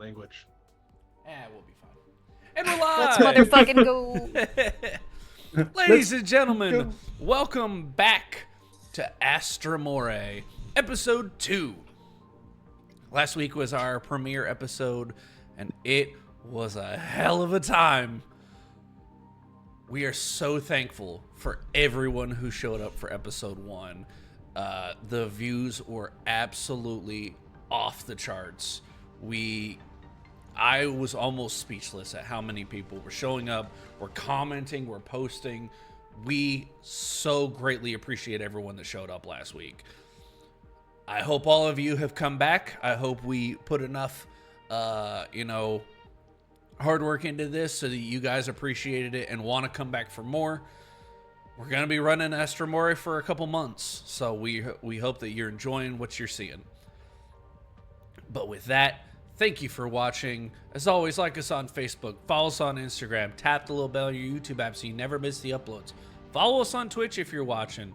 language. We'll be fine. And we're live! Let's motherfucking go. Ladies and gentlemen, welcome back to Astra Mori, episode 2. Last week was our premiere episode, and it was a hell of a time. We are so thankful for everyone who showed up for episode 1. The views were absolutely off the charts. I was almost speechless at how many people were showing up, were commenting, were posting. We so greatly appreciate everyone that showed up last week. I hope all of you have come back. I hope we put enough, hard work into this so that you guys appreciated it and want to come back for more. We're going to be running Astra Mori for a couple months, so we hope that you're enjoying what you're seeing. But with that, thank you for watching. As always, like us on Facebook, follow us on Instagram, tap the little bell on your YouTube app so you never miss the uploads. Follow us on Twitch if you're watching.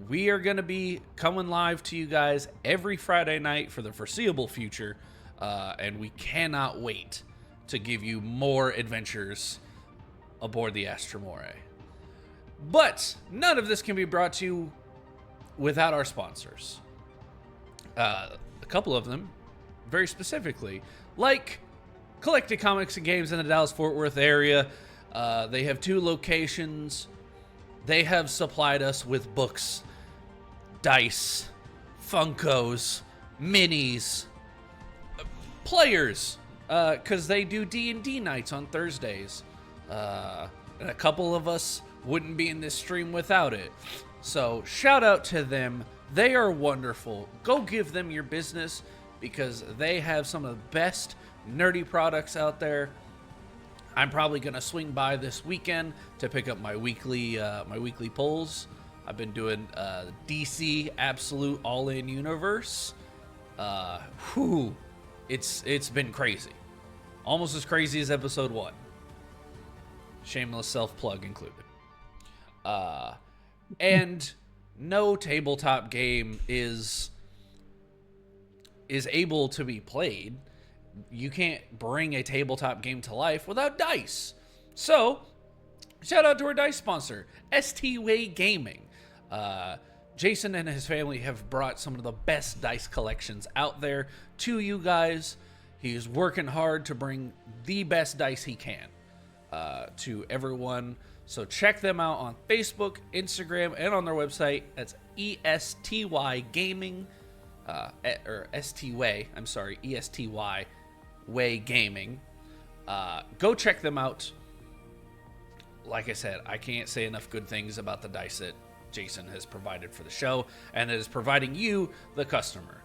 We are going to be coming live to you guys every Friday night for the foreseeable future, and we cannot wait to give you more adventures aboard the Astra Mori. But none of this can be brought to you without our sponsors. A couple of them, very specifically, like Collected Comics and Games in the Dallas-Fort Worth area. They have 2 locations. They have supplied us with books, dice, Funkos, minis, players, because they do D&D nights on Thursdays. And a couple of us wouldn't be in this stream without it. So shout out to them. They are wonderful. Go give them your business, because they have some of the best nerdy products out there. I'm probably gonna swing by this weekend to pick up my weekly pulls. I've been doing DC Absolute All-In Universe. It's been crazy, almost as crazy as episode 1. Shameless self-plug included. And no tabletop game is able to be played. You can't bring a tabletop game to life without dice. So, shout out to our dice sponsor, ST-Way Gaming. Jason and his family have brought some of the best dice collections out there to you guys. He's working hard to bring the best dice he can to everyone. So check them out on Facebook, Instagram, and on their website. That's ESTY Gaming. Or ST-Way, I'm sorry, ESTY Way Gaming. Go check them out. Like I said, I can't say enough good things about the dice that Jason has provided for the show, and it is providing you, the customer.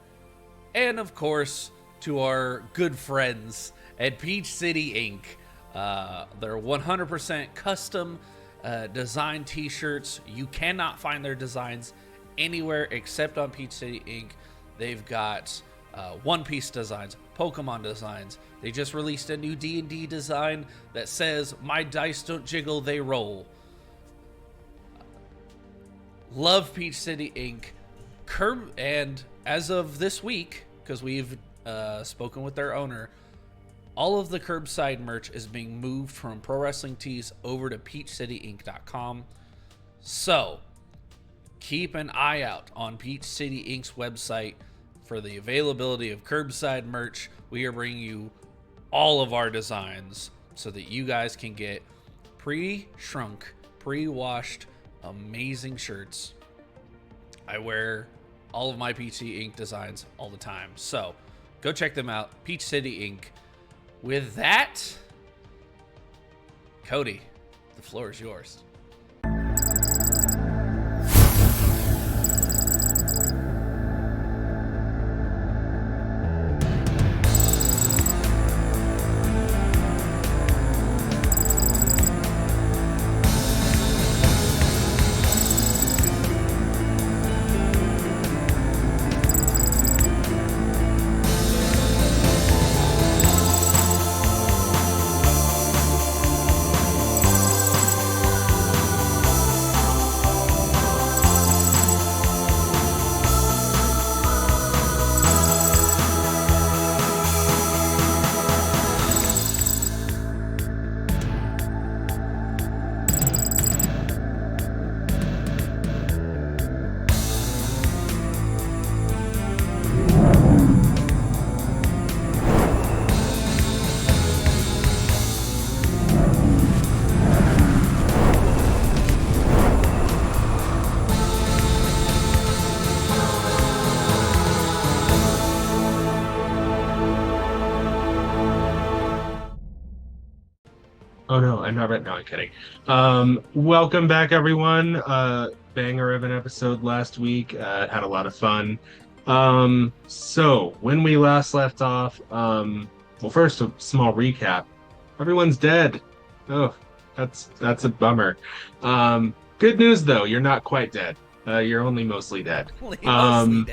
And of course, to our good friends at Peach City Inc. They're 100% custom design t-shirts. You cannot find their designs anywhere except on Peach City Inc. They've got One Piece designs, Pokemon designs. They just released a new D&D design that says, "My dice don't jiggle, they roll." Love Peach City Inc. And as of this week, because we've spoken with their owner, all of the Kirbside merch is being moved from Pro Wrestling Tees over to PeachCityInc.com. So, keep an eye out on Peach City Inc.'s website for the availability of Kirbside merch. We are bringing you all of our designs so that you guys can get pre-shrunk, pre-washed, amazing shirts. I wear all of my Peach City Inc. designs all the time. So, go check them out, Peach City Inc. With that, Cody, the floor is yours. Oh no, I'm not right now. I'm kidding. Welcome back, everyone. Banger of an episode last week. Had a lot of fun. So when we last left off, well, first a small recap. Everyone's dead. Oh, that's a bummer. Good news though, you're not quite dead. You're only mostly dead. Only mostly Um,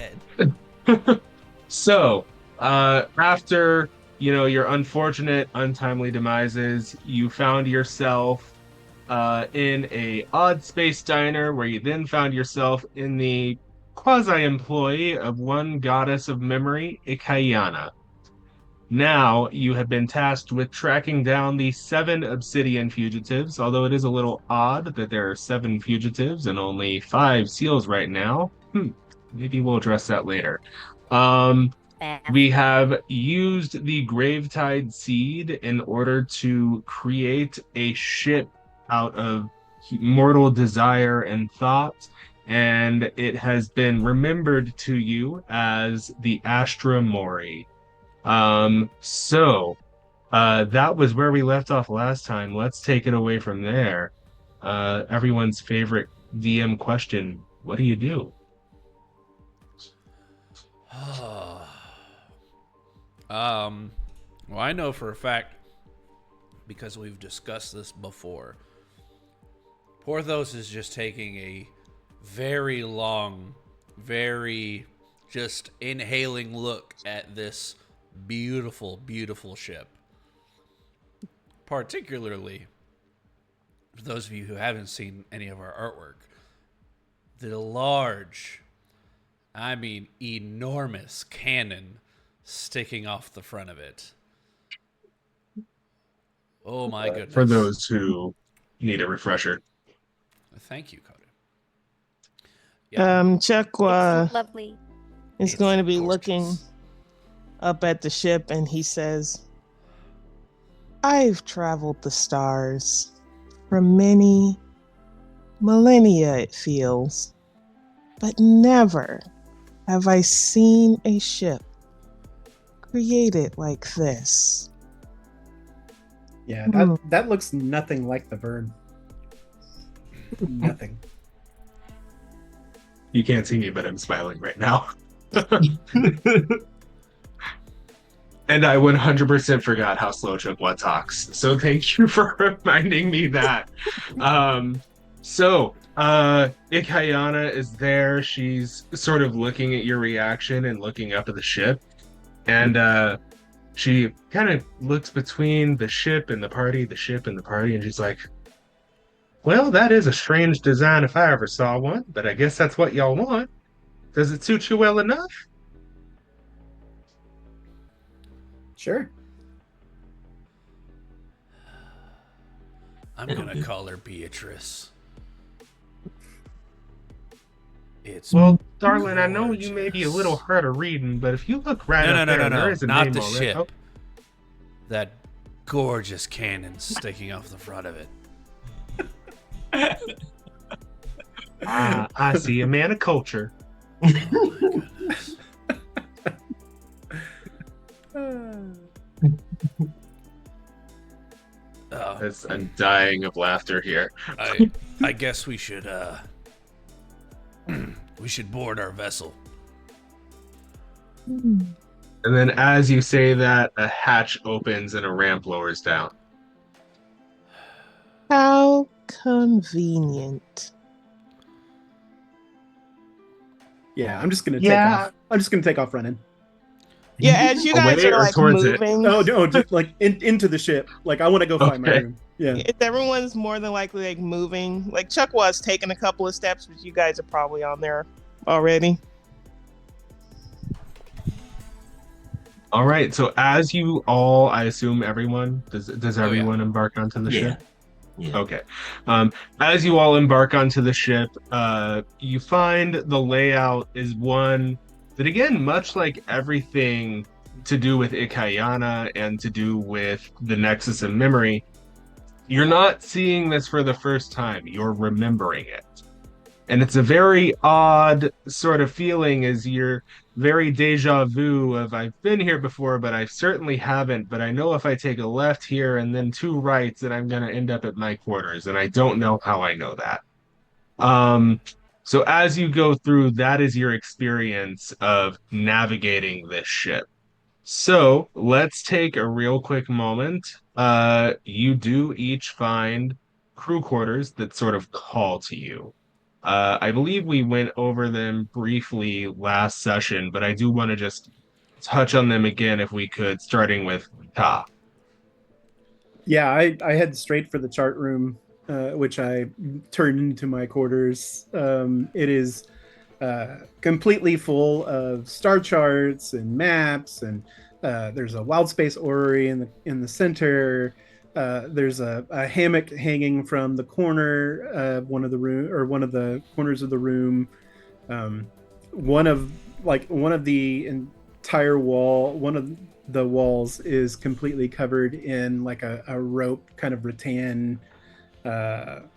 dead. so, after your unfortunate, untimely demises, you found yourself in a odd space diner, where you then found yourself in the quasi-employ of one goddess of memory, Ikayana. Now you have been tasked with tracking down the seven obsidian fugitives, although it is a little odd that there are seven fugitives and only five seals right now. Maybe we'll address that later. Um, we have used the Gravetide seed in order to create a ship out of mortal desire and thought, and it has been remembered to you as the Astra Mori. That was where we left off last time. Let's take it away from there. Everyone's favorite DM question: what do you do? Well, I know for a fact, because we've discussed this before, Porthos is just taking a very long, very just inhaling look at this beautiful, beautiful ship. Particularly, for those of you who haven't seen any of our artwork, the large, I mean enormous cannon sticking off the front of it. Oh my goodness. For those who need a refresher. Thank you, Coda. Chuck It's lovely. is It's going to be gorgeous. looking up at the ship, and he says, I've traveled the stars for many millennia, it feels, but never have I seen a ship created like this. Yeah, Hmm. that looks nothing like the bird. Nothing. You can't see me, but I'm smiling right now. And I 100% forgot how slow Chokwa talks. So thank you for reminding me that. Ikayana is there. She's sort of looking at your reaction and looking up at the ship. And she kind of looks between the ship and the party, and she's like, well, that is a strange design if I ever saw one, but I guess that's what y'all want. Does it suit you well enough? Sure. I'm gonna call her Beatrice. It's Well, darling, I know you may be a little hard of reading, but if you look right up there, there is a not name the already. ship. Oh, That gorgeous cannon sticking off the front of it. I see a man of culture. Oh my goodness. I'm dying of laughter here. I guess we should we should board our vessel. And then as you say that, a hatch opens and a ramp lowers down. How convenient. Yeah, I'm just gonna take Yeah. off. I'm just gonna take off running. Yeah, as you guys Away are or like towards it? moving, Oh no, just like into the ship. Like I want to go find my Okay. room. Yeah. everyone's more than likely like moving. Like Chuck was taking a couple of steps, but you guys are probably on there already. All right, so as you all, I assume everyone, does yeah. everyone embark onto the ship? Yeah. Okay. As you all embark onto the ship, you find the layout is one that, again, much like everything to do with Ikayana and to do with the Nexus of Memory, you're not seeing this for the first time. You're remembering it. And it's a very odd sort of feeling as you're very deja vu of I've been here before, but I certainly haven't. But I know if I take a left here and then two rights, that I'm going to end up at my quarters, and I don't know how I know that. Um, so as you go through, that is your experience of navigating this ship. So let's take a real quick moment. You do each find crew quarters that sort of call to you. I believe we went over them briefly last session, but I do want to just touch on them again if we could, starting with Ka. Yeah, I head straight for the chart room, which I turned into my quarters. It is completely full of star charts and maps, and there's a wild space orrery in the center. There's a hammock hanging from the corner of one of the room or one of the corners of the room. Um, one of the entire wall, one of the walls is completely covered in like a rope kind of rattan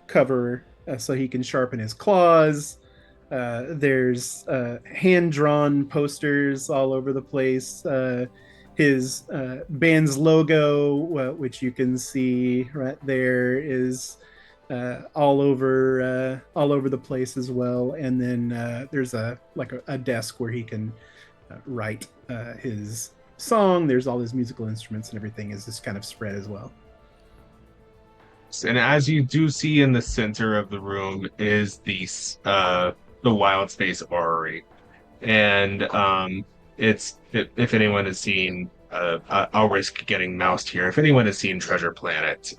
cover, so he can sharpen his claws. There's hand drawn posters all over the place. His band's logo, which you can see right there, is all over the place as well. And then there's a desk where he can write his song. There's all his musical instruments and everything is just kind of spread as well. And as you do see in the center of the room is the wild space orrery. And it's if anyone has seen I'll risk getting moused here. If anyone has seen Treasure Planet,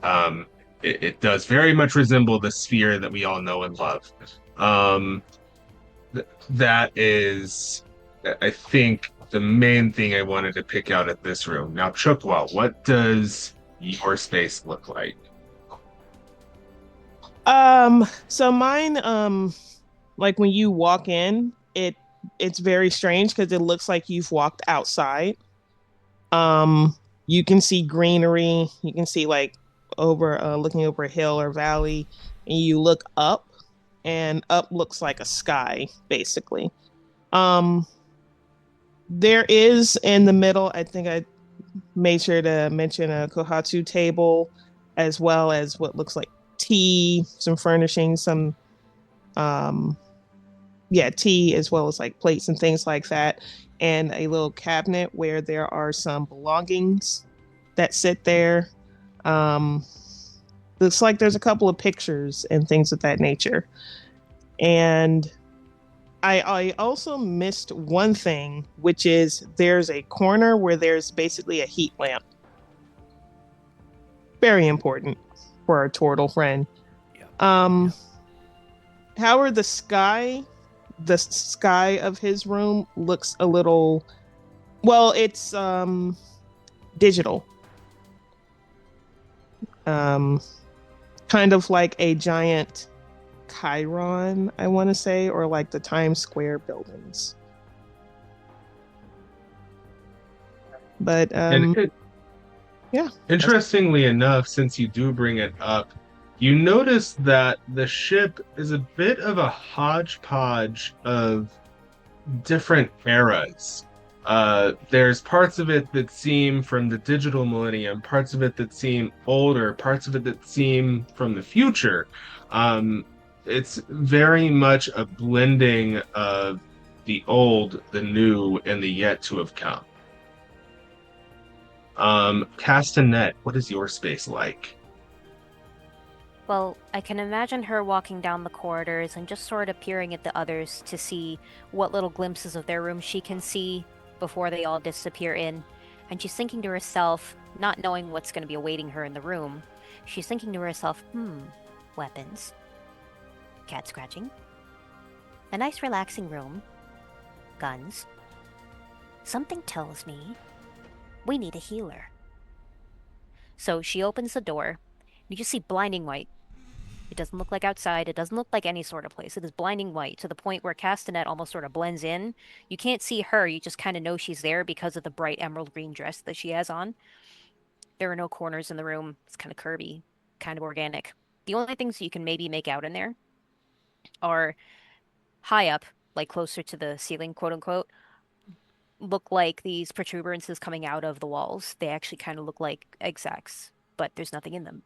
it does very much resemble the sphere that we all know and love. Um, that is, I think, the main thing I wanted to pick out at this room. Now, Chookwell, what does your space look like? So mine, like when you walk in, it's very strange because it looks like you've walked outside. You can see greenery, you can see like over looking over a hill or valley, and you look up, and up looks like a sky, basically. Um, there is in the middle, I think I made sure to mention a Kohatsu table, as well as what looks like tea, some furnishings, some um yeah, tea, as well as like plates and things like that, and a little cabinet where there are some belongings that sit there. Um, looks like there's a couple of pictures and things of that nature. And I also missed one thing, which is there's a corner where there's basically a heat lamp. Very important for our turtle friend. Yeah. Um, However, the sky of his room looks a little, well, it's digital. Um, Kind of like a giant Chiron, I want to say, or like the Times Square buildings. But And yeah. interestingly enough, since you do bring it up, you notice that the ship is a bit of a hodgepodge of different eras. There's parts of it that seem from the digital millennium, parts of it that seem older, parts of it that seem from the future. Um, it's very much a blending of the old, the new, and the yet to have come. Castanet, what is your space like? Well, I can imagine her walking down the corridors and just sort of peering at the others to see what little glimpses of their room she can see before they all disappear in. And she's thinking to herself, not knowing what's going to be awaiting her in the room, she's thinking to herself, weapons, cat scratching, a nice relaxing room, guns. Something tells me we need a healer. So she opens the door. You just see blinding white. It doesn't look like outside. It doesn't look like any sort of place. It is blinding white to the point where Castanet almost sort of blends in. You can't see her. You just kind of know she's there because of the bright emerald green dress that she has on. There are no corners in the room. It's kind of curvy, kind of organic. The only things you can maybe make out in there are high up, like closer to the ceiling, quote unquote, look like these protuberances coming out of the walls. They actually kind of look like egg sacs, but there's nothing in them.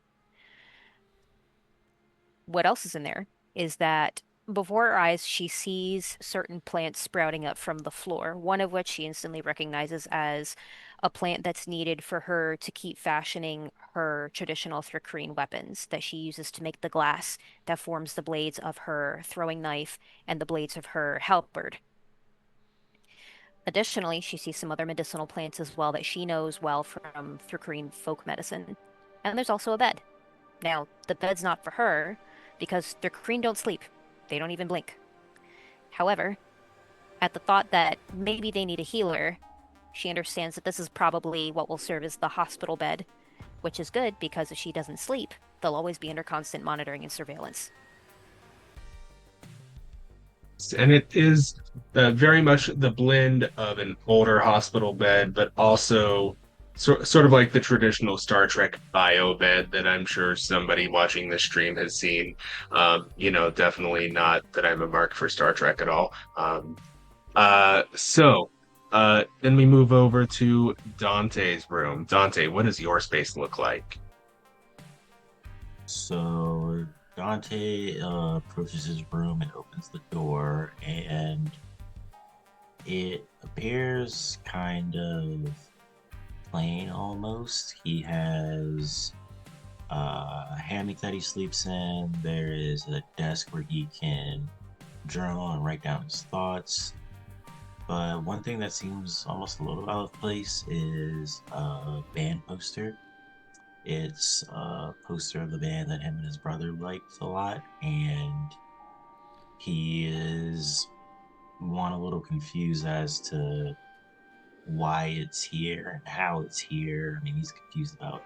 What else is in there is that before her eyes, she sees certain plants sprouting up from the floor, one of which she instantly recognizes as a plant that's needed for her to keep fashioning her traditional Thricrine weapons that she uses to make the glass that forms the blades of her throwing knife and the blades of her halberd. Additionally, she sees some other medicinal plants as well that she knows well from Thricrine folk medicine. And there's also a bed. Now, the bed's not for her because Thricrine don't sleep. They don't even blink. However, at the thought that maybe they need a healer, she understands that this is probably what will serve as the hospital bed, which is good because if she doesn't sleep, they'll always be under constant monitoring and surveillance. And it is very much the blend of an older hospital bed, but also sort of like the traditional Star Trek bio bed that I'm sure somebody watching this stream has seen. Definitely not that I'm a mark for Star Trek at all. Then we move over to Dante's room. Dante, what does your space look like? So Dante approaches his room and opens the door, and it appears kind of plain almost. He has a hammock that he sleeps in. There is a desk where he can journal and write down his thoughts. But one thing that seems almost a little out of place is a band poster. It's a poster of the band that him and his brother liked a lot, and he is a little confused as to why it's here and how it's here. I mean, he's confused about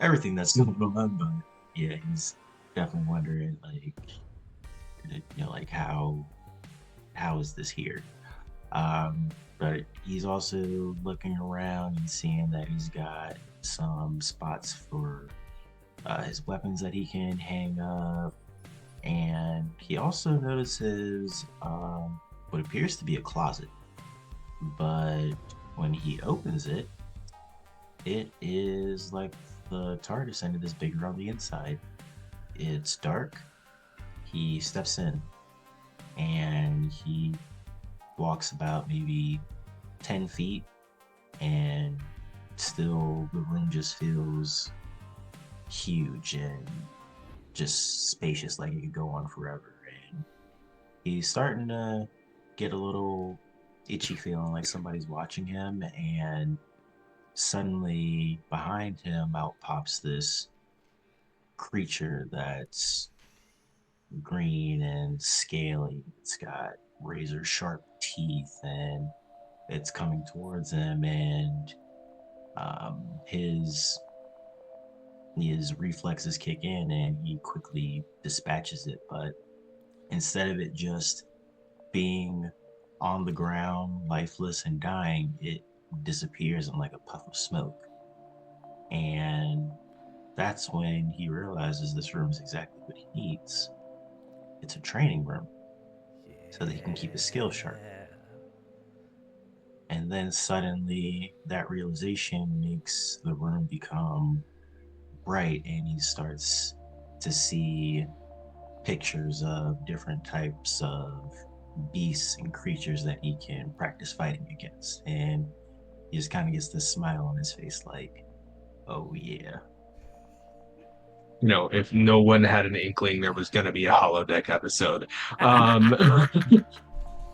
everything that's going on, but yeah, he's definitely wondering, like how is this here? But he's also looking around and seeing that he's got some spots for his weapons that he can hang up, and he also notices what appears to be a closet, but when he opens it, it is like the TARDIS and it is bigger on the inside. It's dark. He steps in and he walks about maybe 10 feet, and still the room just feels huge and just spacious, like it could go on forever. And he's starting to get a little itchy, feeling like somebody's watching him, and suddenly behind him out pops this creature that's green and scaly. It's got razor sharp teeth, and it's coming towards him, and his reflexes kick in and he quickly dispatches it. But instead of it just being on the ground, lifeless and dying, it disappears in like a puff of smoke. And that's when he realizes this room is exactly what he needs. It's a training room, so that he can keep his skills sharp. And then suddenly that realization makes the room become bright, and he starts to see pictures of different types of beasts and creatures that he can practice fighting against. And he just kind of gets this smile on his face like, oh yeah. If no one had an inkling there was going to be a holodeck episode.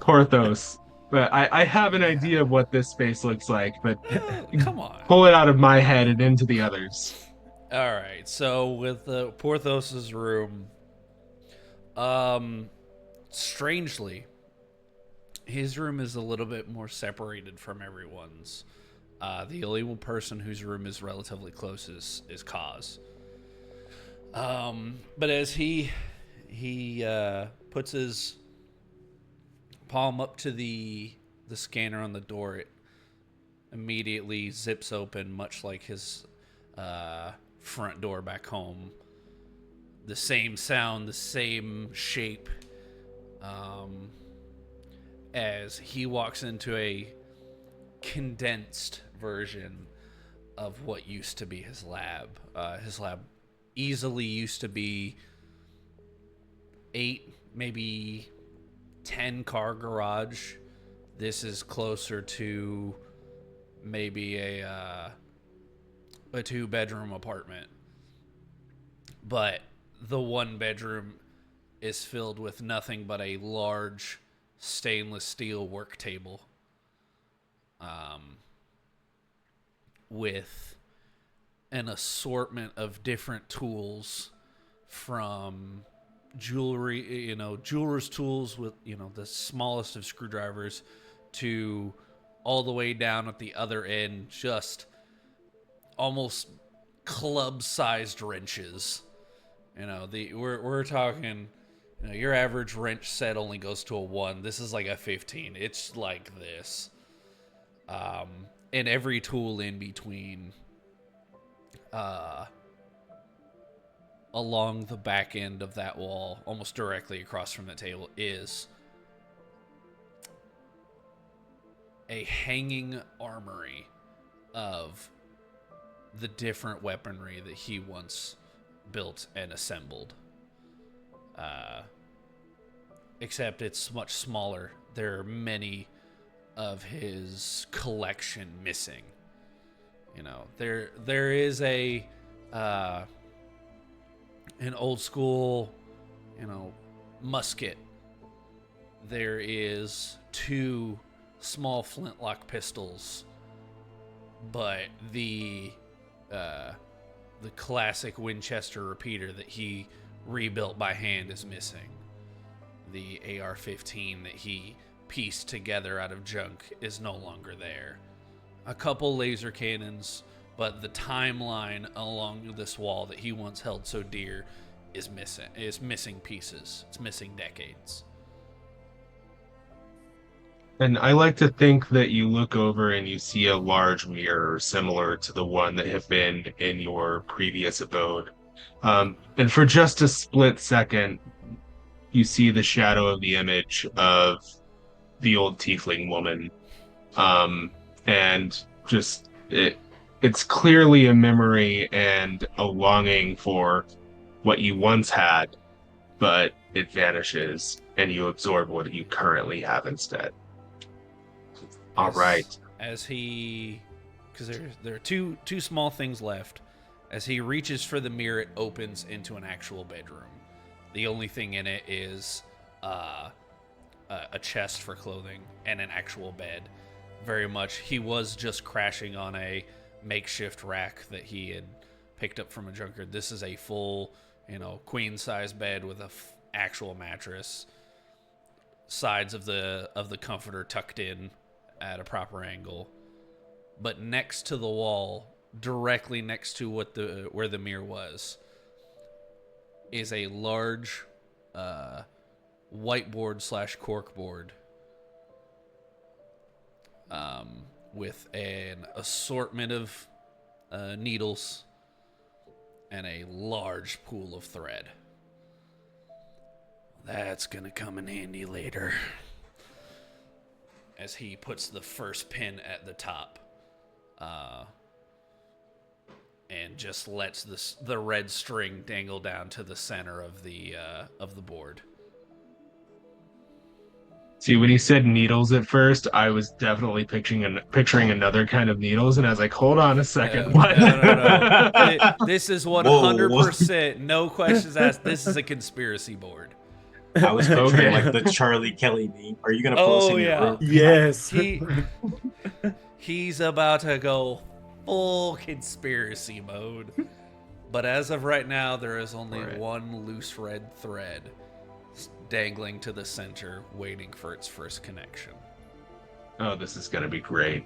Porthos. But I have an idea of what this space looks like, but Come on. pull it out of my head and into the others. All right. So with Porthos's room, strangely, his room is a little bit more separated from everyone's. The only one person whose room is relatively close is Kaz. But as he puts his palm up to the scanner on the door, it immediately zips open, much like his front door back home. The same sound, the same shape, as he walks into a condensed version of what used to be his lab. His lab easily used to be 8, maybe 10 car garage. This is closer to maybe a 2-bedroom apartment. But the 1 bedroom is filled with nothing but a large stainless steel work table. With an assortment of different tools, from jewelry, jeweler's tools with, the smallest of screwdrivers, to all the way down at the other end, just almost club-sized wrenches. We're talking, your average wrench set only goes to a 1. This is like a 15. It's like this. And every tool in between, along the back end of that wall, almost directly across from the table, is a hanging armory of the different weaponry that he once built and assembled. Except it's much smaller. There are many of his collection missing. There is an old school, musket. There is 2 small flintlock pistols, but the classic Winchester repeater that he rebuilt by hand is missing. The AR-15 that he pieced together out of junk is no longer there. A couple laser cannons, but the timeline along this wall that he once held so dear is missing pieces. It's missing decades. And I like to think that you look over and you see a large mirror similar to the one that had been in your previous abode. And for just a split second, you see the shadow of the image of the old tiefling woman. And just it's clearly a memory and a longing for what you once had, but it vanishes and you absorb what you currently have instead. All right. Because there are two small things left. As he reaches for the mirror, it opens into an actual bedroom. The only thing in it is a chest for clothing and an actual bed. Very much, he was just crashing on a makeshift rack that he had picked up from a junkyard. This is a full, queen size bed with a actual mattress. Sides of the comforter tucked in at a proper angle. But next to the wall, directly next to where the mirror was, is a large whiteboard / corkboard with an assortment of needles and a large pool of thread. That's gonna come in handy later. As he puts the first pin at the top, and just lets the red string dangle down to the center of the board. See, when he said needles at first, I was definitely picturing another kind of needles, and I was like, hold on a second. What? No. This is 100%, no questions asked. This is a conspiracy board. I was picturing like the Charlie Kelly meme. Are you gonna post in your group? Yes. He's about to go full conspiracy mode. But as of right now, there is only one loose red thread dangling to the center, waiting for its first connection. Oh, this is gonna be great.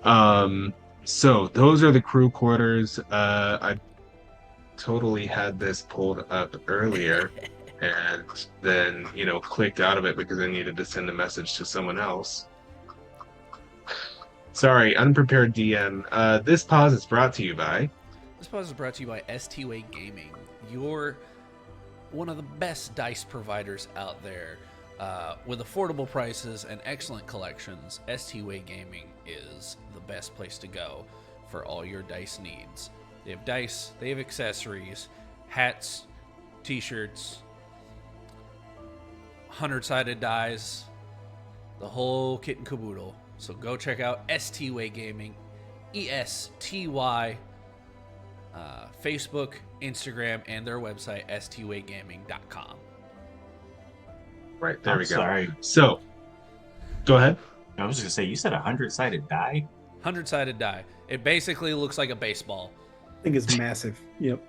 So those are the crew quarters. I totally had this pulled up earlier. And then, clicked out of it because I needed to send a message to someone else. Sorry, unprepared DM. This pause is brought to you by... This pause is brought to you by STWA Gaming. You're one of the best dice providers out there. With affordable prices and excellent collections, ST-Way Gaming is the best place to go for all your dice needs. They have dice, they have accessories, hats, t-shirts, 100-sided dies, the whole kit and caboodle. So go check out ST-Way Gaming, ESTY, Facebook, Instagram, and their website, stwaygaming.com. Right, there I'm we go. sorry. So, go ahead. I was just gonna say, you said 100-sided die? 100-sided die. It basically looks like a baseball. I think it's massive. Yep.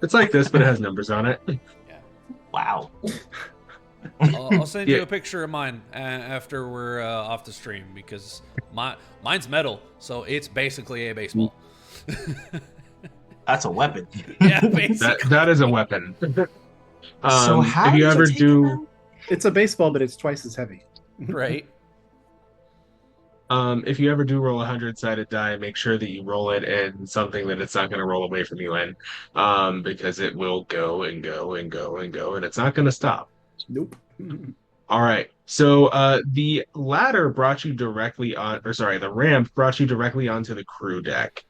It's like this, but it has numbers on it. Wow. I'll send you Yeah. a picture of mine after we're off the stream, because mine's metal, so it's basically a baseball. That's a weapon. Yeah, basically. That is a weapon. So how if you did ever take do, him out? It's a baseball, but it's twice as heavy. Right. if you ever do roll a 100-sided die, make sure that you roll it in something that it's not going to roll away from you in, because it will go and go and go and go, and it's not going to stop. Nope. All right. So the ladder brought you directly on, or sorry, the ramp brought you directly onto the crew deck.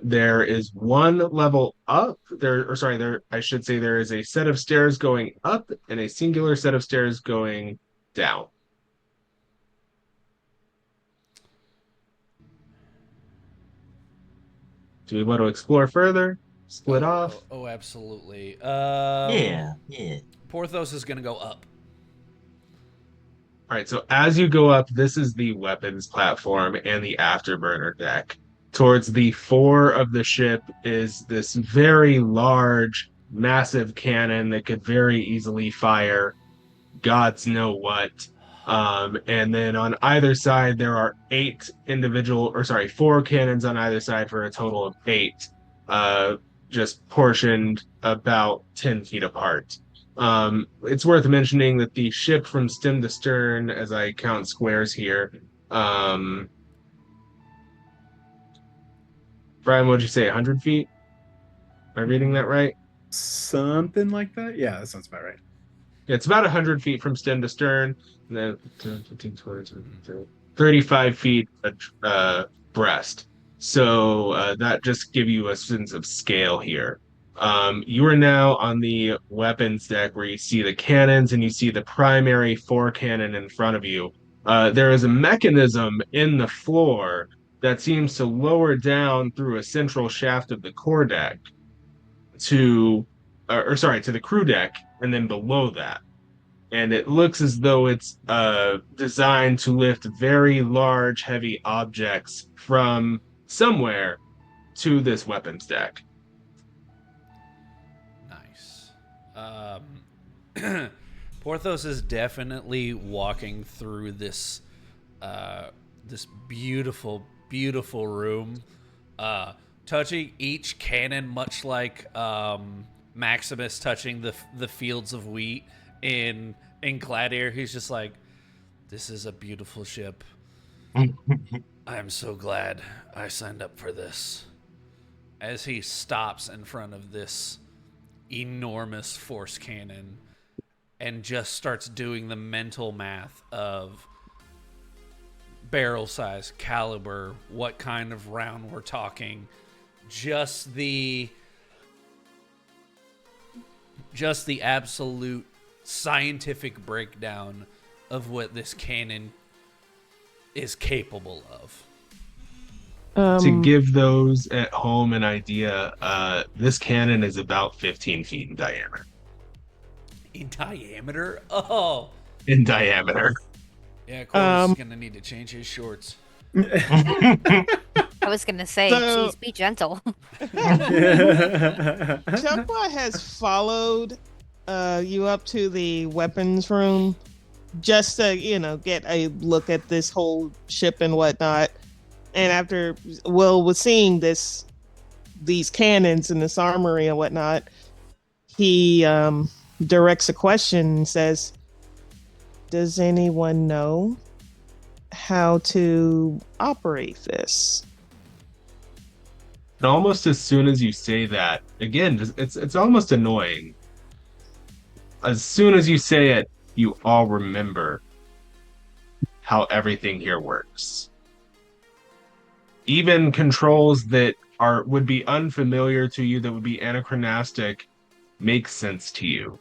There is one level up there, or sorry, there, I should say there is a set of stairs going up and a singular set of stairs going down. Do we want to explore further? Split off? Oh, absolutely. Yeah. Porthos is going to go up. All right, so as you go up, this is the weapons platform and the afterburner deck. Towards the fore of the ship is this very large, massive cannon that could very easily fire gods know what. And then on either side, there are four cannons on either side for a total of 8, just portioned about 10 feet apart. It's worth mentioning that the ship from stem to stern, as I count squares here, Brian, what'd you say, 100 feet? Am I reading that right? Something like that. Yeah, that sounds about right. It's about 100 feet from stem to stern, and then 10, 15, 20, 35 feet breast. So that just give you a sense of scale here. You are now on the weapons deck where you see the cannons and you see the primary 4 cannon in front of you. There is a mechanism in the floor that seems to lower down through a central shaft of the core deck to the crew deck, and then below that. And it looks as though it's designed to lift very large, heavy objects from somewhere to this weapons deck. Nice. Porthos is definitely walking through this this beautiful, beautiful room, touching each cannon, much like Maximus touching the fields of wheat in Gladiator. He's just like, this is a beautiful ship. I'm so glad I signed up for this. As he stops in front of this enormous force cannon and just starts doing the mental math of barrel size, caliber, what kind of round we're talking, just the absolute scientific breakdown of what this cannon is capable of. To give those at home an idea, this cannon is about 15 feet in diameter. In diameter? Oh. In diameter. Yeah, Corey's gonna need to change his shorts. I was gonna say, So- please be gentle. Chuckwa has followed you up to the weapons room just to, get a look at this whole ship and whatnot. And after, with seeing these cannons and this armory and whatnot, he directs a question and says, does anyone know how to operate this? And almost as soon as you say that, again, it's almost annoying. As soon as you say it, you all remember how everything here works. Even controls that would be unfamiliar to you, that would be anachronistic, make sense to you.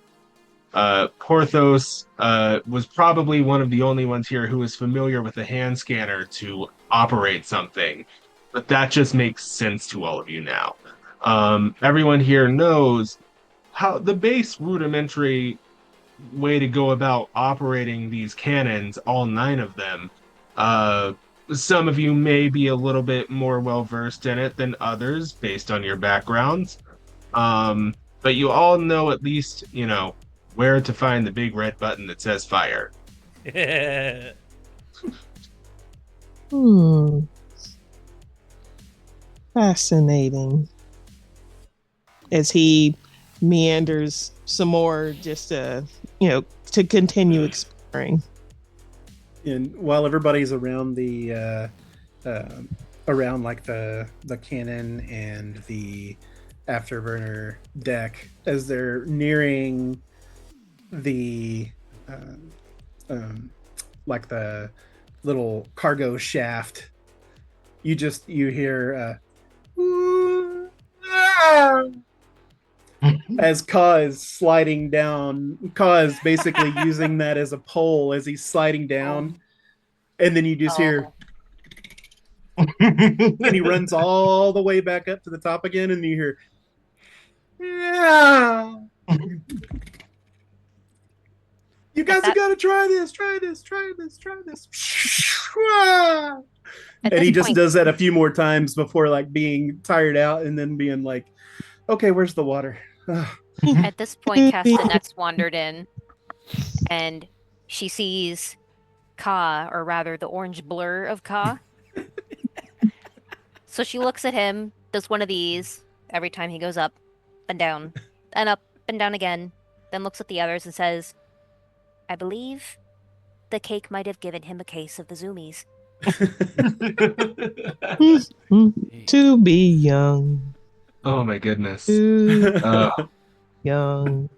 Porthos was probably one of the only ones here who was familiar with a hand scanner to operate something, but that just makes sense to all of you now. Everyone here knows how the base rudimentary way to go about operating these cannons, all 9 of them. Some of you may be a little bit more well versed in it than others based on your backgrounds. But you all know at least, where to find the big red button that says fire. Hmm. Fascinating. As he meanders some more, just to continue exploring. And while everybody's around around like the cannon and the afterburner deck, as they're nearing the like the little cargo shaft, you hear as Ka is sliding down. Ka is basically using that as a pole as he's sliding down, and then you just hear, and he runs all the way back up to the top again, and you hear, yeah. You guys have got to try this. And he just does that a few more times before like being tired out and then being like, okay, where's the water? At this point, Castanets wandered in, and she sees Ka, or rather the orange blur of Ka. So she looks at him, does one of these every time he goes up and down, and up and down again, then looks at the others and says, I believe the cake might have given him a case of the zoomies. To be young. Oh my goodness. Young.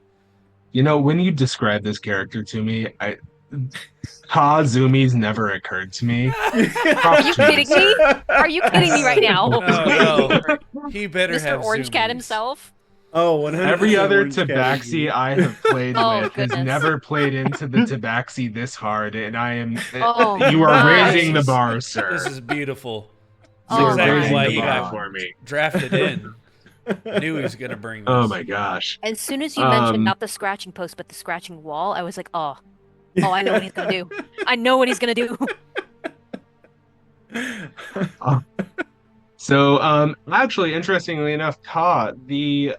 When you describe this character to me, Ka Zoomies never occurred to me. Are you kidding me? Are you kidding me right now? No. He better Mr. have Orange Cat zoomies. himself? Oh, 100%. Every other Orange Tabaxi I have played Oh, with has goodness. never played into the Tabaxi this hard, and I am. Oh, you are my. raising the bar, sir. This is beautiful. You That's Oh, are exactly raising why the he bar got for me. drafted in. I knew he was gonna bring this. Oh my gosh. As soon as you mentioned Um, not the scratching post, but the scratching wall, I was like, oh, I know what he's gonna do. I know what he's gonna do. So, actually, interestingly enough, Ka, the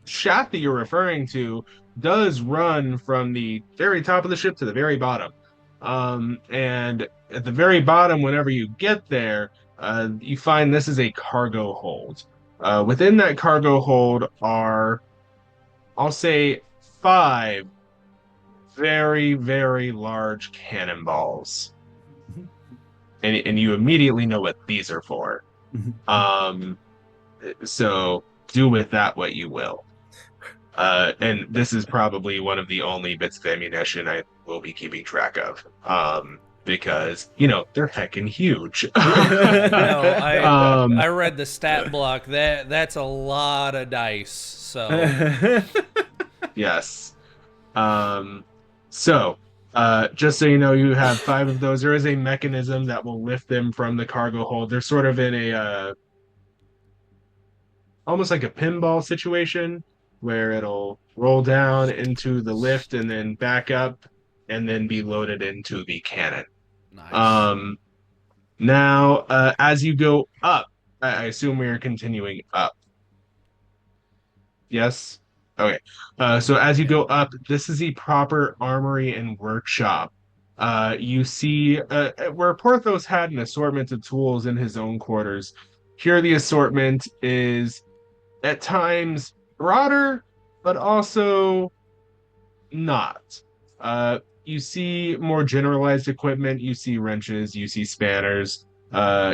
shaft that you're referring to does run from the very top of the ship to the very bottom. And at the very bottom, whenever you get there, you find this is a cargo hold. Within that cargo hold are, I'll say, 5 very, very large cannonballs. And you immediately know what these are for. So do with that what you will. And this is probably one of the only bits of ammunition I will be keeping track of. Because, they're heckin' huge. No, Um, I read the stat block. That's a lot of dice. So yes. So, just so you know, you have 5 of those. There is a mechanism that will lift them from the cargo hold. They're sort of in a almost like a pinball situation where it'll roll down into the lift and then back up and then be loaded into the cannon. nice. Now, as you go up, I assume we are continuing up. Yes? Okay. So as you go up, this is the proper armory and workshop. You see where Porthos had an assortment of tools in his own quarters. Here, the assortment is at times broader, but also not. You see more generalized equipment. You see wrenches. You see spanners.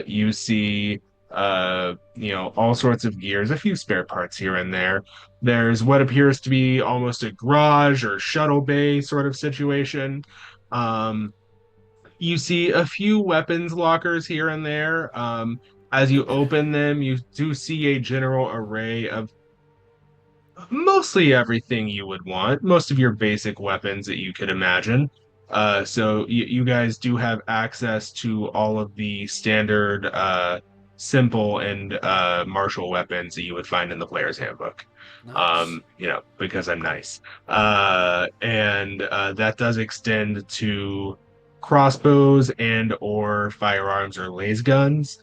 You see all sorts of gears, a few spare parts here and there. There's what appears to be almost a garage or shuttle bay sort of situation. Um, you see a few weapons lockers here and there. As you open them, you do see a general array of mostly everything you would want, most of your basic weapons that you could imagine. So you guys do have access to all of the standard simple and martial weapons that you would find in the player's handbook. Nice. Because I'm nice. And that does extend to crossbows and or firearms or laser guns.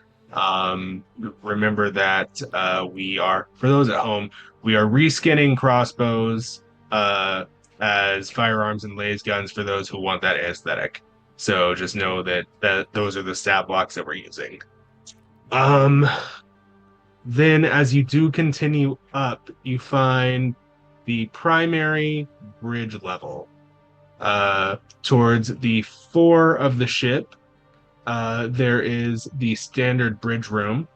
Remember that we are, for those at home, we are reskinning crossbows as firearms and laser guns for those who want that aesthetic. So just know that those are the stat blocks that we're using. Um, then as you do continue up, you find the primary bridge level. Towards the fore of the ship, there is the standard bridge room,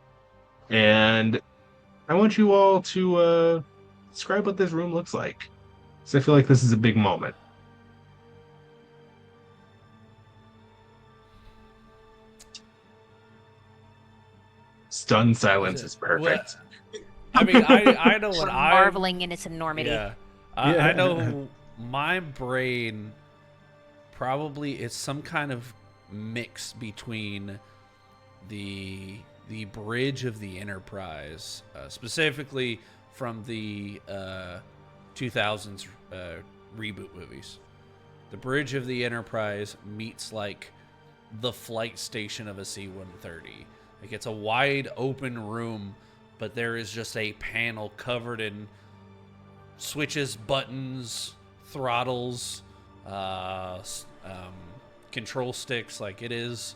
and I want you all to describe what this room looks like. So I feel like this is a big moment. Stunned silence is perfect. I mean, I know what I marveling in its enormity. Yeah, I know my brain probably is some kind of mix between the bridge of the Enterprise, specifically from the 2000s reboot movies. The bridge of the Enterprise meets like the flight station of a C-130. Like it's a wide open room, but there is just a panel covered in switches, buttons, throttles, control sticks. Like it is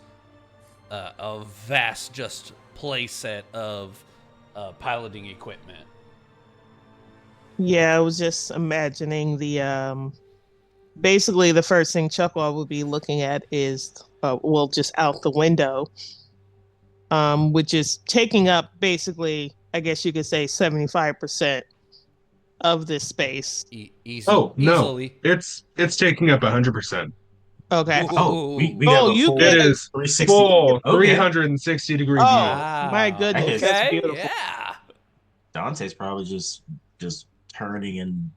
a vast just playset of piloting equipment. Yeah, I was just imagining the basically the first thing Chuckwa would be looking at is just out the window, which is taking up basically, I guess you could say 75% of this space. Oh no, Easily. it's taking up 100%. Okay. Oh, we Oh, got the you full It get is 360. full Okay. 360 degree view. My goodness, that's Okay, beautiful. yeah. Dante's probably just turning and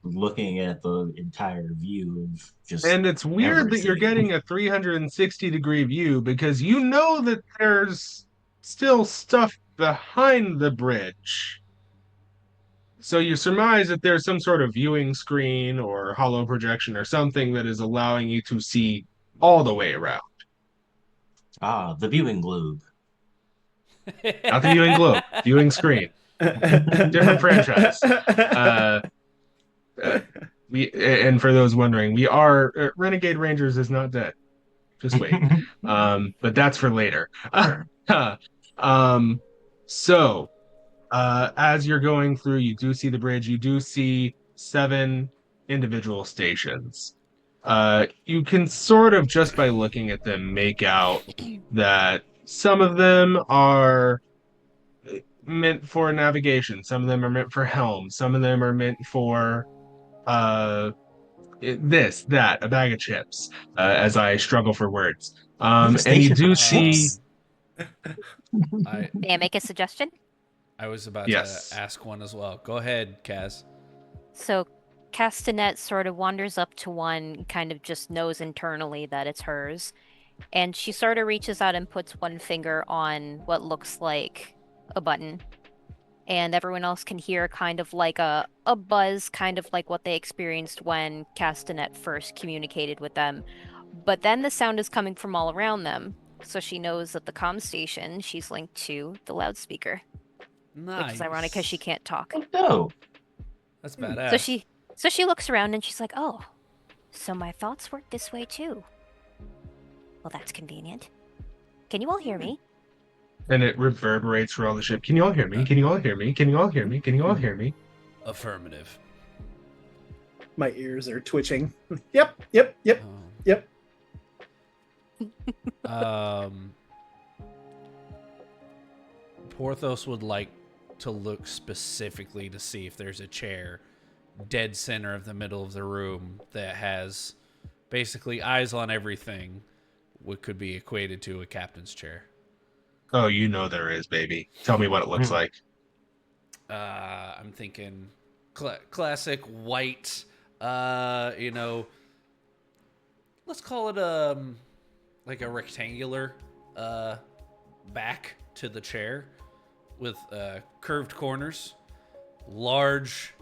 looking at the entire view of just And it's weird that you're everything. getting a 360-degree view because you know that there's still stuff behind the bridge. So you surmise that there's some sort of viewing screen or hollow projection or something that is allowing you to see all the way around. Ah, the viewing globe. Not the viewing globe, viewing screen. Different franchise. Uh, and for those wondering, we are Renegade Rangers is not dead. Just wait. But that's for later. um, so as you're going through, you do see the bridge. You do see 7 individual stations. You can sort of just by looking at them make out that some of them are meant for navigation. Some of them are meant for helm. Some of them are meant for uh, this, that, a bag of chips, as I struggle for words. You have a And you station do for see, chips? May I make a suggestion? I was about Yes. to ask one as well. Go ahead, Kaz. So Castanet sort of wanders up to one, kind of just knows internally that it's hers, and she sort of reaches out and puts one finger on what looks like a button. And everyone else can hear kind of like a buzz, kind of like what they experienced when Castanet first communicated with them. But then the sound is coming from all around them, so she knows that the comm station she's linked to the loudspeaker. Nice. Which is ironic because she can't talk. Oh, no. That's badass. So she looks around and she's like, "Oh, so my thoughts work this way too. Well, that's convenient. Can you all hear me?" and it reverberates through all the ship. Can you all hear me? Can you all hear me? Can you all hear me? Can you all hear me? Affirmative. My ears are twitching. Yep. Porthos would like to look specifically to see if there's a chair dead center of the middle of the room that has basically eyes on everything, what could be equated to a captain's chair. Oh, you know there is, baby. Tell me what it looks like. I'm thinking classic white, let's call it like a rectangular back to the chair with curved corners, large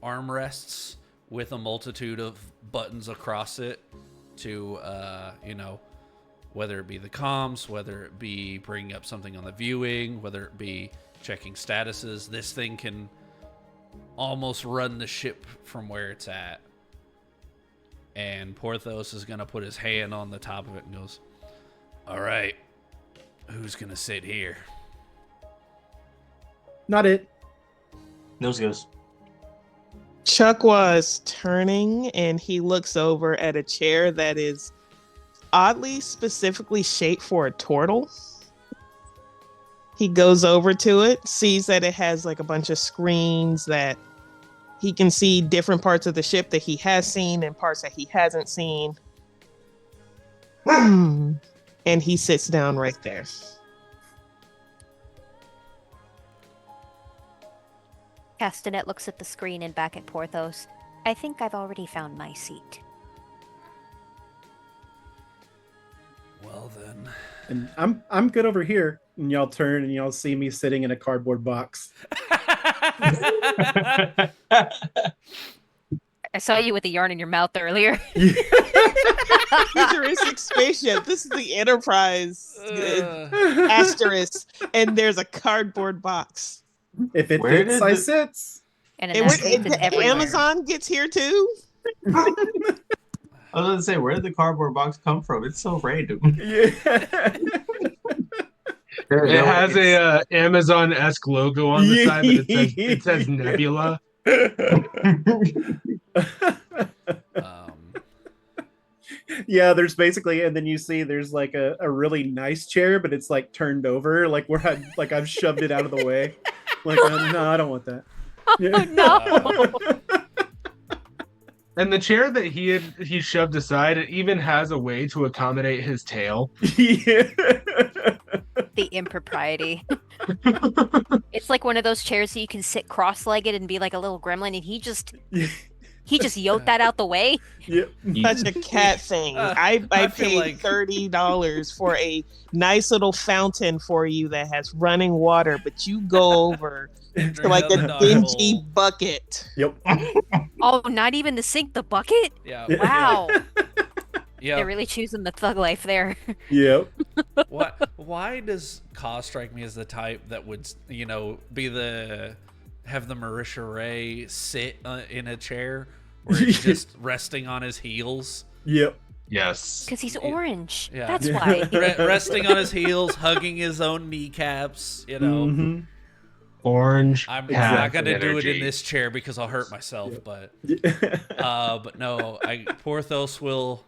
armrests with a multitude of buttons across it to whether it be the comms, whether it be bringing up something on the viewing, whether it be checking statuses. This thing can almost run the ship from where it's at. And Porthos is going to put his hand on the top of it and goes, all right, who's going to sit here? Not it. Nose goes. Chuck was turning and he looks over at a chair that is oddly specifically shaped for a turtle. He goes over to it, sees that it has like a bunch of screens that he can see different parts of the ship that he has seen and parts that he hasn't seen. And he sits down right there. Castanet looks at the screen and back at Porthos. I think I've already found my seat. Well then. And I'm good over here. And y'all turn and y'all see me sitting in a cardboard box. I saw you with the yarn in your mouth earlier. Futuristic spaceship. This is the Enterprise asterisk, and there's a cardboard box. If it Where fits, did I the- sits. And And Amazon gets here too. I was going to say, where did the cardboard box come from? It's so random. Yeah. It has a Amazon-esque logo on the side, but it says Nebula. Yeah, there's basically, and then you see there's like a really nice chair, but it's like turned over, like I've shoved it out of the way. Like, no, I don't want that. Yeah. no. And the chair that he shoved aside, it even has a way to accommodate his tail. Yeah. The impropriety. It's like one of those chairs that you can sit cross-legged and be like a little gremlin, and he just yoked that out the way. Yep. Such a cat thing. I I feel paid like- $30 for a nice little fountain for you that has running water, but you go over to like a dingy bucket. Yep. Oh, not even the sink, the bucket? Yeah. Wow. Yeah. They're really choosing the thug life there. Yep. Why does Ka strike me as the type that would, have the Marisha Ray sit in a chair where he's just resting on his heels? Yep. Yes. Because he's orange. Yeah. That's Yeah. why. Resting on his heels, hugging his own kneecaps, Mhm. Orange. I'm cat not gonna do it energy. in this chair because I'll hurt myself. But Yeah. but no, Porthos will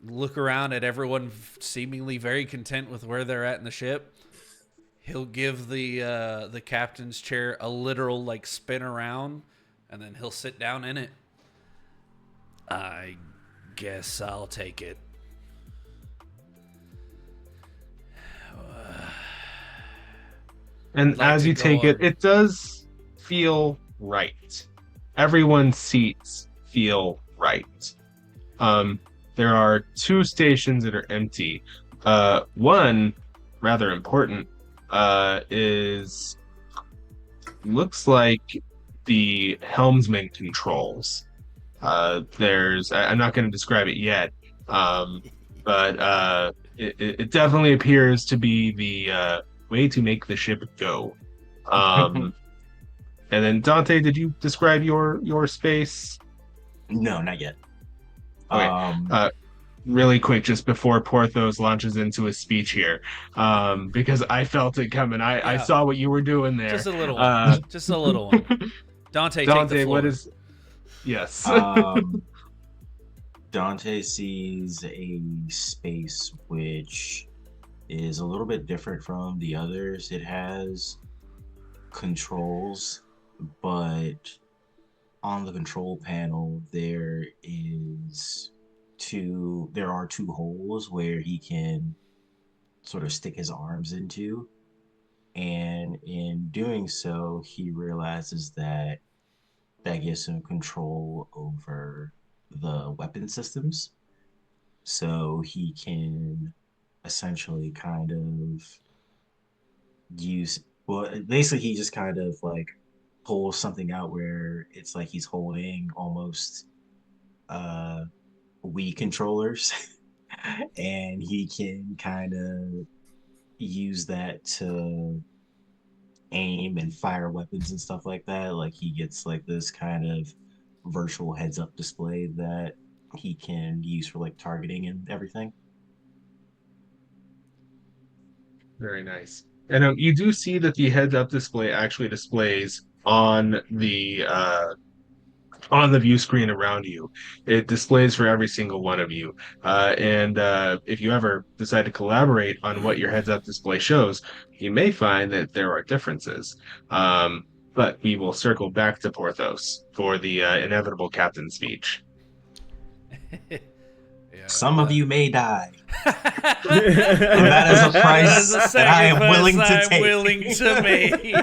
look around at everyone seemingly very content with where they're at in the ship. He'll give the captain's chair a literal like spin around, and then he'll sit down in it. I guess I'll take it. And Like as to you go take it, on. it does feel right. Everyone's seats feel right. There are 2 stations that are empty. One, rather important, is looks like the helmsman controls. I'm not going to describe it yet, but it definitely appears to be the way to make the ship go. And then Dante, did you describe your space? No, not yet. Okay. Really quick, just before Porthos launches into his speech here, because I felt it coming. I Yeah. saw what you were doing there. Just a little one. Just a little one. Dante, take the Dante, floor. what is? Yes. Dante sees a space which is a little bit different from the others. It has controls, but on the control panel there are two holes where he can sort of stick his arms into, and in doing so he realizes that gives him control over the weapon systems, so he can essentially kind of use, well, basically he just kind of like pulls something out where it's like he's holding almost uh Wii controllers and he can kind of use that to aim and fire weapons and stuff like that. Like he gets like this kind of virtual heads up display that he can use for like targeting and everything. Very nice. And you do see that the heads-up display actually displays on the view screen around you. It displays for every single one of you. And if you ever decide to collaborate on what your heads-up display shows, you may find that there are differences. But we will circle back to Porthos for the inevitable captain speech. Yeah, Some of you may die. that That is a price is a that I am sacrifice willing to I'm take. willing to make.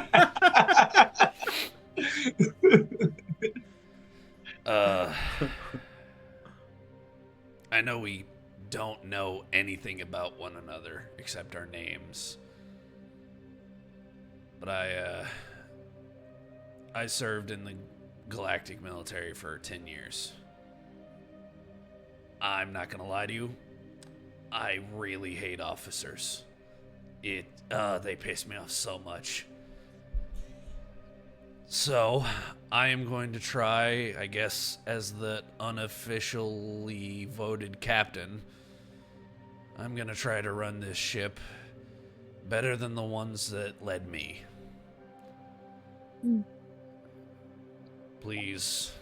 I know we don't know anything about one another except our names, but I served in the galactic military for 10 years. I'm not gonna lie to you, I really hate officers. They piss me off so much. So, I am going to try, I guess, as the unofficially voted captain, I'm going to try to run this ship better than the ones that led me. Please.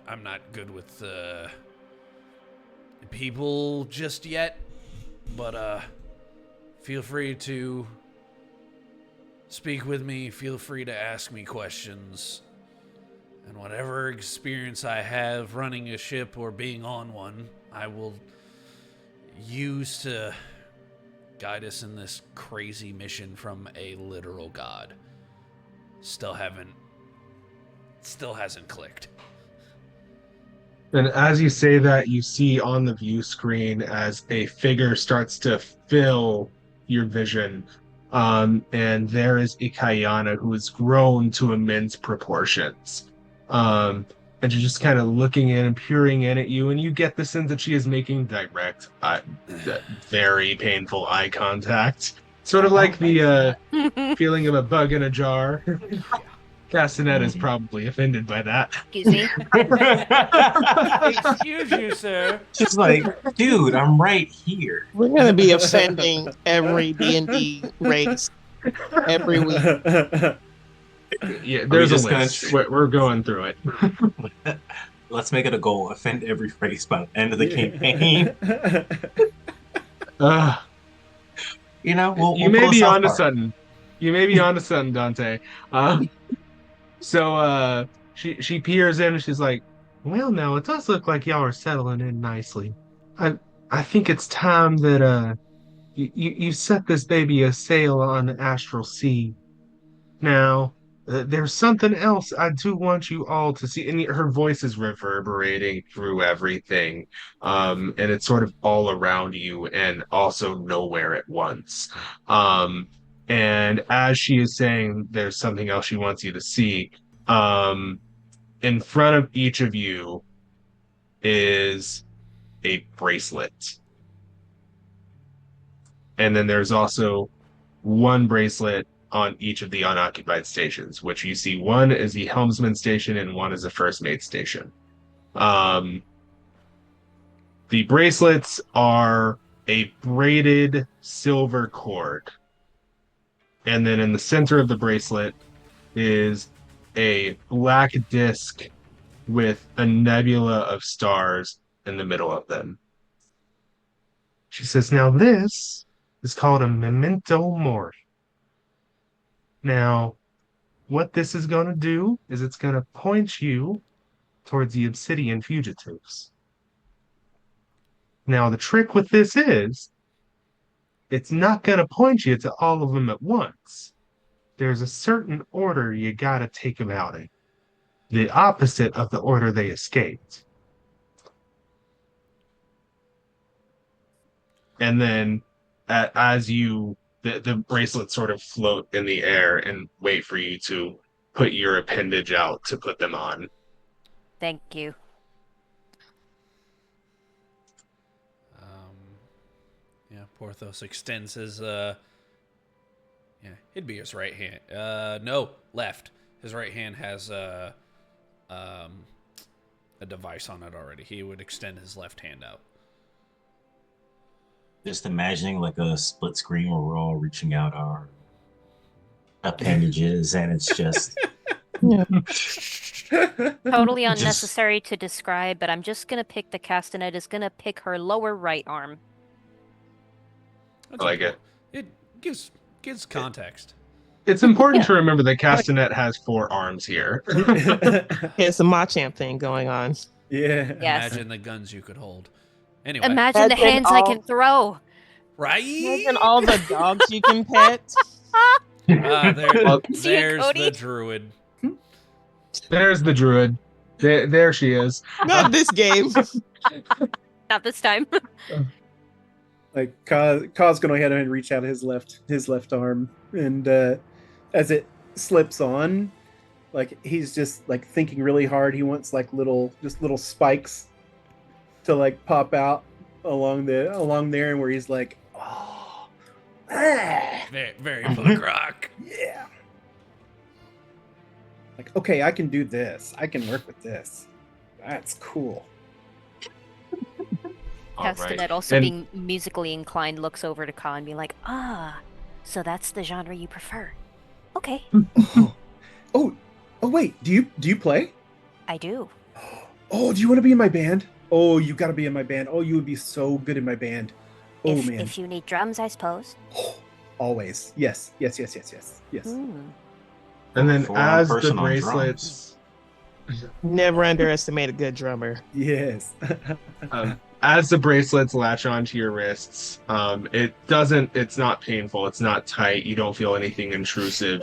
I'm not good with people just yet, but feel free to speak with me, feel free to ask me questions, and whatever experience I have running a ship or being on one, I will use to guide us in this crazy mission from a literal god. Still hasn't clicked. And as you say that, you see on the view screen as a figure starts to fill your vision. And there is Ikayana, who has grown to immense proportions. And she's just kind of looking in and peering in at you, and you get the sense that she is making direct, very painful eye contact. Sort of like the feeling of a bug in a jar. Castanet is probably offended by that. Excuse me. Excuse you, sir. She's like, dude, I'm right here. We're gonna be offending every D&D race every week. Yeah, there's a just list. gonna- We're going through it. Let's make it a goal. Offend every race by the end of the campaign. Uh, You know, you may be onto something. You may be onto something, Dante. So she peers in and she's like, "Well, now it does look like y'all are settling in nicely. I think it's time that you set this baby a sail on the astral sea. Now, there's something else I do want you all to see." And her voice is reverberating through everything, and it's sort of all around you and also nowhere at once. And as she is saying, there's something else she wants you to see. In front of each of you is a bracelet. And then there's also one bracelet on each of the unoccupied stations, which you see one is the helmsman station and one is the first mate station. The bracelets are a braided silver cord. And then in the center of the bracelet is a black disc with a nebula of stars in the middle of them. She says, now this is called a memento mori. Now, what this is going to do is it's going to point you towards the obsidian fugitives. Now, the trick with this is it's not going to point you to all of them at once. There's a certain order you got to take them out in, the opposite of the order they escaped. And then as the bracelets sort of float in the air and wait for you to put your appendage out to put them on. Thank you. Yeah, Porthos extends his it'd be his right hand. No, left. His right hand has a device on it already. He would extend his left hand out. Just imagining like a split screen where we're all reaching out our appendages, and it's just Yeah. Totally Just- unnecessary to describe, but I'm just gonna pick the castanet is gonna pick her lower right arm. That's I like okay. it. It gives context. It's important to remember that Castanet has 4 arms here. It's a Machamp thing going on. Yeah. Yes. Imagine the guns you could hold. Anyway, Imagine the Imagine hands I all- can throw. right? Imagine all the dogs you can pet. See ya, There's Cody. the druid. There's the druid. There she is. Not this game. Not this time. Like Ka's gonna go ahead and reach out his left arm, and as it slips on, like he's just like thinking really hard. He wants like little spikes to like pop out along there, and where he's like, oh, Very, very punk rock. yeah. Like, okay, I can do this. I can work with this. That's cool. All right. Castanet, also And- being musically inclined, looks over to Ka and be like, so that's the genre you prefer. Okay, Oh, wait. Do you play? I do. Oh, do you want to be in my band? Oh, you got to be in my band. Oh, you would be so good in my band. Oh if, man. if you need drums, I suppose. Always. Yes. Hmm. And then Four-arm as the person on bracelets Never underestimate a good drummer. Yes. as the bracelets latch onto your wrists, it's not painful, it's not tight, you don't feel anything intrusive.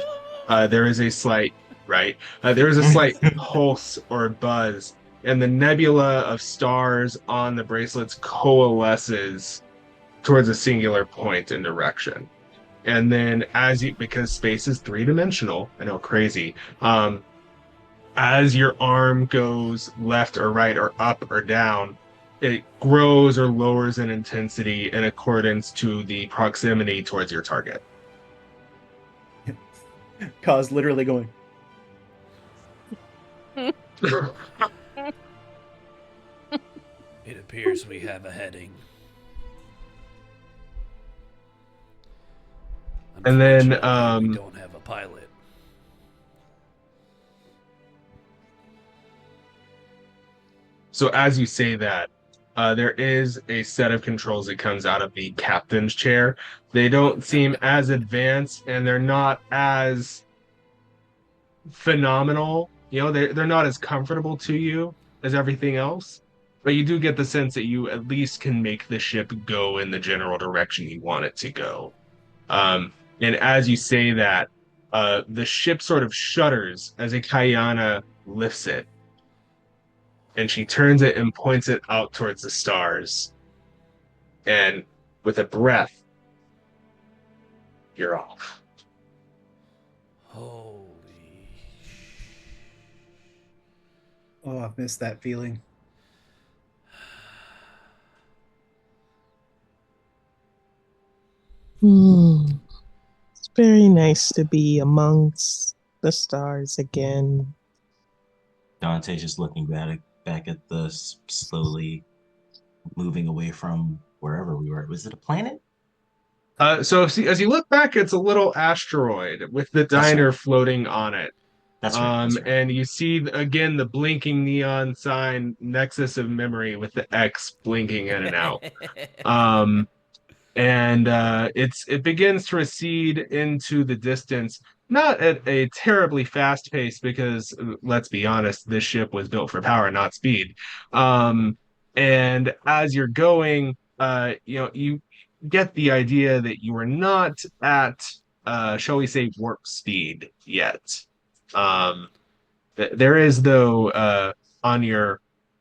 There is a slight pulse or buzz, and the nebula of stars on the bracelets coalesces towards a singular point and direction. And then because space is 3-dimensional, I know, crazy, as your arm goes left or right or up or down, it grows or lowers in intensity in accordance to the proximity towards your target. Ka's literally going, It appears we have a heading. And then, Unfortunately, we don't have a pilot. So as you say that, there is a set of controls that comes out of the captain's chair. They don't seem as advanced, and they're not as phenomenal. You know, they're not as comfortable to you as everything else. But you do get the sense that you at least can make the ship go in the general direction you want it to go. And as you say that, the ship sort of shudders as a Kayana lifts it. And she turns it and points it out towards the stars. And with a breath, you're off. Holy. oh, I've missed that feeling. It's very nice to be amongst the stars again. Dante's just looking back at the slowly moving away from wherever we were. Was it a planet? So as you look back, it's a little asteroid with the diner floating on it. That's right. That's right. And you see again the blinking neon sign Nexus of Memory with the X blinking in and out. Um, and it begins to recede into the distance, not at a terribly fast pace because let's be honest, this ship was built for power, not speed. And as you're going, you get the idea that you are not at shall we say warp speed yet. Um, there is though on your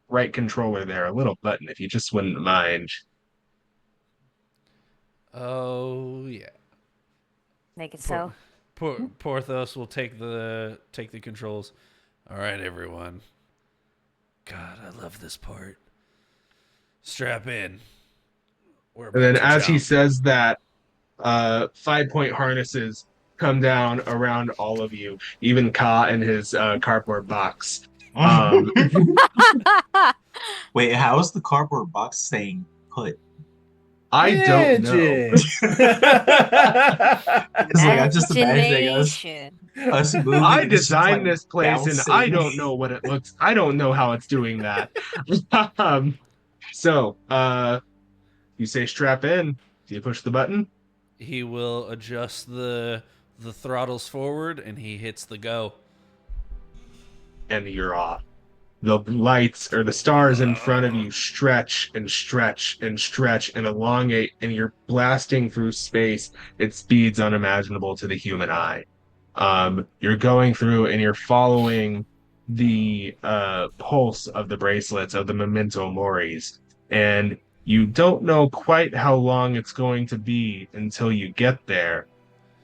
right controller there a little button if you just wouldn't mind. Oh yeah. Make it so. Porthos will take the controls. All right, everyone. God, I love this part. Strap in. We're And then about to as he jump. says that, 5-point harnesses come down around all of you, even Ka and his cardboard box. Wait, how is the cardboard box saying put? I don't know. It's like I'm just imagining us moving I and it's just designed like this place and bouncing. I don't know what it looks. I don't know how it's doing that. So, you say strap in. Do you push the button? He will adjust the throttles forward, and he hits the go. And you're off. The lights or the stars in front of you stretch and stretch and stretch and elongate, and you're blasting through space at speeds unimaginable to the human eye. You're going through and you're following the pulse of the bracelets of the memento moris, and you don't know quite how long it's going to be until you get there.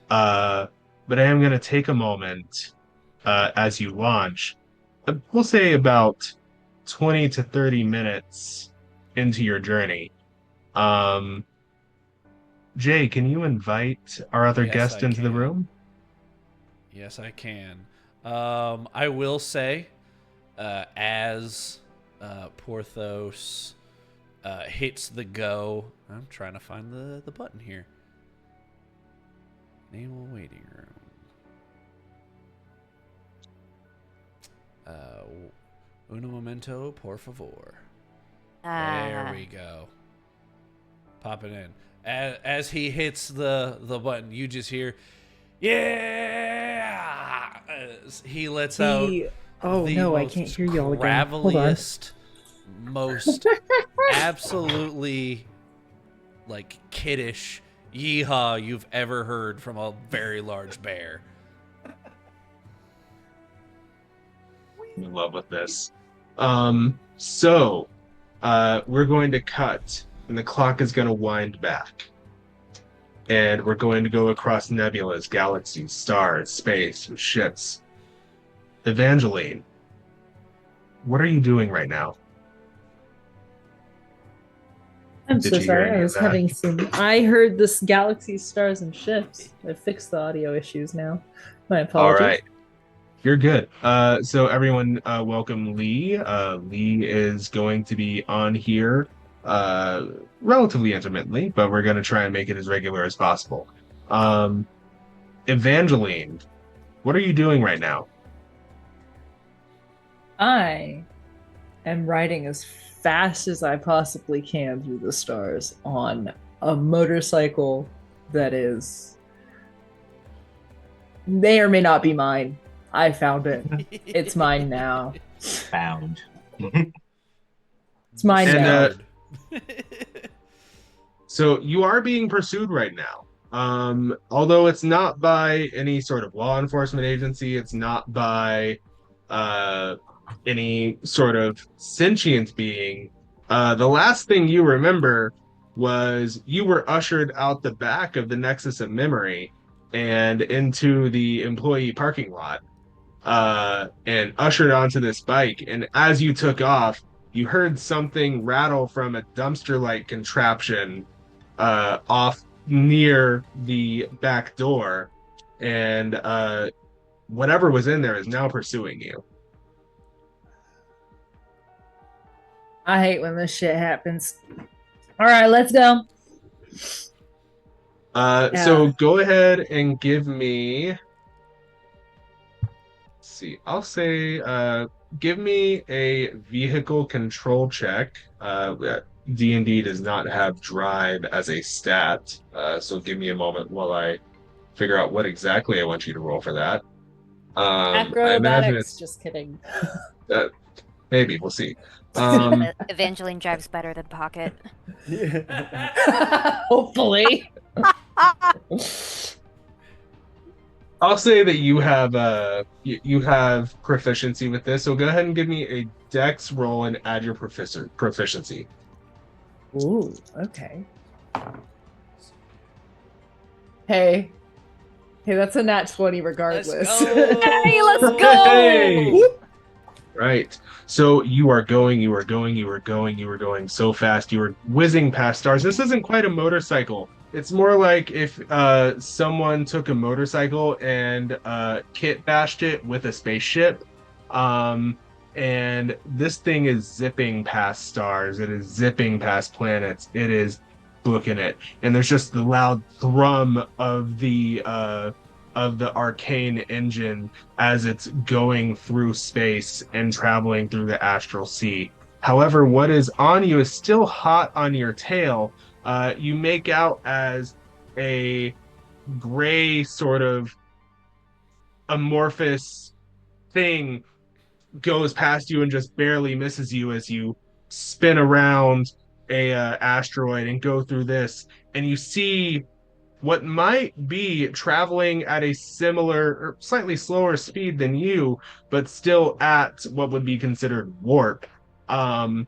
But I am going to take a moment as you launch. We'll say about 20 to 30 minutes into your journey. Jay, can you invite our other Yes, guest I into the can. room? Yes, I can. I will say, as Porthos hits the go, I'm trying to find the button here. Naval waiting room. Uno momento, por favor. There we go. Pop it in. As he hits the button, you just hear, yeah! As he lets out Oh the no, I most can't hear y'all again. Hold on. graveliest, most absolutely like kiddish yeehaw you've ever heard from a very large bear. I'm in love with this. So we're going to cut, and the clock is going to wind back. And we're going to go across nebulas, galaxies, stars, space, ships. Evangeline, what are you doing right now? I'm Did so you hear sorry. any I of was that? having some. I heard this galaxy, stars, and ships. I fixed the audio issues now. My apologies. All right. You're good. So everyone, welcome Lee. Lee is going to be on here relatively intermittently, but we're going to try and make it as regular as possible. Evangeline, what are you doing right now? I am riding as fast as I possibly can through the stars on a motorcycle that is may or may not be mine. I found it. It's mine now. Found. It's mine And, now. So you are being pursued right now. Although it's not by any sort of law enforcement agency, it's not by any sort of sentient being. The last thing you remember was you were ushered out the back of the Nexus of Memory and into the employee parking lot, and ushered onto this bike. And as you took off, you heard something rattle from a dumpster-like contraption off near the back door, and whatever was in there is now pursuing you. I hate when this shit happens. All right, let's go. So go ahead and give me see. I'll say give me a vehicle control check. D&D does not have drive as a stat, so give me a moment while I figure out what exactly I want you to roll for that. I imagine Acrobatics. it's Just kidding. uh, maybe we'll see. Um, Evangeline drives better than Pocket. Hopefully. I'll say that you have proficiency with this, so go ahead and give me a dex roll and add your proficiency. Ooh, okay. Hey. Hey, that's a nat 20 regardless. Let's go. Hey, let's go! Hey! Right. So you are going so fast. You are whizzing past stars. This isn't quite a motorcycle. It's more like if someone took a motorcycle and kit bashed it with a spaceship. And this thing is zipping past stars. It is zipping past planets. It is booking it. And there's just the loud thrum of the arcane engine as it's going through space and traveling through the astral sea. However, what is on you is still hot on your tail. You make out as a gray sort of amorphous thing goes past you and just barely misses you as you spin around a asteroid and go through this, and you see what might be traveling at a similar or slightly slower speed than you, but still at what would be considered warp. Um,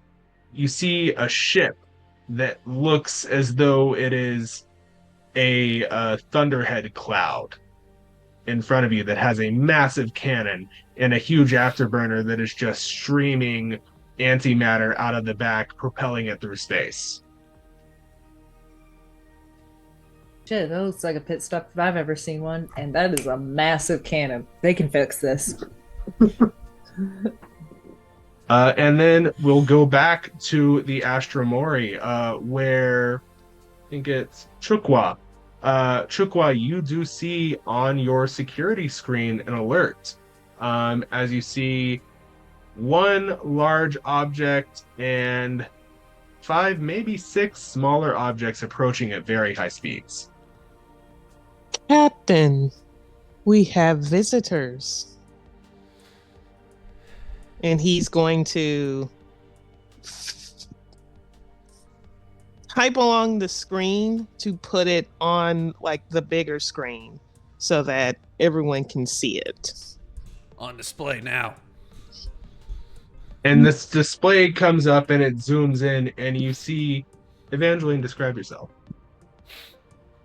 you see a ship that looks as though it is a thunderhead cloud in front of you that has a massive cannon and a huge afterburner that is just streaming antimatter out of the back, propelling it through space. Shit, that looks like a pit stop if I've ever seen one, and that is a massive cannon. They can fix this. And then we'll go back to the Astra Mori, where I think it's Chukwa. Chukwa, you do see on your security screen an alert as you see one large object and 5, maybe 6 smaller objects approaching at very high speeds. Captain, we have visitors. And he's going to type along the screen to put it on like the bigger screen so that everyone can see it. On display now. And this display comes up and it zooms in, and you see Evangeline. Describe yourself.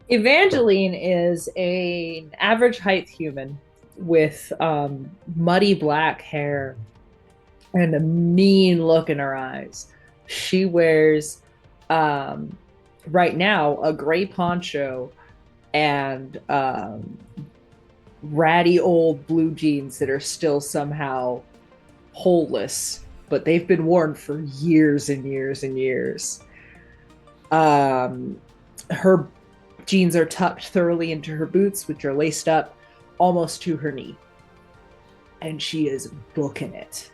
Evangeline is an average height human with muddy black hair and a mean look in her eyes. She wears, right now, a gray poncho and ratty old blue jeans that are still somehow holeless, but they've been worn for years and years and years. Her jeans are tucked thoroughly into her boots, which are laced up almost to her knee. And she is booking it.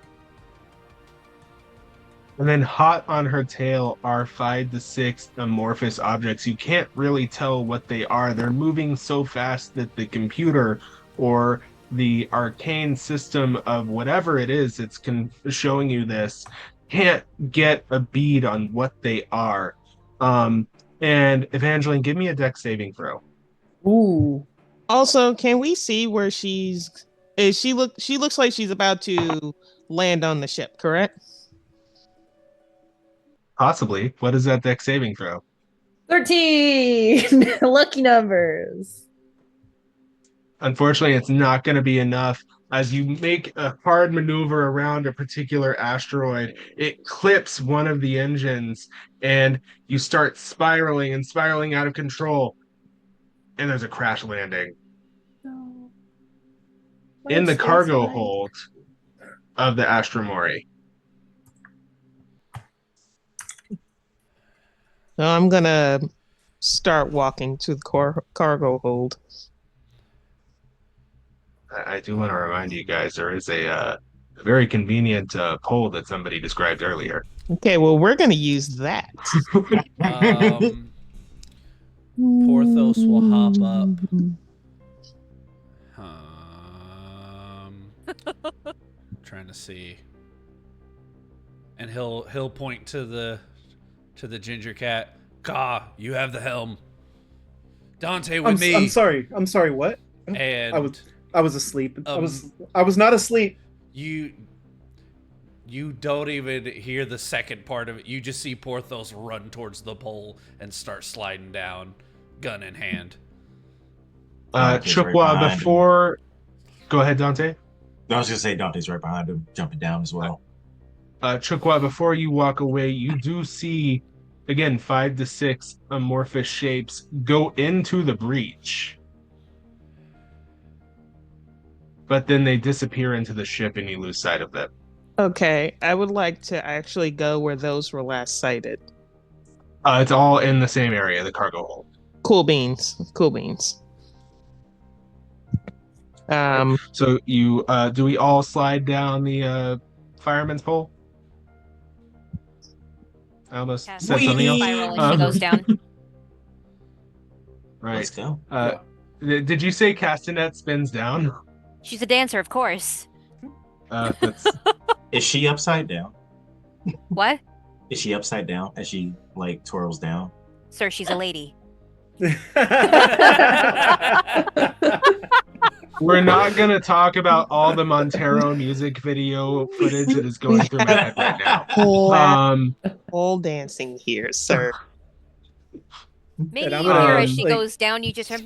And then hot on her tail are 5 to 6 amorphous objects. You can't really tell what they are. They're moving so fast that the computer or the arcane system of whatever it is that's showing you this can't get a bead on what they are. And Evangeline, give me a dex saving throw. Ooh. Also, can we see where she looks like she's about to land on the ship, correct? Possibly. What is that dex saving throw? 13! Lucky numbers. Unfortunately, it's not going to be enough. As you make a hard maneuver around a particular asteroid, it clips one of the engines, and you start spiraling and spiraling out of control. And there's a crash landing No. in the cargo hold of the Astra Mori. So I'm gonna start walking to the cargo hold. I do want to remind you guys there is a very convenient pole that somebody described earlier. Okay, well, we're going to use that. Porthos will hop up. Trying to see, and he'll point to the ginger cat. Ka, you have the helm. Dante with me. I'm sorry. What? And I was asleep. I was not asleep. You don't even hear the second part of it. You just see Porthos run towards the pole and start sliding down, gun in hand. Chukwa, before... Go ahead, Dante. I was gonna say Dante's right behind him, jumping down as well. Chukwa, before you walk away, you do see, again, 5 to 6 amorphous shapes go into the breach. But then they disappear into the ship and you lose sight of them. Okay, I would like to actually go where those were last sighted. It's all in the same area, the cargo hold. Cool beans. So you do we all slide down the fireman's pole? I almost Yeah, said something else. spiral and she goes down. Right. Let's go. Did you say Castanet spins down? She's a dancer, of course. That's Is she upside down? What? Is she upside down as she like twirls down? Sir, she's a lady. We're not gonna talk about all the Montero music video footage that is going through my head right now. Whole dancing here, sir. Maybe And I'm you gonna, hear as she like- goes down, you just hear.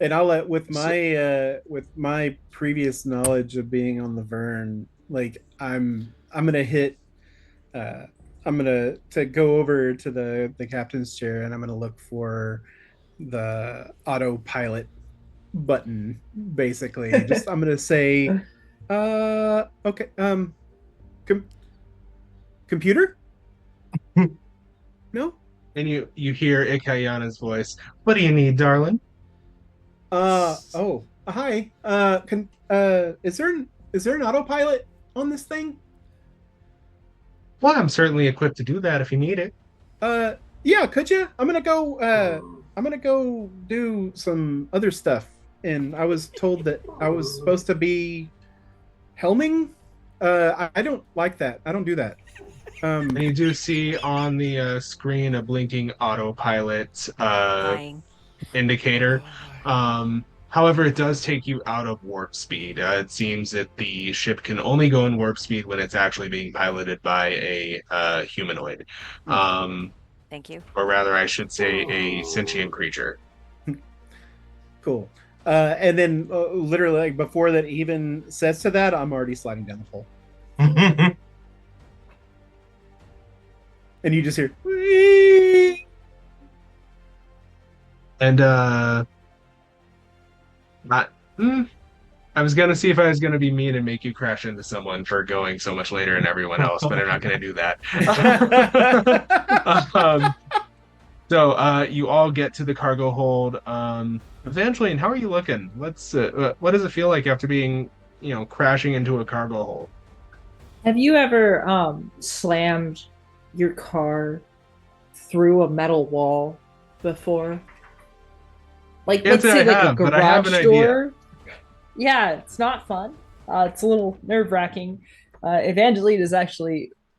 And I'll let with my previous knowledge of being on the Vern, like I'm gonna hit I'm gonna go over to the captain's chair and I'm gonna look for the autopilot button, basically. Just I'm gonna say okay, computer? No? And you hear Ikayana's voice. What do you need, darling? Hi. Is there an autopilot on this thing? Well, I'm certainly equipped to do that if you need it. Yeah, could you? I'm gonna go do some other stuff. And I was told that I was supposed to be helming. I don't like that. I don't do that. And you do see on the screen a blinking autopilot Lying. indicator. However, it does take you out of warp speed. It seems that the ship can only go in warp speed when it's actually being piloted by a humanoid. Thank you. Or rather, I should say a sentient creature. Cool. And then literally like, before that even says to that, I'm already sliding down the pole. And you just hear "Whee!" And I was gonna see if I was gonna be mean and make you crash into someone for going so much later than everyone else, but I'm not gonna do that. So you all get to the cargo hold. Evangeline, how are you looking? What does it feel like after being, crashing into a cargo hold? Have you ever slammed your car through a metal wall before? Like, Can't let's say say I like have, a but I have garage an idea. door. Yeah, it's not fun. It's a little nerve-wracking. Evangeline is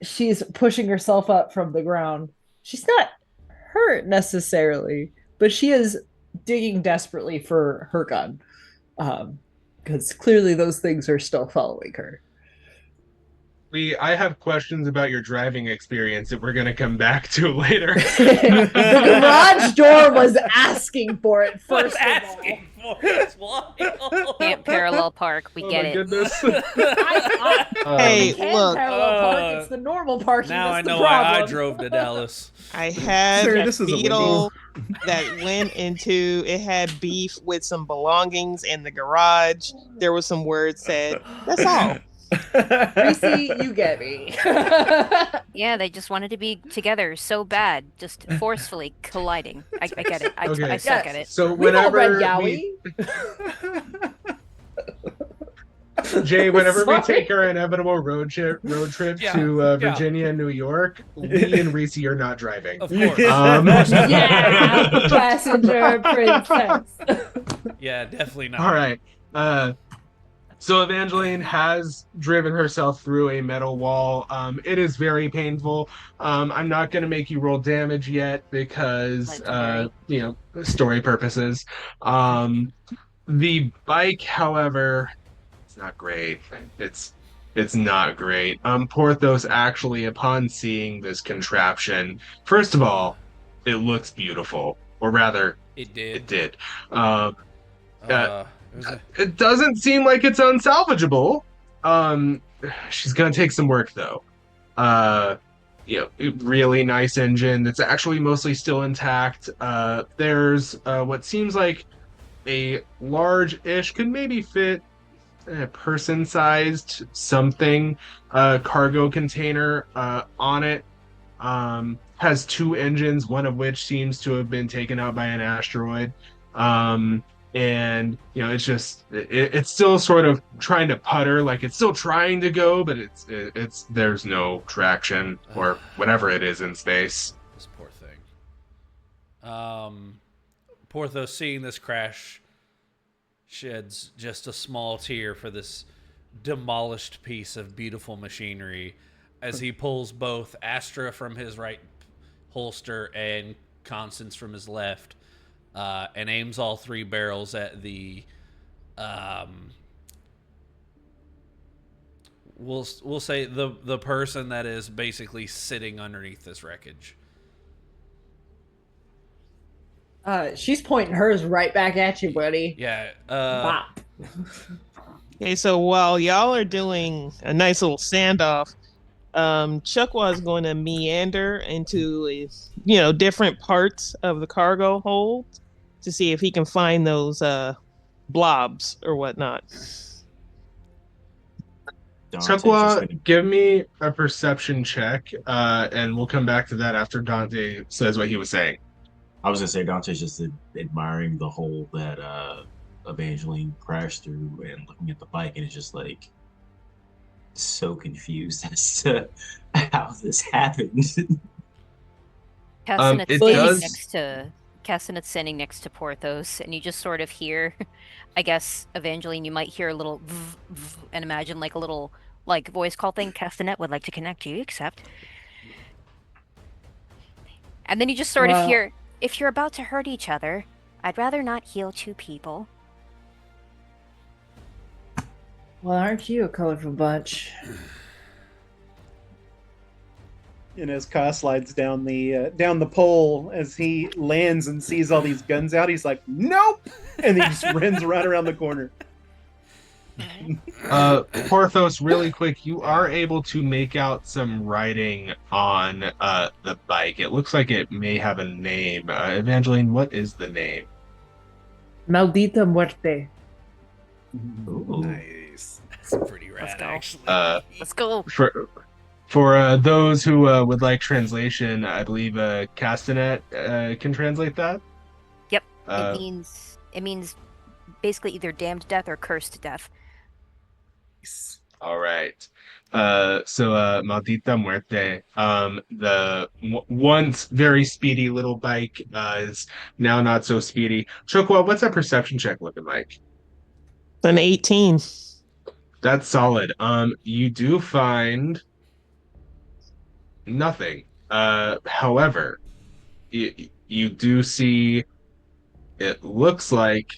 she's pushing herself up from the ground. She's not hurt necessarily, but she is digging desperately for her gun. Because clearly those things are still following her. I have questions about your driving experience that we're going to come back to later. The garage door was asking for it first. Asking for it. Why? Can't parallel park. We Oh get my it. goodness. Hey, Can look, parallel park. It's the normal parking. Now I That's the know why I problem. drove to Dallas. I had Sir, a this is a beetle that went into it had beef with some belongings in the garage. There was some words said. That's all. Reese, you get me. Yeah, they just wanted to be together so bad, just forcefully colliding. I get it. I Okay. suck Yes. at it. So We've all read whenever Yowie. Jay, whenever we Sorry. take our inevitable road trip Yeah, to yeah. Virginia and New York, Lee and Reese are not driving. Of course. Yeah, passenger princess. Yeah, definitely not. All right. So Evangeline has driven herself through a metal wall. It is very painful. I'm not going to make you roll damage yet because, Legendary. story purposes. The bike, however, it's not great. It's it's not great. Porthos actually, upon seeing this contraption, first of all, it looks beautiful, or rather, It did. it did. Um, It was a, it doesn't seem like it's unsalvageable. Um, she's gonna take some work though. Uh, really nice engine that's actually mostly still intact. There's what seems like a large-ish, could maybe fit a person-sized something, cargo container on it. Has two engines, one of which seems to have been taken out by an asteroid. Um, and it's still sort of trying to putter, like it's still trying to go, but it's there's no traction or whatever it is in space. this poor thing. Porthos, seeing this crash, sheds just a small tear for this demolished piece of beautiful machinery as he pulls both Astra from his right holster and Constance from his left, and aims all three barrels at the we'll say the person that is basically sitting underneath this wreckage. She's pointing hers right back at you, buddy. Yeah. Bop. Okay, so while y'all are doing a nice little standoff, Chuckwa is going to meander into different parts of the cargo hold to see if he can find those blobs or whatnot. Dante's just Chuckwa, gonna- give me a perception check, and we'll come back to that after Dante says what he was saying. I was gonna say Dante's just admiring the hole that Evangeline crashed through and looking at the bike, and it's just like so confused as to how this happened. It does- Castanet's standing next to Porthos, and you just sort of hear, I guess, Evangeline, you might hear a little and imagine like a little like voice call thing. Castanet would like to connect you, accept. And then you just sort of hear, if you're about to hurt each other, I'd rather not heal two people. Well, aren't you a colorful bunch? And as Ka slides down the pole, as he lands and sees all these guns out, he's like, "Nope!" And he just runs right around the corner. Porthos, really quick, you are able to make out some writing on the bike. It looks like it may have a name. Evangeline, what is the name? Maldita muerte. Ooh. Nice. That's pretty rad, Let's go. actually. Let's go. For those who would like translation, I believe Castanet can translate that. Yep. Uh, It means basically either damned death or cursed death. All right. So Maldita Muerte. The once very speedy little bike is now not so speedy. Chokwa, what's that perception check looking like? An 18. That's solid. You do find nothing. However, you do see it looks like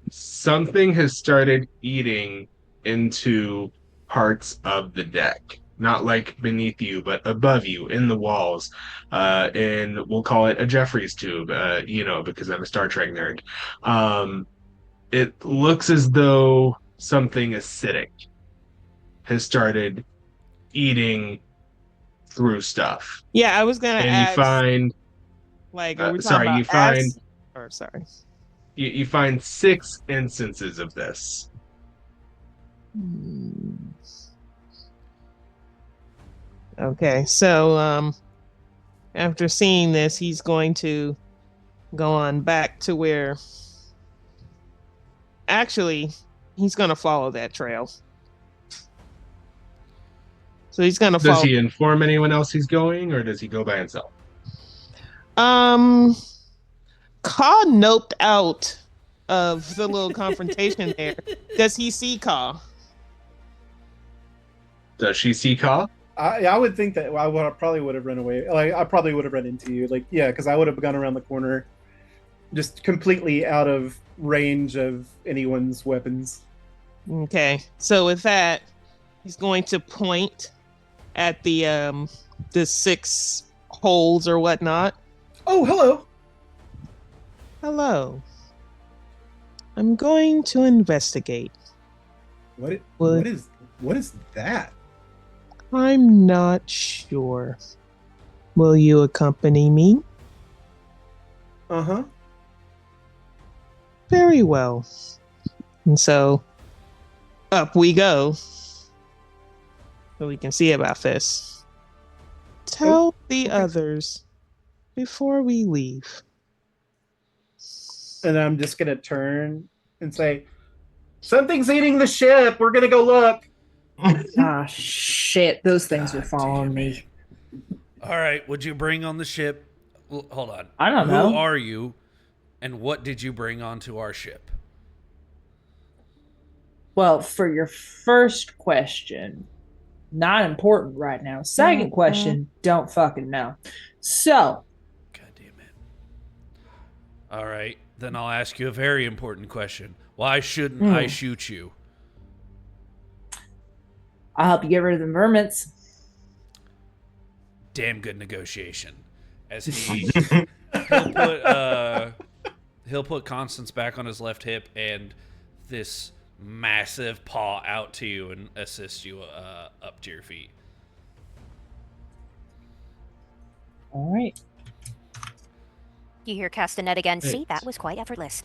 something has started eating into parts of the deck. Not like beneath you, but above you in the walls. And we'll call it a Jeffries tube, because I'm a Star Trek nerd. It looks as though something acidic has started eating through stuff. Yeah, I was gonna And ask. you find Like, are we sorry, talking you about find- acid- Or sorry. you find 6 instances of this. Okay, so after seeing this, he's going to go on back to where. Actually, he's going to follow that trail. So he's going to Does follow. he inform anyone else he's going, or does he go by himself? Ka noped out of the little confrontation there. Does he see Ka? Does she see Ka? I would think that I probably would have run away. Like I probably would have run into you. Like yeah, because I would have gone around the corner, just completely out of range of anyone's weapons. Okay, so with that, he's going to point at the 6 holes or whatnot. Oh, hello. Hello. I'm going to investigate. What is that? I'm not sure. Will you accompany me? Uh-huh. Very well. And so up we go. So we can see about this. Tell the others before we leave. And I'm just gonna turn and say, something's eating the ship. We're gonna go look. Ah, shit. Those things God are following damn me. All right, would you bring on the ship? Well, hold on. I don't know. Who are you, and what did you bring onto our ship? Well, for your first question, not important right now. Second question, don't fucking know. So, God damn it. All right, then I'll ask you a very important question. Why shouldn't I shoot you? I'll help you get rid of the vermins. Damn good negotiation. As he'll put Constance back on his left hip and this massive paw out to you and assist you up to your feet. All right. You hear Castanet again. See, that was quite effortless.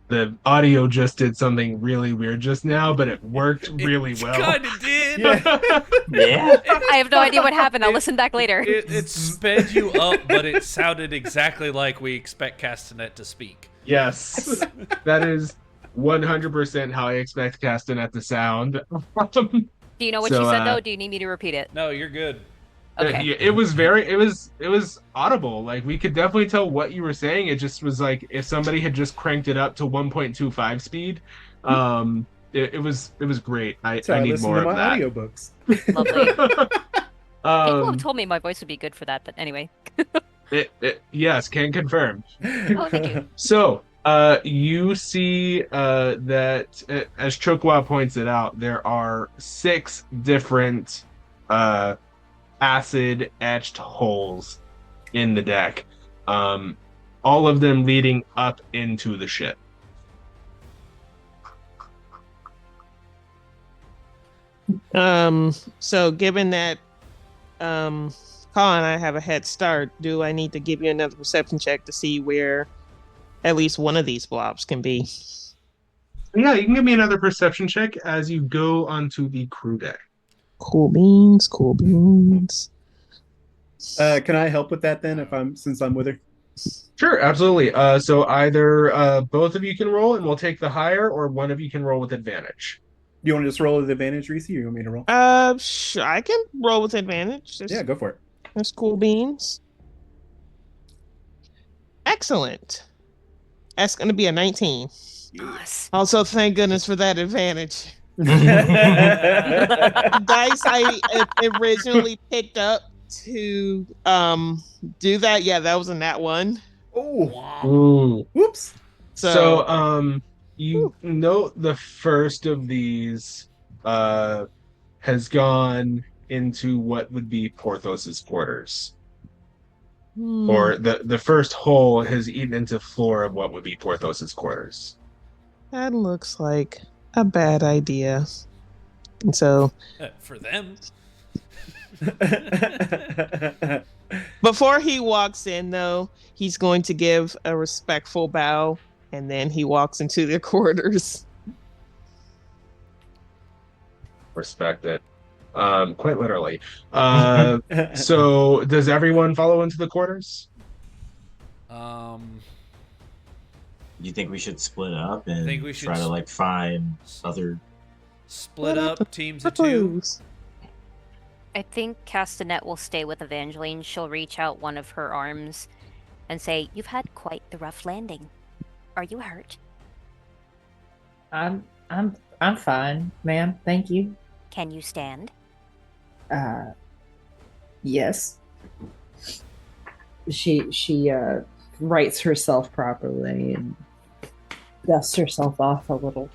The audio just did something really weird just now, but it worked really well. Kind of did. Yeah. I have no idea what happened. I'll listen back later. It sped you up, but it sounded exactly like we expect Castanet to speak. Yes, that is 100% how I expect Castanet to sound. Do you know what So, she said though? Do you need me to repeat it? No, you're good. Okay. It was audible. Like we could definitely tell what you were saying. It just was like if somebody had just cranked it up to 1.25 speed. It was great. I need listen more to of my that. audiobooks. Lovely. People have Um, told me my voice would be good for that, but anyway. yes, can confirm. Oh, thank you. So, you see that, as Chokwa points it out, there are 6 different acid etched holes in the deck, all of them leading up into the ship. So given that Ka and I have a head start, do I need to give you another perception check to see where at least one of these blobs can be? Yeah, you can give me another perception check as you go onto the crew deck. Cool beans, cool beans. Can I help with that then since I'm with her? Sure, absolutely. So either both of you can roll and we'll take the higher, or one of you can roll with advantage. Do you want to just roll with advantage, Reese, or you want me to roll? Sure, I can roll with advantage. Yeah, go for it. That's cool beans. Excellent. That's going to be a 19. Nice. Also, thank goodness for that advantage. Dice I originally picked up to do that. Yeah, that was in that one. Oh, Ooh. whoops. So, you note the first of these has gone into what would be Porthos's quarters. Or the first hole has eaten into floor of what would be Porthos's quarters. That looks like a bad idea. And so For them. before he walks in, though, he's going to give a respectful bow, and then he walks into their quarters. Respect it. quite literally. So does everyone follow into the quarters? Um, You think we should split up I think and we should try to like find other? split What up up teams the of two. clues? I think Castanet will stay with Evangeline. She'll reach out one of her arms and say, "You've had quite the rough landing. Are you hurt? I'm fine, ma'am. Thank you. Can you stand?" Uh, yes. She writes herself properly and dusts herself off a little.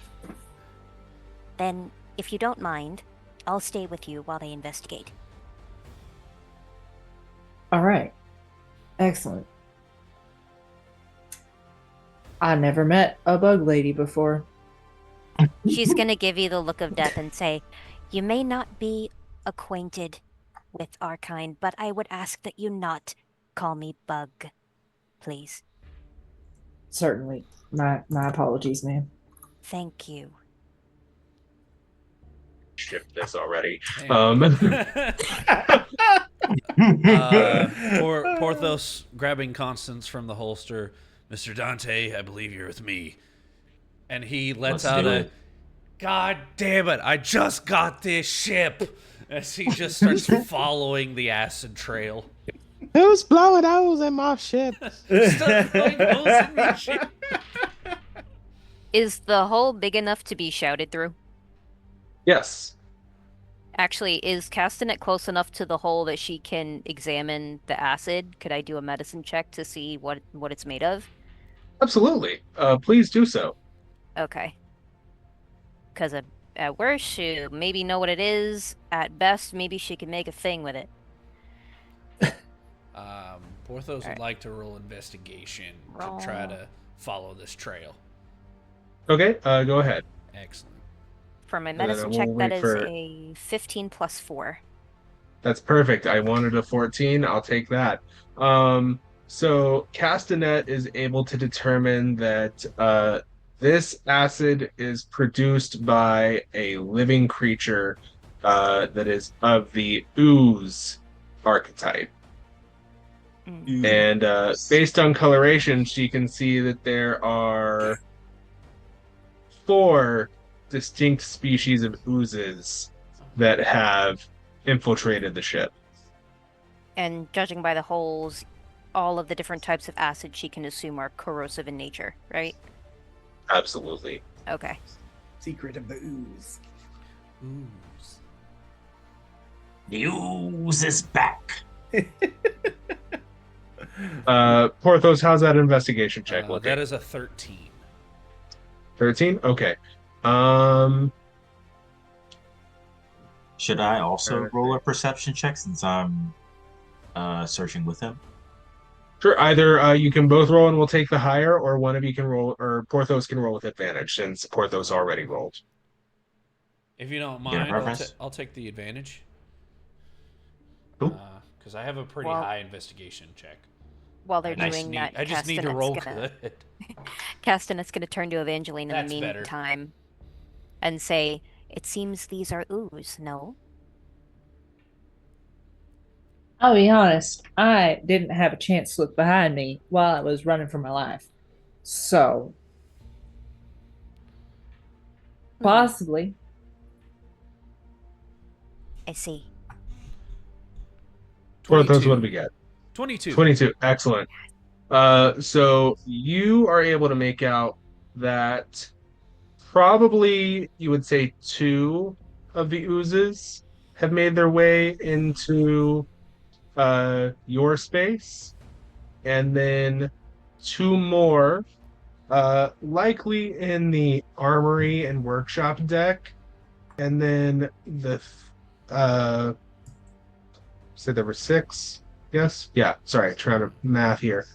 Then, if you don't mind, I'll stay with you while they investigate. All right. Excellent. I never met a bug lady before. She's gonna give you the look of death and say, "You may not be acquainted with our kind, but I would ask that you not call me Bug, please. Certainly. My apologies, ma'am. Thank you." Shipped this already. Porthos grabbing Constance from the holster. Mr. Dante, I believe you're with me. And he lets Let's out do a, it. "God damn it, I just got this ship," as he just starts following the acid trail. Who's blowing holes in my ship? Stop blowing holes in my ship. Is the hole big enough to be shouted through? Yes. Actually, is Castanet close enough to the hole that she can examine the acid? Could I do a medicine check to see what it's made of? Absolutely. Please do so. Okay. Because at worst, she maybe know what it is. At best, maybe she can make a thing with it. Porthos would Alright. like to roll investigation Roll. to try to follow this trail. Okay, go ahead. Excellent. For my then I medicine will check, that wait is for- a 15 plus 4. That's perfect. I wanted a 14. I'll take that. So Castanet is able to determine that this acid is produced by a living creature that is of the ooze archetype. And based on coloration, she can see that there are 4 distinct species of oozes that have infiltrated the ship. And judging by the holes, all of the different types of acid she can assume are corrosive in nature, right? Absolutely. Okay. Secret of the ooze. Ooze. The ooze is back. Porthos, how's that investigation check looking? That is a 13. 13? Okay. Should I also roll a perception check since I'm searching with him? Sure, either you can both roll and we'll take the higher, or one of you can roll, or Porthos can roll with advantage since Porthos already rolled. If you don't You got a mind, preference? I'll take the advantage. Cool. Because I have a pretty Well- high investigation check. While they're Nice. doing that, I just need to roll good. Castanet's gonna turn to Evangeline in That's the better. meantime and say, "It seems these are ooze, no?" I'll be honest, I didn't have a chance to look behind me while I was running for my life. So, possibly. I see. Porthos, what do we get? 22. 22. Excellent. So you are able to make out that probably you would say 2 of the oozes have made their way into your space, and then 2 more likely in the armory and workshop deck, and then the say there were 6. Yes, yeah, sorry, trying to math here.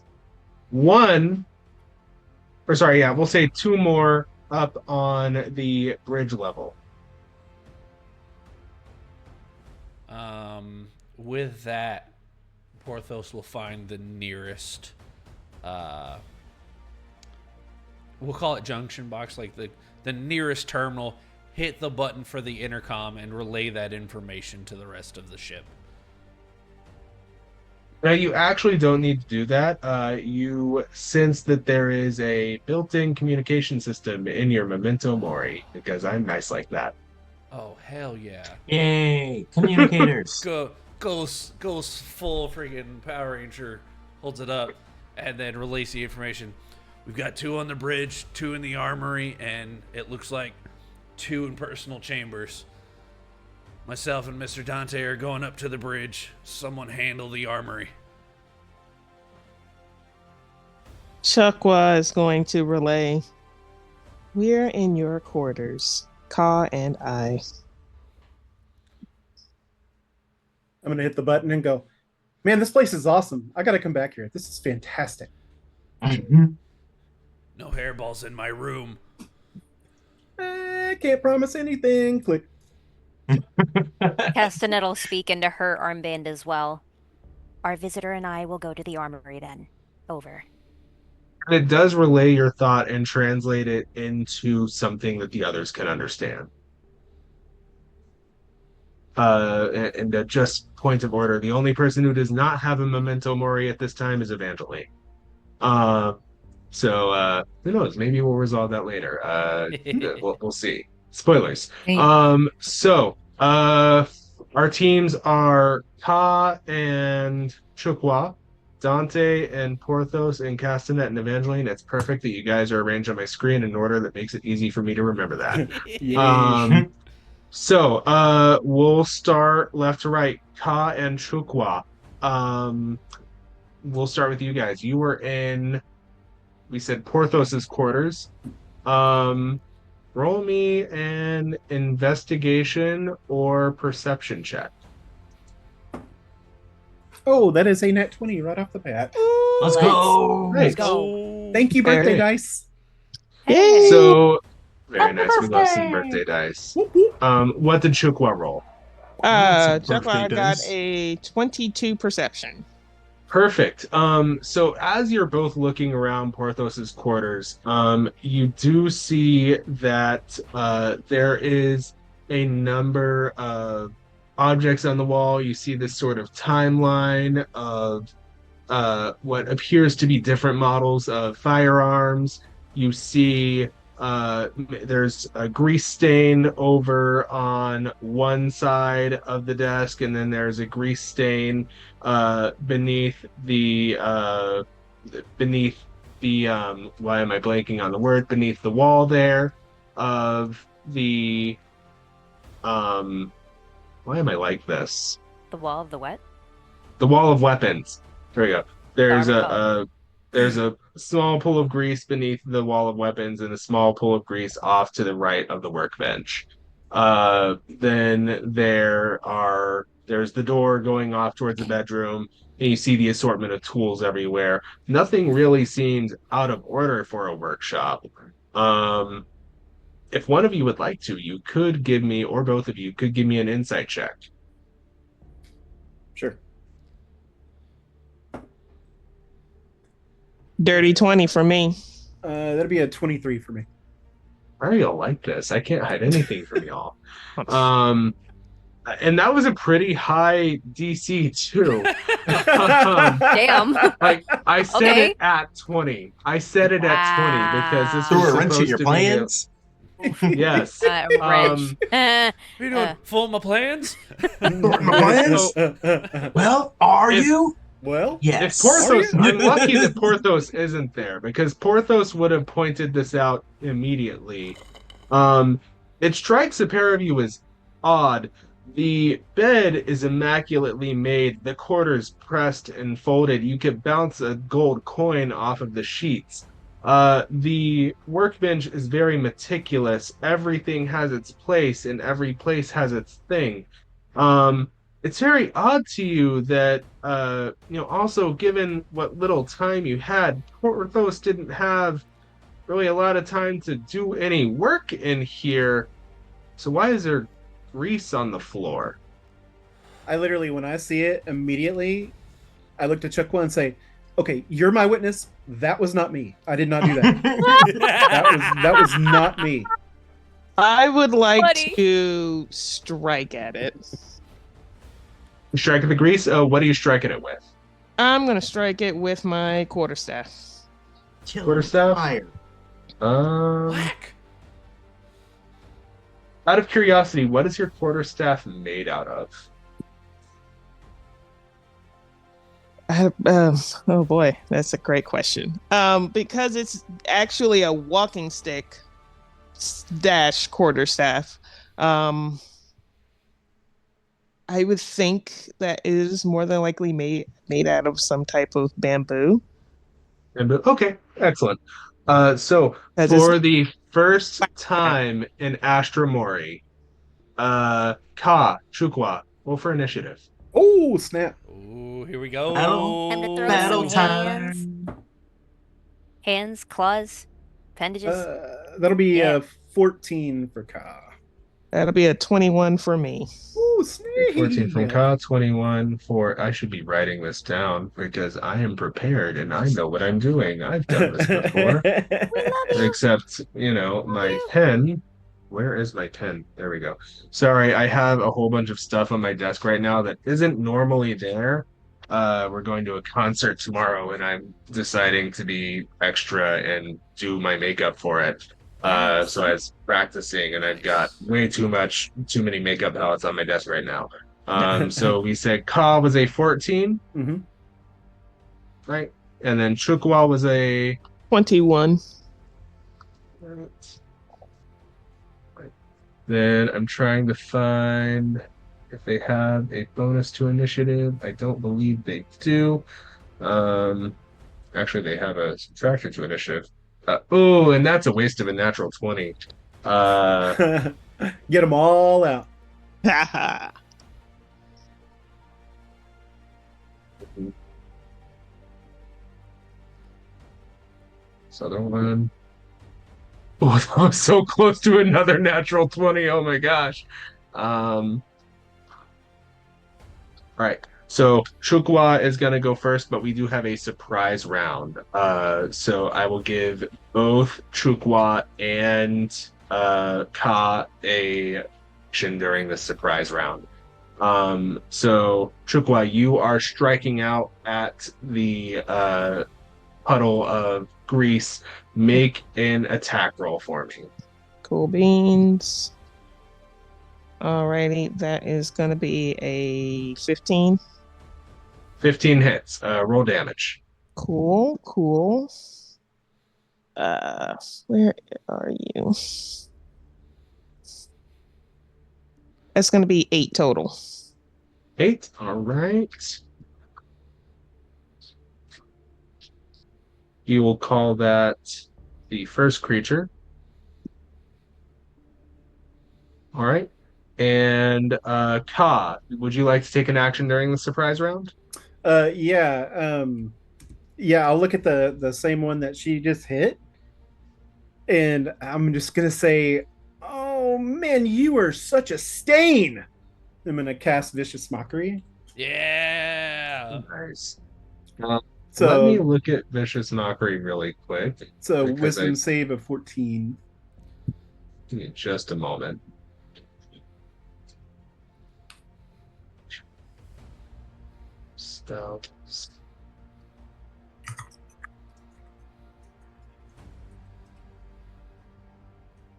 1, or sorry, yeah, we'll say 2 more up on the bridge level. With that, Porthos will find the nearest, we'll call it junction box, like the nearest terminal, hit the button for the intercom and relay that information to the rest of the ship. Now, you actually don't need to do that. You sense that there is a built-in communication system in your Memento Mori, because I'm nice like that. Oh, hell yeah. Yay, communicators. Goes full freaking Power Ranger, holds it up, and then relays the information. We've got 2 on the bridge, 2 in the armory, and it looks like 2 in personal chambers. Myself and Mr. Dante are going up to the bridge. Someone handle the armory. Chukwa is going to relay. We're in your quarters, Ka and I. I'm going to hit the button and go, man, this place is awesome. I got to come back here. This is fantastic. No hairballs in my room. I can't promise anything. Click. Castanet'll speak into her armband as well. Our visitor and I will go to the armory then. Over. And it does relay your thought and translate it into something that the others can understand. And just point of order, the only person who does not have a Memento Mori at this time is Evangeline. So who knows? Maybe we'll resolve that later. We'll see. Spoilers. So our teams are Ka and Chukwa, Dante and Porthos and Castanet and Evangeline. It's perfect that you guys are arranged on my screen in order that makes it easy for me to remember that. So we'll start left to right. Ka and Chukwa. We'll start with you guys. You were in, we said, Porthos's quarters. Roll me an investigation or perception check. Oh, that is a nat 20 right off the bat. Let's go. Let's go. Thank you, birthday Hey. dice. Yay! So very nice. We love some birthday dice. What did Chukwa roll? Chukwa birthday got dice. a 22 perception. Perfect. So as you're both looking around Porthos's quarters, you do see that there is a number of objects on the wall. You see this sort of timeline of what appears to be different models of firearms. You see there's a grease stain over on one side of the desk, and then there's a grease stain beneath the why am I blanking on the word, beneath the wall there of the why am I like this? The wall of the what? The wall of weapons. There we go. There's Oh. there's a small pool of grease beneath the wall of weapons and a small pool of grease off to the right of the workbench. Then there's the door going off towards the bedroom, and you see the assortment of tools everywhere. Nothing really seems out of order for a workshop. If one of you would like to, you could give me, or both of you could give me an insight check. Sure. Dirty 20 for me. That'd be a 23 for me. Why are y'all like this? I can't hide anything from y'all. And that was a pretty high DC too. Damn. Like I said Okay. it at 20. I said it at 20 because this So was we're wrenching supposed your to plans? be yes. Wrench. What are you doing? Full of my plans? My plans? Well, are If- you? Well, If Yes. Porthos, I'm lucky that Porthos isn't there because Porthos would have pointed this out immediately. It strikes a pair of you as odd. The bed is immaculately made, the quarters pressed and folded. You could bounce a gold coin off of the sheets. The workbench is very meticulous. Everything has its place, and every place has its thing. It's very odd to you that, also given what little time you had, Porthos didn't have really a lot of time to do any work in here. So why is there grease on the floor? I literally, when I see it, immediately, I look to Chukwa and say, "Okay, you're my witness. That was not me. I did not do that. That was not me." I would like Buddy. to strike at it. You strike at the grease. Oh, what are you striking it with? I'm gonna strike it with my quarterstaff. Kill Quarterstaff? fire. Whack. Out of curiosity, what is your quarterstaff made out of? Oh boy, that's a great question. Because it's actually a walking stick dash quarterstaff. I would think that it is more than likely made out of some type of bamboo. Okay, excellent. So That is for the first time in Astra Mori, Ka, Chukwa, roll for initiative. Oh, snap. Ooh, here we go. Time to throw Battle some hands. time. Hands, claws, appendages. That'll be Yeah. 14 for Ka. That'll be a 21 for me. Ooh, snake. 14 from Ka, 21 for. I should be writing this down because I am prepared and I know what I'm doing. I've done this before. We love you. Except, my pen. Where is my pen? There we go. Sorry, I have a whole bunch of stuff on my desk right now that isn't normally there. We're going to a concert tomorrow, and I'm deciding to be extra and do my makeup for it. So I was practicing, and I've got too many makeup palettes on my desk right now. So we said Ka was a 14, hmm right? And then Chukwa was a 21. Then I'm trying to find if they have a bonus to initiative. I don't believe they do. Actually, they have a subtraction to initiative. And that's a waste of a natural 20. Get them all out. Haha. Southern one. Oh, that was so close to another natural 20. Oh my gosh. All right. So Chukwa is going to go first, but we do have a surprise round. So I will give both Chukwa and Ka a action during the surprise round. So Chukwa, you are striking out at the puddle of grease. Make an attack roll for me. Cool beans. Alrighty, that is gonna be a 15. 15 hits. Roll damage. Cool. Where are you? That's gonna be 8 total. 8. All right. You will call that the first creature. All right. And Ka, would you like to take an action during the surprise round? Yeah. I'll look at the same one that she just hit, and I'm just gonna say, "Oh man, you are such a stain." I'm gonna cast Vicious Mockery. Yeah. Nice. So Let me look at Vicious Mockery really quick. it's a because Wisdom save of 14. Give me just a moment. Stealth.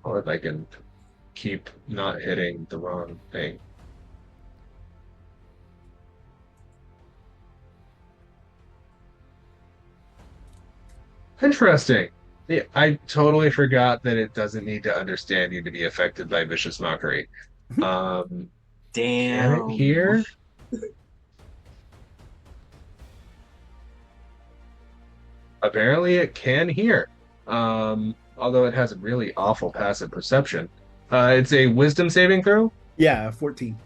Or if I can keep not hitting the wrong thing. Interesting. Yeah, I totally forgot that it doesn't need to understand you to be affected by Vicious Mockery. Can Damn. it hear? Apparently it can hear. Although it has a really awful passive perception. It's a wisdom saving throw. Yeah, 14.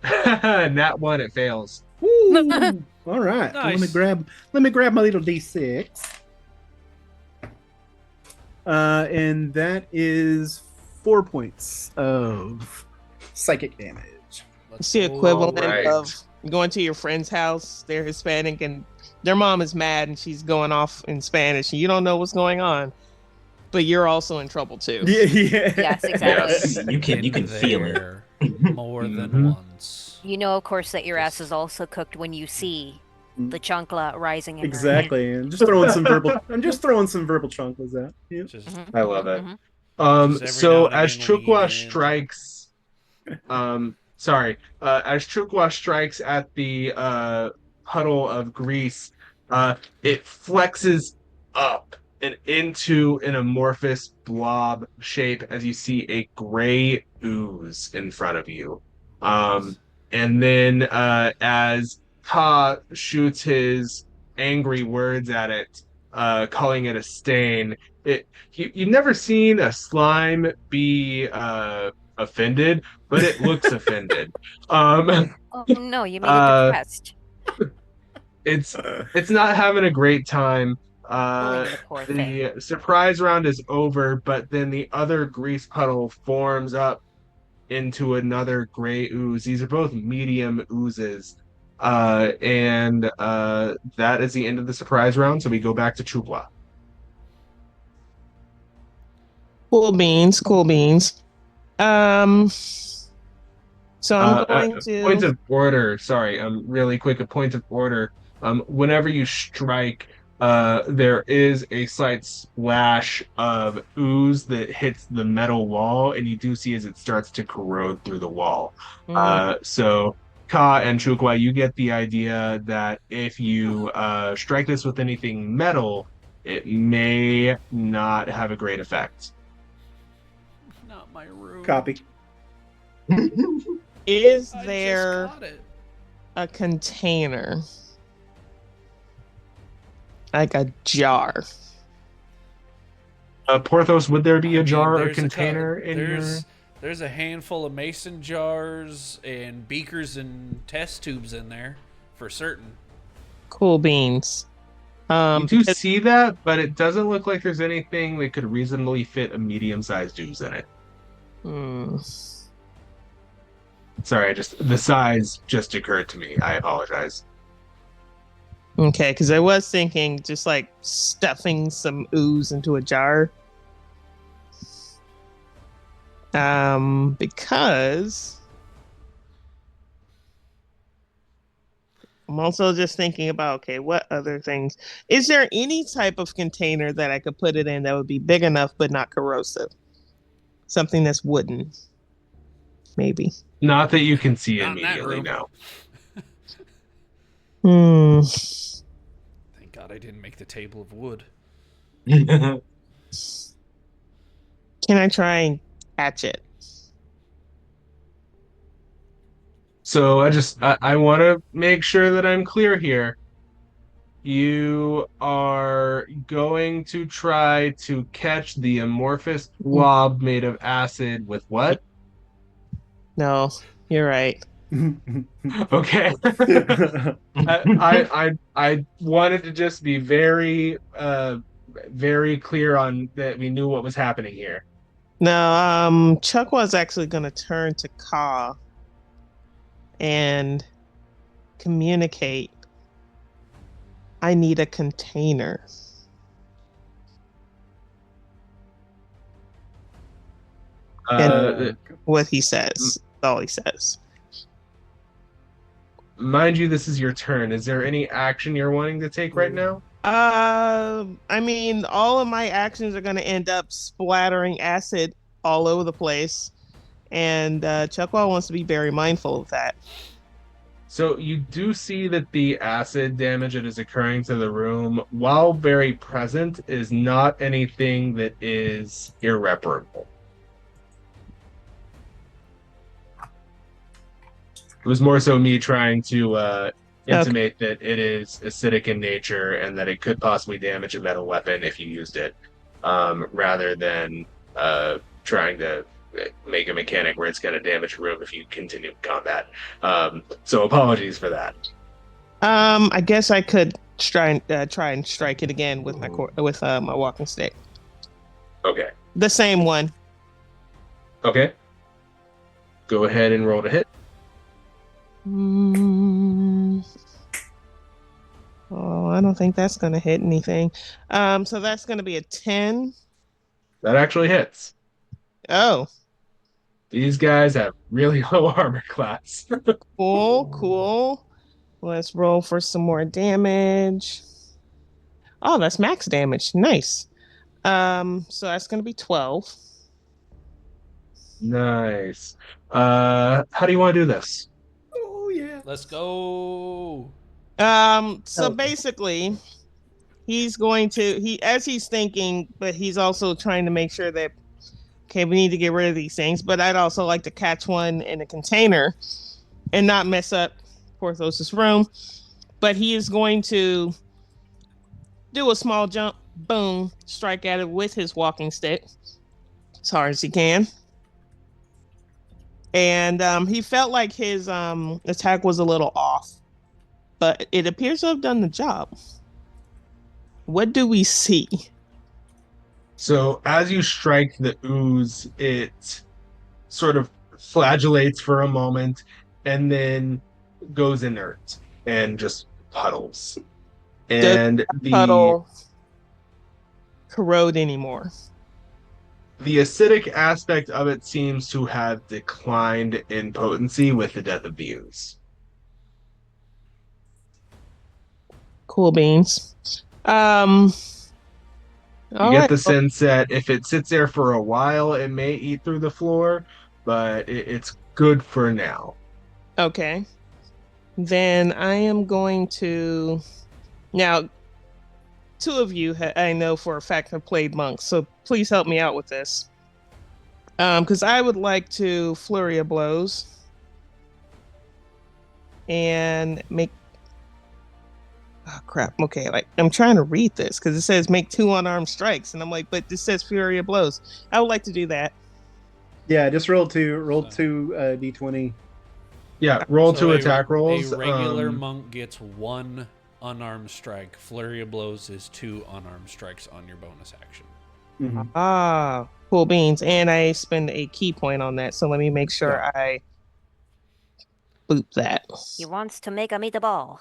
Nat 1, it fails. Woo! All right. Nice. Let me grab my little D6. And that is 4 points of psychic damage. It's the equivalent Alright. of going to your friend's house. They're Hispanic and their mom is mad and she's going off in Spanish and you don't know what's going on. but you're also in trouble too. Yeah. Yes, exactly. Yes. You can feel it. There more than Mhm. once. You know, of course, that your ass Just- is also cooked when you see Mm. the chancla rising in her hand. Exactly. And just throwing some verbal. I'm just throwing some verbal chunkles out. Yeah. Just, Mhm, I love mhm, it. mhm. just every now So and as again lean Chukwa in. strikes, as Chukwa strikes at the puddle of grease, it flexes up and into an amorphous blob shape as you see a gray ooze in front of you. Um, and then as Ka shoots his angry words at it, calling it a stain, you've never seen a slime be offended, but it looks offended. Um, Oh no, you mean it uh, depressed? it's it's not having a great time. Killing the poor thing. The surprise round is over, but then the other grease puddle forms up into another gray ooze. These are both medium oozes. And that is the end of the surprise round. So we go back to Chukwa. Cool beans, cool beans. Um, so I'm going Point to. of order, sorry, really quick, a point of order. Whenever you strike, there is a slight splash of ooze that hits the metal wall, and you do see as it starts to corrode through the wall. So Ka and Chukwa, you get the idea that if you strike this with anything metal, it may not have a great effect. Not my room. Copy. Is I there just got it. a container? Like a jar? Porthos, would there be I a mean, jar or there's container in your... there's a handful of mason jars and beakers and test tubes in there for certain. Cool beans. You do Because see that, but it doesn't look like there's anything that could reasonably fit a medium-sized ooze in it. hmm, Sorry, the size just occurred to me. I apologize. okay, because I was thinking just like stuffing some ooze into a jar. Because I'm also just thinking about, okay, what other things? Is there any type of container that I could put it in that would be big enough but not corrosive? Something that's wooden, maybe. Not that you can see Not in that immediately, room. no. Hmm. Thank God I didn't make the table of wood. Can I try and catch it? So I want to make sure that I'm clear here. You are going to try to catch the amorphous blob made of acid with what? No, you're right. Okay. I wanted to just be very clear on that we knew what was happening here. No, Chuck was actually going to turn to Ka and communicate. I need a container. And what he says. That's all he says. Mind you, this is your turn. Is there any action you're wanting to take right now? I mean, all of my actions are going to end up splattering acid all over the place, and Chuckwall wants to be very mindful of that. So you do see that the acid damage that is occurring to the room, while very present, is not anything that is irreparable. It was more so me trying to intimate that it is acidic in nature and that it could possibly damage a metal weapon if you used it, rather than trying to make a mechanic where it's going to damage a room if you continue combat. So apologies for that. I guess I could try and strike it again with my my walking stick. Okay. The same one. Okay. Go ahead and roll to hit. Oh, I don't think that's going to hit anything. So that's going to be a 10. That actually hits. Oh, These guys have really low armor class. cool, cool. Let's roll for some more damage. Oh, that's max damage. Nice. So that's gonna be 12. Nice. How do you want to do this? Oh yeah. Let's go. So Okay. basically, he's going to as he's thinking, but he's also trying to make sure that okay, we need to get rid of these things. But I'd also like to catch one in a container and not mess up Porthos's room. But he is going to do a small jump, boom, strike at it with his walking stick as hard as he can. And he felt like his attack was a little off, but it appears to have done the job. What do we see? So as you strike the ooze, it sort of flagellates for a moment and then goes inert and just puddles. Does And the puddle corrode anymore? the acidic aspect of it seems to have declined in potency with the death of the ooze. Cool beans. All You get right. the sense that if it sits there for a while, it may eat through the floor, but it's good for now. Okay. Then I am going to now. Two of you, I know for a fact, have played monks, so please help me out with this. Because I would like to flurry of blows and make. Oh crap! Okay, like I'm trying to read this because it says make 2 unarmed strikes, and I'm like, but this says flurry of blows. I would like to do that. Yeah, just roll two d20. Yeah, roll So two attack rolls. A regular monk gets 1 unarmed strike. Flurry of blows is 2 unarmed strikes on your bonus action. Mhm. Ah, cool beans, and I spend a key point on that. So let me make sure I boop that. He wants to make a meatball.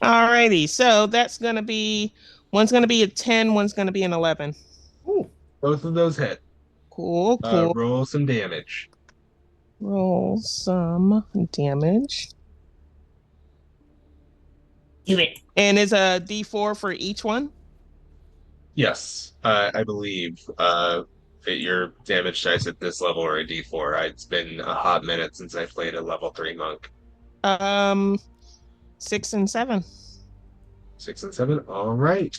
Alrighty, so that's gonna be one's gonna be a 10, one's gonna be an 11. Ooh. Both of those hit. Cool, cool. Roll some damage. Roll some damage. Do it. And is a D4 for each one? Yes, I believe that your damage dice at this level are a D4. It's been a hot minute since I played a level 3 monk. 6 and 7. 6 and 7. All right.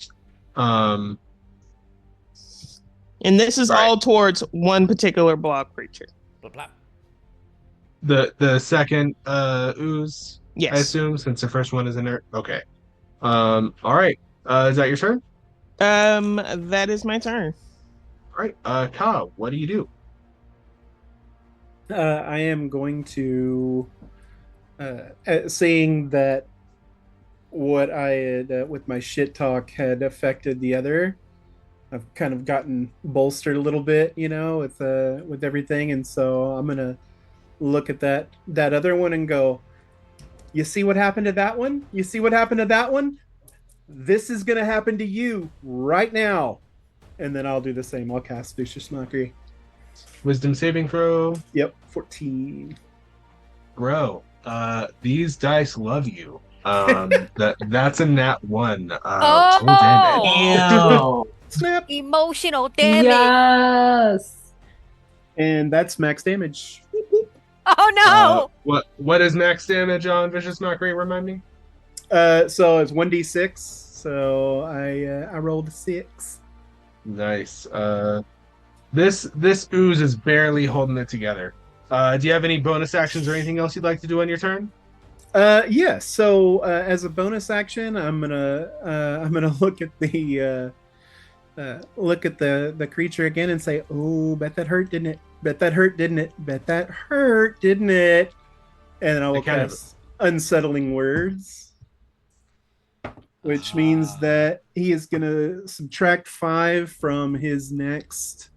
Um, And this is Right. all towards one particular block creature. Blah, blah. the second ooze, I Yes. assume, since the first one is inert. Okay. All right. Is that your turn? That is my turn. All right. Ka, what do you do? I am going to, seeing that what I had with my shit talk had affected the other. I've kind of gotten bolstered a little bit, with everything, and so I'm gonna look at that other one and go, "You see what happened to that one? You see what happened to that one? This is gonna happen to you right now." And then I'll do the same. I'll cast Vicious Mockery. Wisdom saving throw. Yep, 14. Bro, these dice love you. That's a nat 1. Roll damage. Oh! Snap. Emotional damage. Yes. And that's max damage. Oh no! What is max damage on Vicious Mockery? Remind me. So it's 1d6. So I rolled a 6. Nice. This ooze is barely holding it together. Do you have any bonus actions or anything else you'd like to do on your turn? Yeah. So as a bonus action, I'm gonna look at the creature again and say, "Oh, bet that hurt, didn't it? Bet that hurt, didn't it? Bet that hurt, didn't it?" And then I will cast Unsettling Words, which means that he is gonna subtract 5 from his next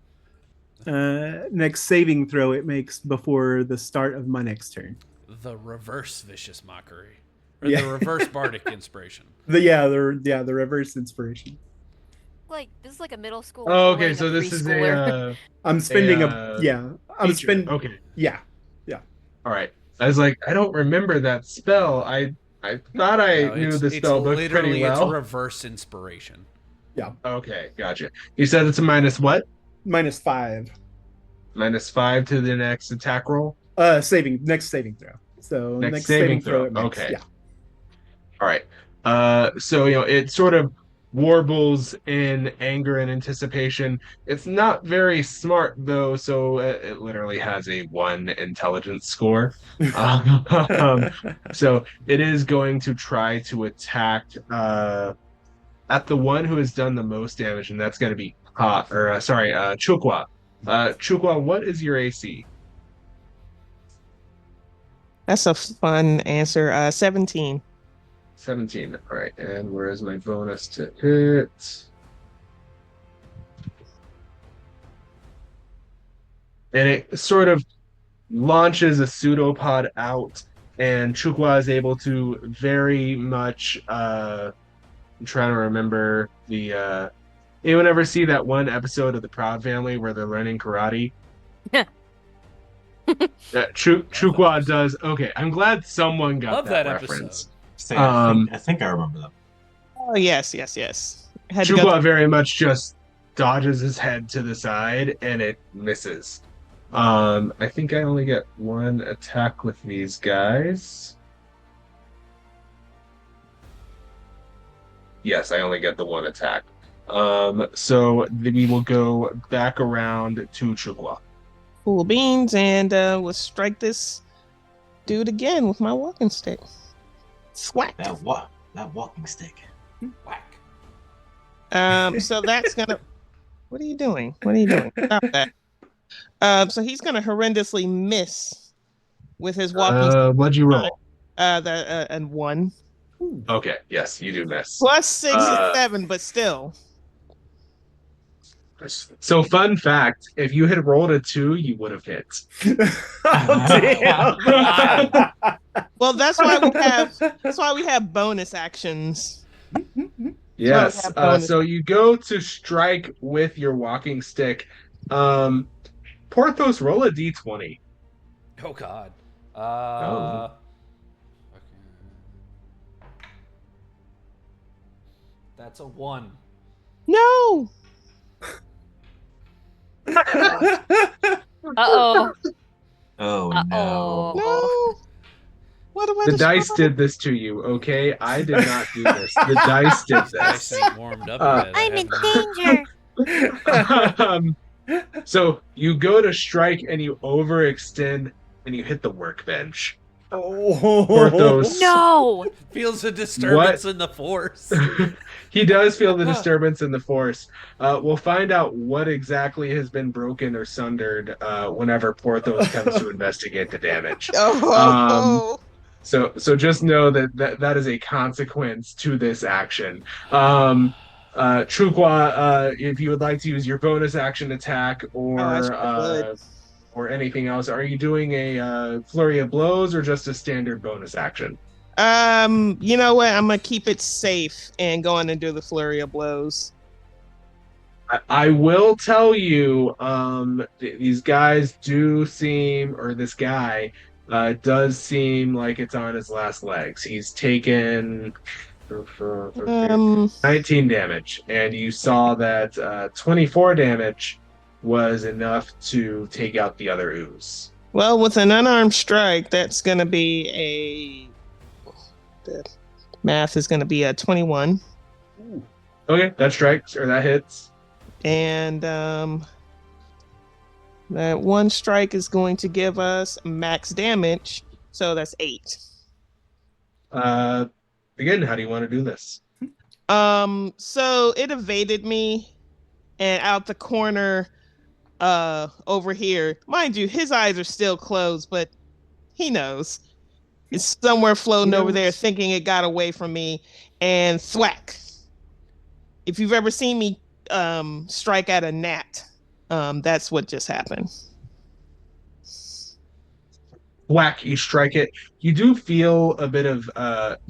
saving throw it makes before the start of my next turn. The reverse Vicious Mockery. Or Yeah. the reverse bardic inspiration. The reverse inspiration. Like this is like a middle school Oh, okay, bullying a so this is preschooler. I'm spending I'm feature. spending Okay, yeah. all right. I was like, I don't remember that spell. I thought I No, knew it's the spell book pretty literally it's well. reverse inspiration. Yeah. Okay, gotcha. You said it's a minus what? -5. -5 to the next attack roll. Next saving throw. So Next next saving saving throw throw. it makes. Okay. Yeah. All right. So it sort of warbles in anger and anticipation. It's not very smart though, so it literally has a 1 intelligence score. Um, so it is going to try to attack at the one who has done the most damage, and that's going to be Chukwa. Chukwa, what is your AC? That's a fun answer. 17. 17. All right, and where is my bonus to hit? And it sort of launches a pseudopod out, and Chukwa is able to very much. I'm trying to remember the. Anyone ever see that one episode of The Proud Family where they're learning karate? Chukwa does. Okay, I'm glad someone got Love that that reference. episode. I think I remember that. Oh, yes. Had to go Chukwa very much just dodges his head to the side and it misses. I think I only get 1 attack with these guys. Yes, I only get the 1 attack. So we will go back around to Chukwa. Cool beans, and we'll strike this dude again with my walking stick. Swack. That walking stick. Whack. So that's gonna. What are you doing? Stop that. So he's gonna horrendously miss with his walking stick. What'd you roll? And 1 Okay, yes, you do miss. plus 6 is 7, but still. So, fun fact: if you had rolled a 2, you would have hit. Oh, damn. Well, that's why we have bonus actions. Yes. bonus. So you go to strike with your walking stick. Porthos, roll a d20. Oh God. Oh. That's a 1. No. Uh-oh. Oh no. Uh-oh. No. What am I? The dice did this to you, okay? I did not do this. The dice did Dice this. ain't warmed up yet. I I'm in haven't- danger. So you go to strike and you overextend and you hit the workbench. Porthos. No. Feels a disturbance in the force. He does feel the disturbance in the force. We'll find out what exactly has been broken or sundered whenever Porthos comes to investigate the damage. Oh. So just know that is a consequence to this action. Chukwa, if you would like to use your bonus action attack or anything else, are you doing a flurry of blows or just a standard bonus action? You know what? I'm gonna keep it safe and go on and do the flurry of blows. I will tell you, these guys do seem, or this guy does seem like it's on his last legs. He's taken 19 damage, and you saw that 24 damage was enough to take out the other ooze. Well, with an unarmed strike, that's gonna be the math is gonna be a 21. Okay, that strikes, or that hits. And that 1 strike is going to give us max damage, so that's 8. Again, how do you want to do this? So it evaded me, and out the corner over here, mind you, his eyes are still closed, but he knows. It's somewhere floating over there thinking it got away from me, and thwack. If you've ever seen me strike at a gnat, that's what just happened. whack, you strike it. You do feel a bit of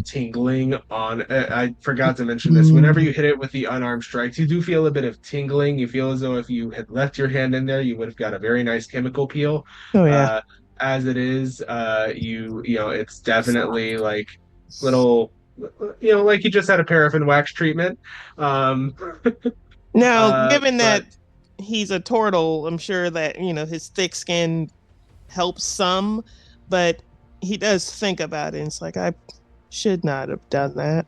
tingling on. I forgot to mention this. Whenever you hit it with the unarmed strikes, you do feel a bit of tingling. You feel as though if you had left your hand in there, you would have got a very nice chemical peel. Oh yeah. As it is, it's definitely like little, like you just had a paraffin wax treatment. Um, Now, given but that he's a turtle, I'm sure that, his thick skin helps some, but he does think about it. And it's like, I should not have done that.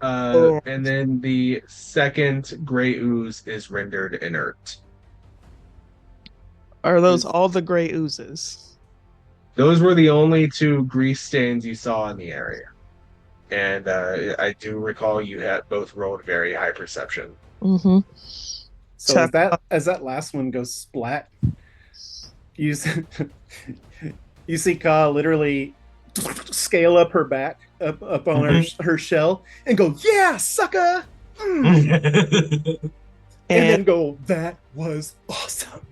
and then the second gray ooze is rendered inert. Are those all the gray oozes? Those were the only two grease stains you saw in the area. And I do recall you had both rolled very high perception. Mm-hmm. So as that last one goes splat, you see Ka literally scale up her back up on her shell and go, "Yeah, sucker!" And then go, "That was awesome."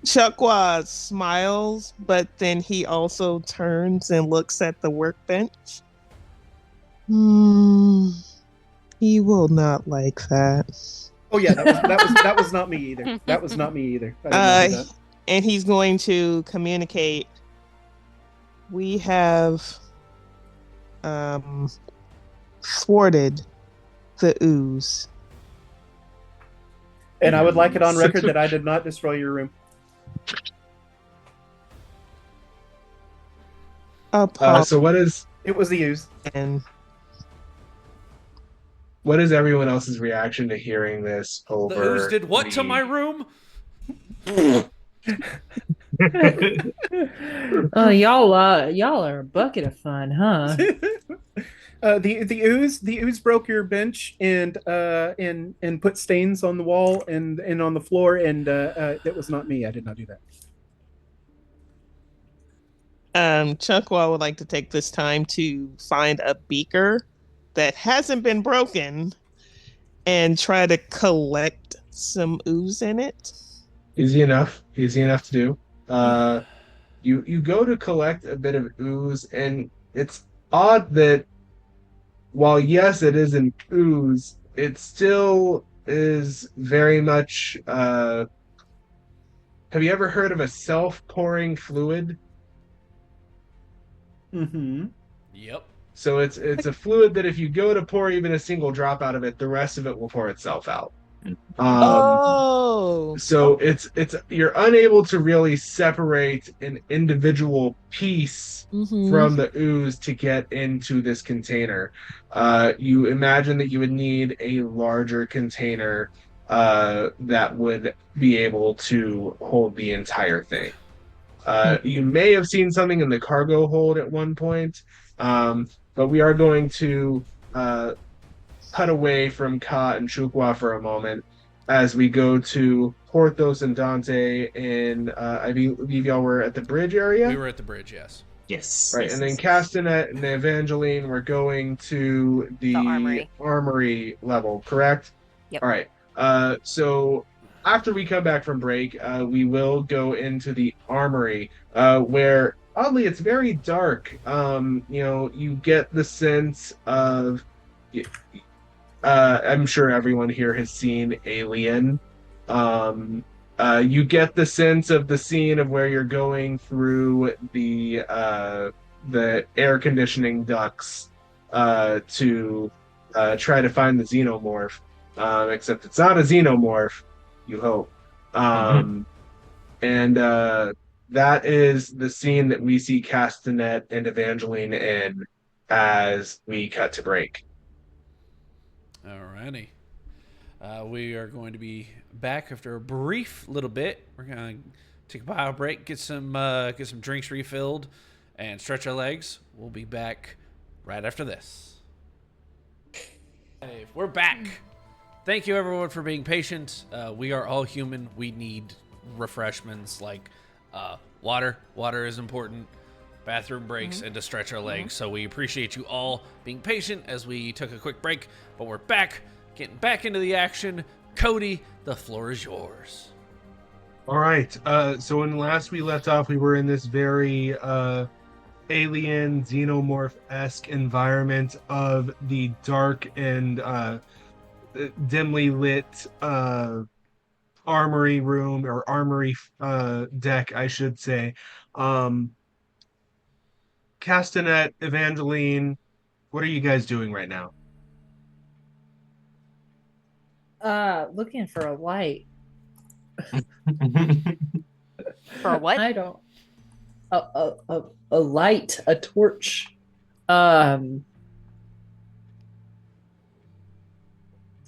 Chukwa smiles, but then he also turns and looks at the workbench. He will not like that. Oh yeah, that was not me either. That was not me either. I did not do that. And he's going to communicate. We have thwarted the ooze. And I would like it on record that I did not destroy your room. So what is It was the ooze. And what is everyone else's reaction to hearing this over? The ooze did what to my room? Oh, y'all are a bucket of fun, huh? The ooze broke your bench and put stains on the wall and on the floor, and that was not me. I did not do that. Chukwa would like to take this time to find a beaker that hasn't been broken and try to collect some ooze in it. Easy enough to do. You go to collect a bit of ooze, and it's odd that while yes, it is an ooze, it still is very much. Have you ever heard of a self-pouring fluid? Mm-hmm. Yep. So it's a fluid that if you go to pour even a single drop out of it, the rest of it will pour itself out. So it's you're unable to really separate an individual piece from the ooze to get into this container. You imagine that you would need a larger container that would be able to hold the entire thing. You may have seen something in the cargo hold at one point, but we are going to cut away from Ka and Chukwa for a moment as we go to Porthos and Dante in, I believe y'all were at the bridge area? We were at the bridge, yes. Yes. Right, yes, and then yes. Castanet and Evangeline were going to the armory level, correct? Yep. All right. So after we come back from break, we will go into the armory, where oddly it's very dark. You get the sense of. I'm sure everyone here has seen Alien. You get the sense of the scene of where you're going through the air conditioning ducts to try to find the xenomorph. Except it's not a xenomorph, you hope. And that is the scene that we see Castanet and Evangeline in as we cut to break. Alrighty. We are going to be back after a brief little bit. We're gonna take a bio break, get some drinks refilled, and stretch our legs. We'll be back right after this. Hey, we're back. Thank you everyone for being patient. We are all human. We need refreshments like water. Water is important. Bathroom breaks and to stretch our legs. So we appreciate you all being patient as we took a quick break, but we're back, getting back into the action. Cody, the floor is yours. All right. So when last we left off, we were in this very alien xenomorph-esque environment of the dark and dimly lit armory room or armory deck, I should say. Um, Castanet, Evangeline, what are you guys doing right now? Looking for a light. For what? I don't. A light, a torch. Um,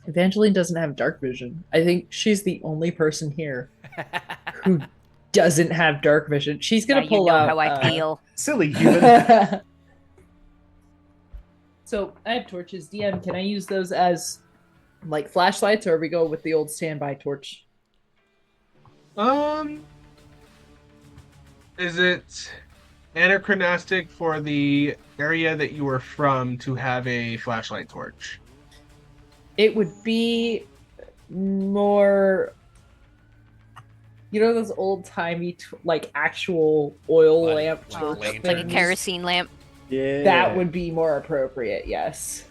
Evangeline doesn't have dark vision. I think she's the only person here who doesn't have dark vision. She's Now gonna you pull know out. how I feel. Silly human. So I have torches. DM, can I use those as like flashlights, or we go with the old standby torch? Um, is it anachronistic for the area that you were from to have a flashlight torch? It would be more, those old timey like actual oil Like- lamp like torch lantern. Like a things. kerosene lamp. Yeah. That would be more appropriate. Yes.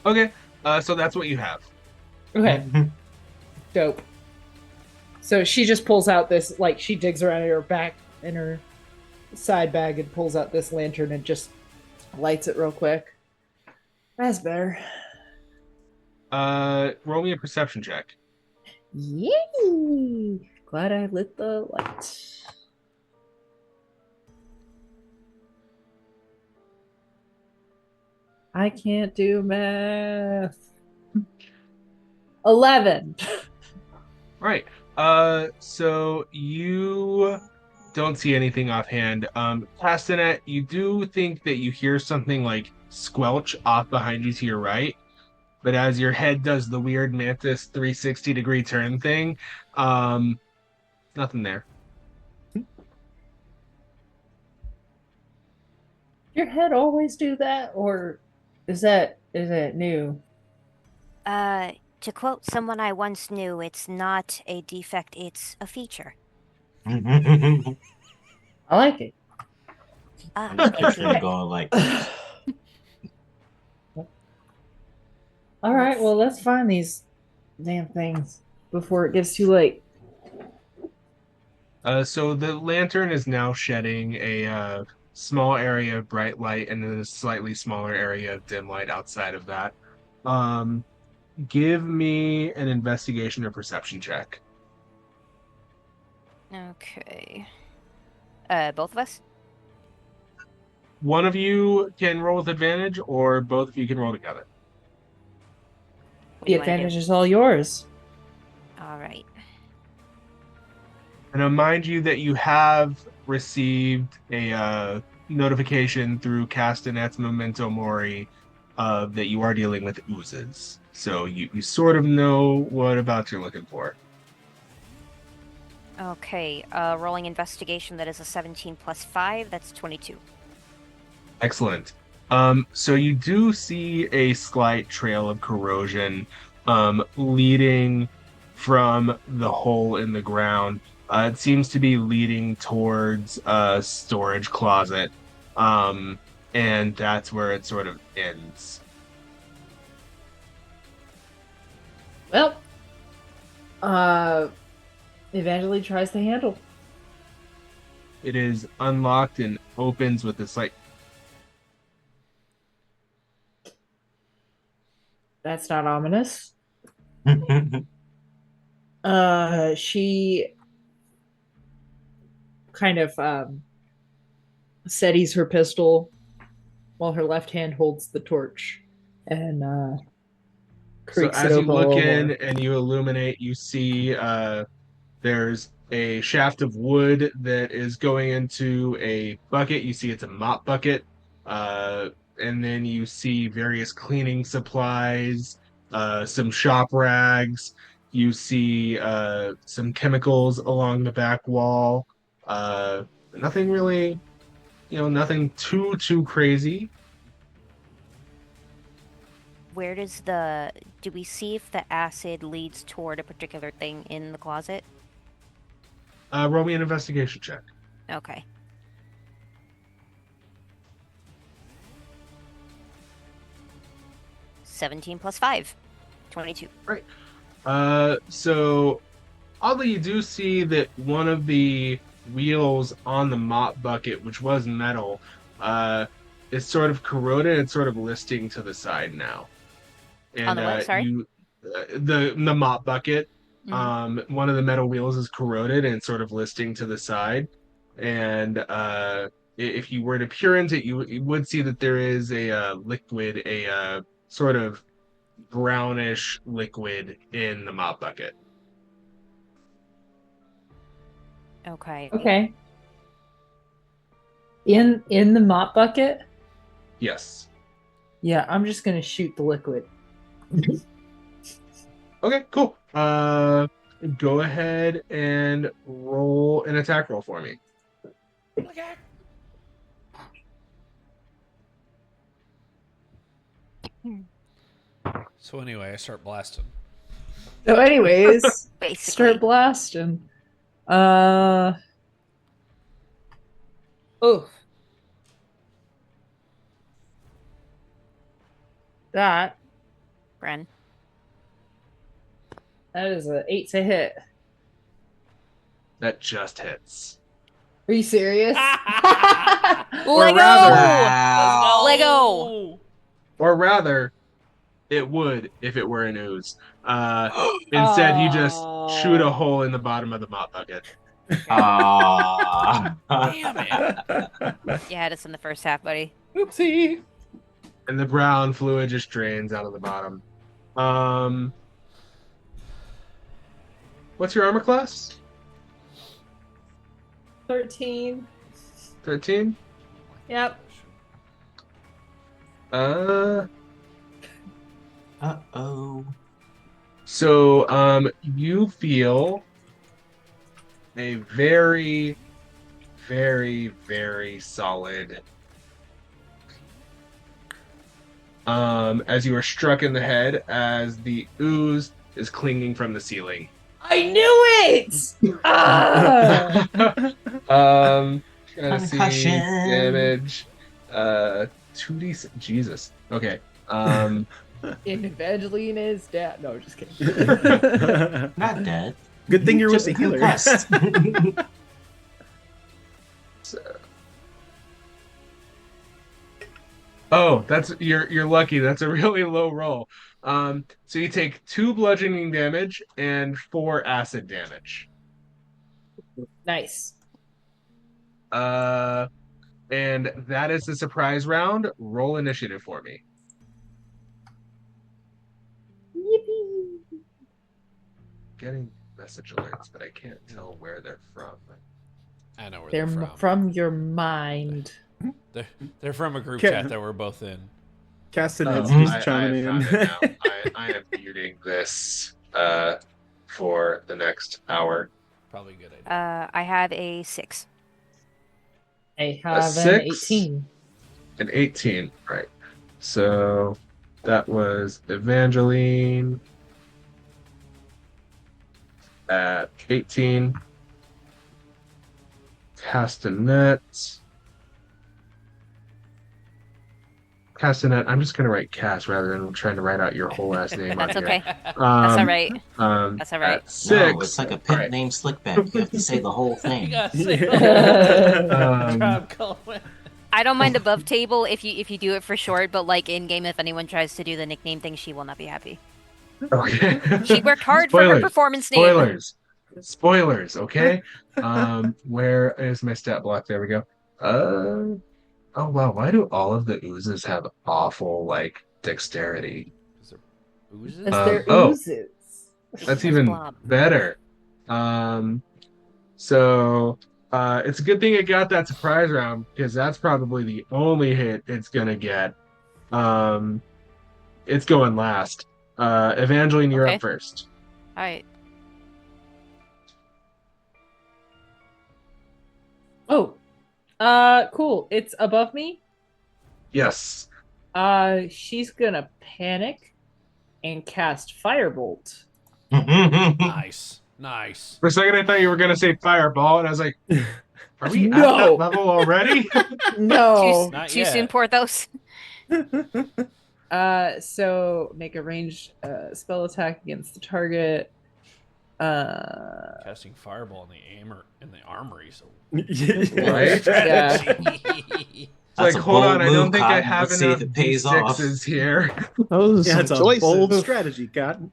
Okay, so that's what you have. Okay. Dope. So she just pulls out this, like, she digs around in her back, in her side bag, and pulls out this lantern and just lights it real quick. That's better. Roll me a perception check. Yay! Glad I lit the light. I can't do math. 11. All right. So you don't see anything offhand. Castanet, you do think that you hear something like squelch off behind you to your right, but as your head does the weird mantis 360-degree turn thing, nothing there. Your head always do that, or is that new? To quote someone I once knew, it's not a defect, it's a feature. I like it. Ah, I'm thank picturing you. going like All right, well, let's find these damn things before it gets too late. So the lantern is now shedding a small area of bright light and then a slightly smaller area of dim light outside of that. Um, Give me an investigation or perception check. Okay. Both of us? One of you can roll with advantage, or both of you can roll together. What The do you wanna do? advantage is all yours. All right. And I mind you that you have received a notification through Castanet's Memento Mori that you are dealing with oozes. So you sort of know what about you're looking for. Okay, rolling investigation, that is a 17 plus 5, that's 22. Excellent. So you do see a slight trail of corrosion leading from the hole in the ground. It seems to be leading towards a storage closet, and that's where it sort of ends. Well, Evangeline tries the handle. It is unlocked and opens with a slight. That's not ominous. She kind of steadies her pistol while her left hand holds the torch and So creaks as it you open a look little in more. and you illuminate, you see there's a shaft of wood that is going into a bucket. You see it's a mop bucket. And then you see various cleaning supplies, some shop rags. You see some chemicals along the back wall. Nothing really, nothing too crazy. Where does do we see if the acid leads toward a particular thing in the closet? Roll me an investigation check. Okay. +17 +5. 22. So oddly, you do see that one of the wheels on the mop bucket, which was metal, is sort of corroded and sort of listing to the side now. And On the what? Sorry? the mop bucket, Mhm. one of the metal wheels is corroded and sort of listing to the side. And if you were to peer into it, you would see that there is a liquid, a sort of brownish liquid in the mop bucket. Okay. Okay. In the mop bucket? Yes. Yeah, I'm just gonna shoot the liquid. Okay, cool. Go ahead and roll an attack roll for me. Okay. So anyway, I start blasting. So, anyways, Basically. start blasting. Oof. That Bren. is an 8 to hit. That just hits. Are you serious? Lego! Wow. Lego! Or rather, it would if it were an ooze. Instead, you just shoot a hole in the bottom of the mop bucket. Ah. Damn it. You had us in the first half, buddy. Oopsie. And the brown fluid just drains out of the bottom. What's your armor class? 13. 13? Yep. Uh-oh. So, you feel a very, very, very solid. As you are struck in the head, as the ooze is clinging from the ceiling. I knew it! Ah! Trying to see Concussion. damage. 2d. Jesus. Okay. And Evangeline is dead. No, just kidding. Not Not dead. Good thing you're with Just the healer. concussed. Oh, you're lucky. That's a really low roll. So you take 2 bludgeoning damage and 4 acid damage. Nice. And that is the surprise round. Roll initiative for me. Yippee. Getting message alerts, but I can't tell where they're from. I know where They're they're from. from your mind. They're from a group Okay. chat that we're both in. Castanet's I just chiming in. found it now. I am muting this for the next hour. Probably a good idea. I have a 6. I have an 6? 18. An 18, right. So that was Evangeline at 18. Castanet. I'm just gonna write Cass rather than trying to write out your whole last name on That's here. okay. That's Um, alright. That's all right. At 6. No, it's like a pimp Alright. named Slickback. You have to say the whole You thing. gotta say Um, Tribe Called Quest. I don't mind above table if you do it for short, but like in game, if anyone tries to do the nickname thing, she will not be happy. Okay. She worked hard for her Spoilers. performance name. Spoilers, okay? Where is my stat block? There we go. Oh wow, why do all of the oozes have awful like dexterity? Is there oozes? Because they're oh. oozes. That's even blob. better. So it's a good thing it got that surprise round because that's probably the only hit it's gonna get. It's going last. Evangeline, you're Okay. up first. Alright. Oh. Cool. It's above me. Yes. She's gonna panic and cast Firebolt. Nice. Nice. For a second, I thought you were gonna say fireball, and I was like, "Are we at No. that level already?" No. Not Too yet. soon, Porthos. So make a ranged spell attack against the target. Casting fireball in the armoury. So Right? strategy. It's That's like, a hold on, bold I don't move, think I Cotton. have Let's see enough if it pays off. D6s here. Those Yeah, are it's some a choices. bold strategy, Cotton.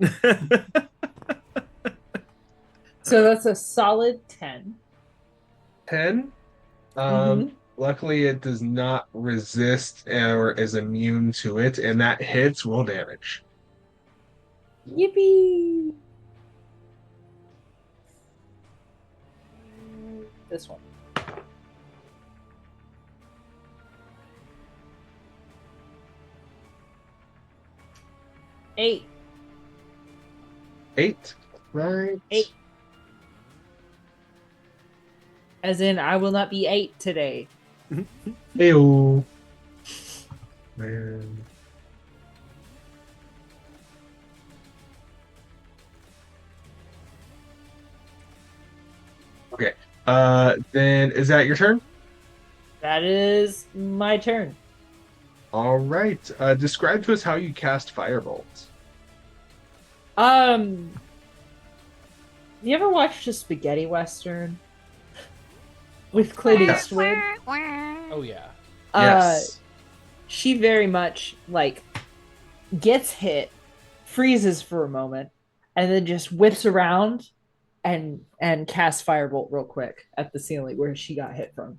So that's a solid 10. 10. Mhm. Luckily, it does not resist or is immune to it, and that hits roll damage. Yippee! This one. Eight. 8. Right. 8. As in, I will not be 8 today. Ew. Man. Okay. Then is that your turn? That is my turn. All right. Describe to us how you cast firebolts. You ever watched a spaghetti western with Clint Eastwood? Oh yeah. Yes. She very much like gets hit, freezes for a moment, and then just whips around and casts firebolt real quick at the ceiling where she got hit from.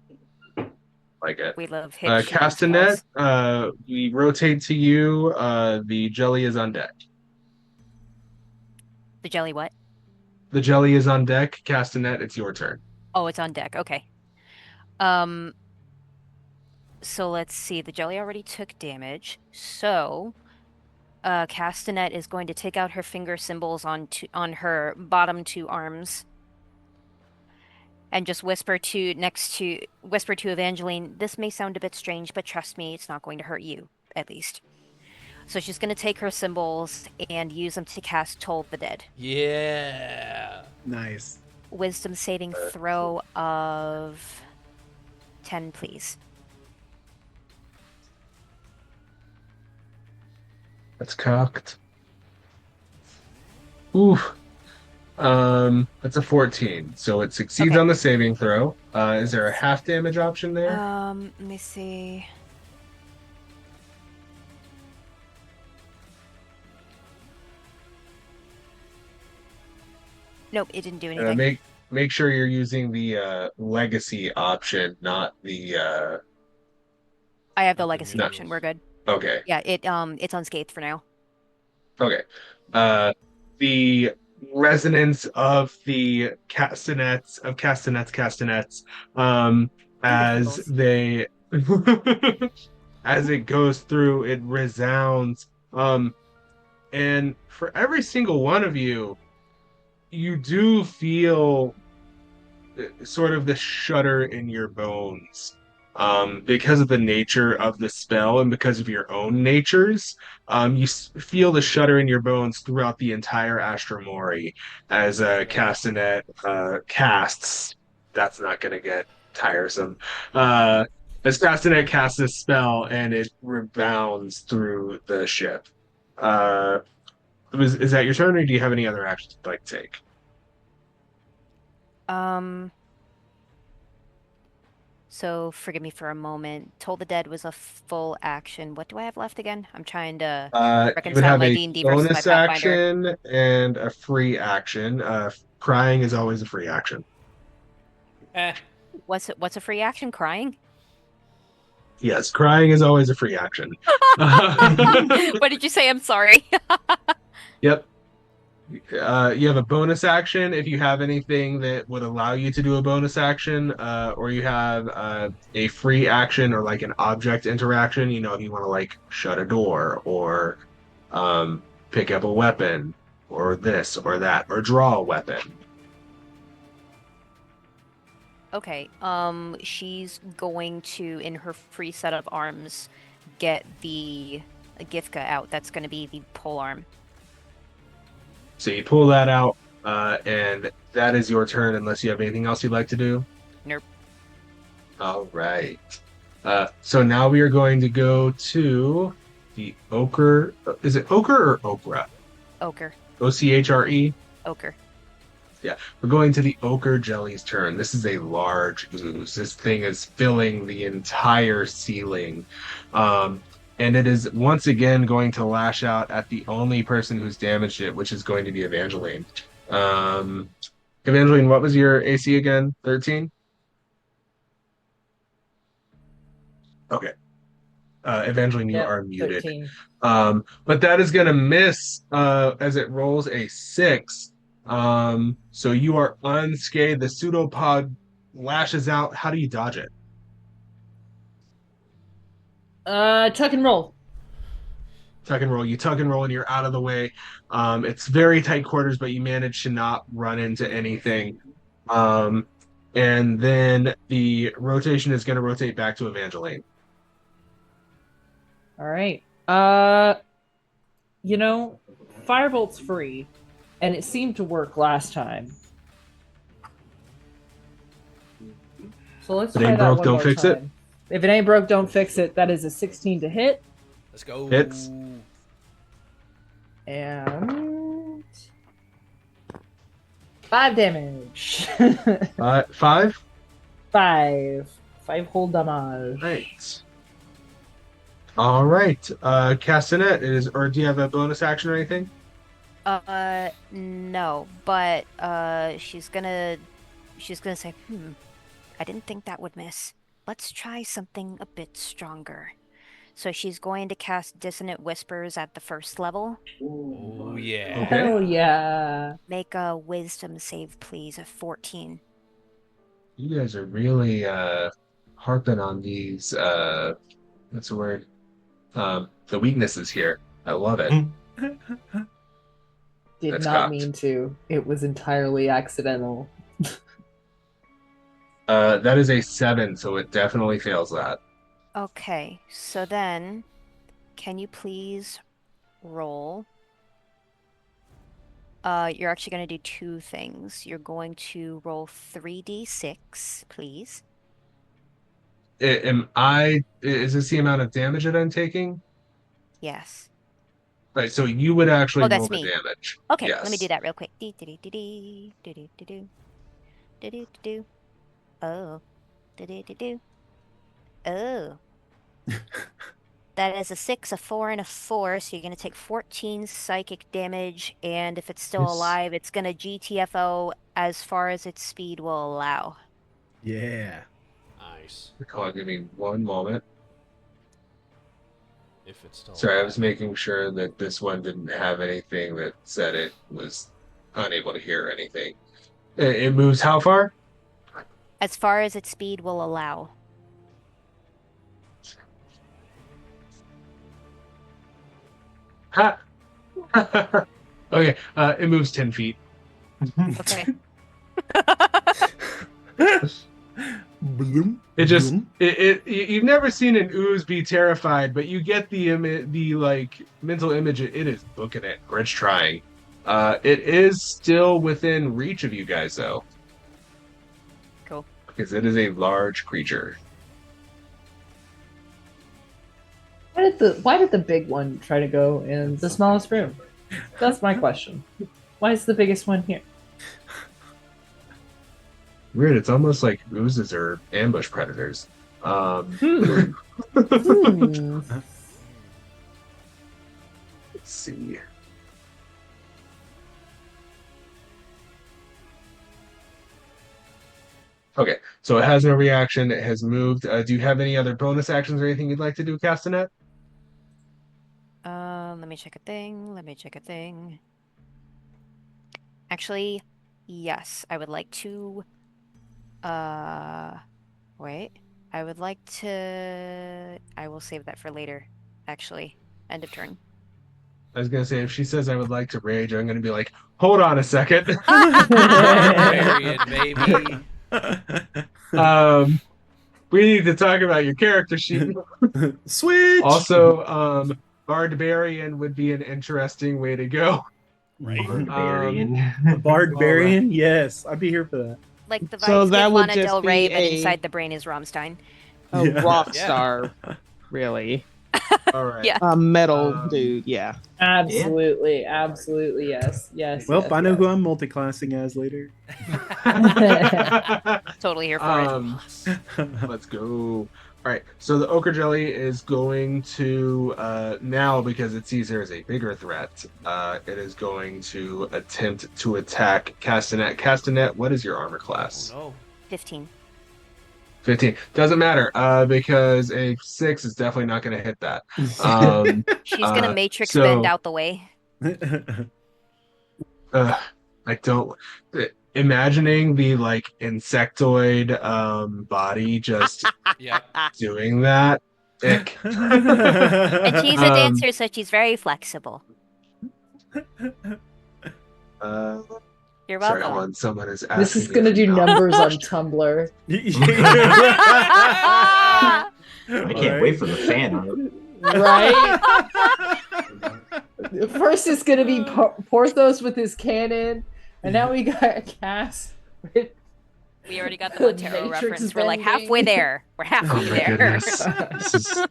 Like it. We love hit shooting Castanet, spells. we rotate to you. The jelly is on deck. The jelly what? The jelly is on deck. Castanet, it's your turn. Oh, it's on deck. Okay. Um, so let's see. The jelly already took damage. So, Castanet is going to take out her finger symbols on her bottom two arms and just whisper to Evangeline, "This may sound a bit strange, but trust me, it's not going to hurt you, at least." So she's going to take her symbols and use them to cast Toll the Dead. Yeah. Nice. Wisdom saving throw of 10, please. That's cocked. Oof. That's a 14, so it succeeds Okay. on the saving throw. Is there a half damage option there? Let me see. Nope, it didn't do anything. Make sure you're using the legacy option, not the I have the legacy No. option. We're good. okay. Yeah, it's unscathed for now. Okay. The resonance of the castanets, as Symbols. they as it goes through, it resounds. And for every single one of you, you do feel sort of the shudder in your bones. Because of the nature of the spell and because of your own natures, you feel the shudder in your bones throughout the entire Astra Mori as Castanet casts. That's not going to get tiresome. As Castanet casts this spell and it rebounds through the ship. Is that your turn, or do you have any other actions you'd like to take? So forgive me for a moment. Toll the Dead was a full action. What do I have left again? I'm trying to You would reconcile have my a D&D versus my bonus Pathfinder. action and a free action. Crying is always a free action. What's a free action? Crying? Yes, crying is always a free action. What did you say? I'm sorry. Yep. You have a bonus action if you have anything that would allow you to do a bonus action, or you have a free action or like an object interaction. You know, if you want to like shut a door or pick up a weapon or this or that or draw a weapon. Okay. She's going to, in her free set of arms, get the Gifka out. That's going to be the pole arm. So you pull that out. And that is your turn unless you have anything else you'd like to do. Nope. All right. So now we are going to go to the ochre. Is it ochre or okra? Ochre. OCHRE? Ochre. Yeah, we're going to the ochre jelly's turn. This is a large ooze. This thing is filling the entire ceiling. And it is once again going to lash out at the only person who's damaged it, which is going to be Evangeline. Um, Evangeline, what was your AC again? 13? Okay. Evangeline, you Yep, are muted. 13. But that is going to miss as it rolls a 6. So you are unscathed. The pseudopod lashes out. How do you dodge it? Tuck and roll. Tuck and roll. You tuck and roll and you're out of the way. It's very tight quarters, but you manage to not run into anything. And then the rotation is going to rotate back to Evangeline. All right. Firebolt's free, and it seemed to work last time. So let's If it try ain't that broke, one don't more fix it. time. If it ain't broke, don't fix it. That is a 16 to hit, Let's go. Hits. and 5 damage. 5? 5 whole damage. Right. All right. Castanet, or do you have a bonus action or anything? No, but she's gonna say, I didn't think that would miss. Let's try something a bit stronger. So she's going to cast Dissonant Whispers at the first level. Oh yeah. Okay. Hell yeah. Make a wisdom save, please, of 14. You guys are really harping on these what's the word? The weaknesses here. I love it. Did That's not cocked. mean to. It was entirely accidental. That is a 7, so it definitely fails that. Okay, so then, can you please roll? You're actually going to do 2 things. You're going to roll 3d6, please. Is this the amount of damage that I'm taking? Yes. Right, so you would actually Oh, that's roll the me. damage. Okay, Yes. let me do that real quick. Do-do-do-do, do-do-do-do. Oh. Do-do-do-do. Oh. That is a 6, a 4, and a 4, so you're going to take 14 psychic damage, and if it's still Yes. alive, it's going to GTFO as far as its speed will allow. Yeah. Nice. Give me one moment. If it's still Sorry, I alive. was making sure that this one didn't have anything that said it was unable to hear anything. It moves how far? As far as its speed will allow. Ha! Okay, it moves 10 feet. Okay. Bloom. It just bloom. you've never seen an ooze be terrified, but you get the like mental image. It is booking it, or it's trying. It is still within reach of you guys though, Cool. because it is a large creature. Why did the big one try to go in the smallest room? That's my question. Why is the biggest one here? Weird. It's almost like oozes are ambush predators. Hmm. Let's see. Okay, so it has no reaction. It has moved. Do you have any other bonus actions or anything you'd like to do, Castanet? Let me check a thing. Let me check a thing. Actually, yes, I would like to. Wait. I would like to. I will save that for later. Actually, end of turn. I was gonna say if she says I would like to rage, I'm gonna be like, hold on a second. Barbarian, baby. We need to talk about your character sheet. Switch. Also, Barbarian would be an interesting way to go. Right? Barbarian. A barbarian? Yes, I'd be here for that. Like the So vibes that give would Lana just Del Rey, be but a inside the brain is Rammstein. Yeah. rock Yeah. star, really. All right. Yeah. A metal Um, dude, yeah. Absolutely, absolutely, yes, yes. Well, yes, I know yes. who I'm multiclassing as later. Totally here for it. Let's go. All right. So the ochre jelly is going to now because it sees there is a bigger threat. It is going to attempt to attack Castanet. Castanet, what is your armor class? Oh, no. 15. 15. Doesn't matter. Because a 6 is definitely not going to hit that. Um, She's gonna uh, matrix bend so out the way. I don't. Imagining the like insectoid body just Yeah. doing that. Ick. And she's a Um, dancer, so she's very flexible. uh, You're sorry, welcome. hold on. Someone is asking. This is me gonna if do I'm- numbers on Tumblr. I can't wait for the fan art. Right? First, it's gonna be Porthos with his cannon, and now we got Cass with. We already got the Montero Matrix reference. We're like bending. halfway there. We're Oh halfway my there. goodness. This is, A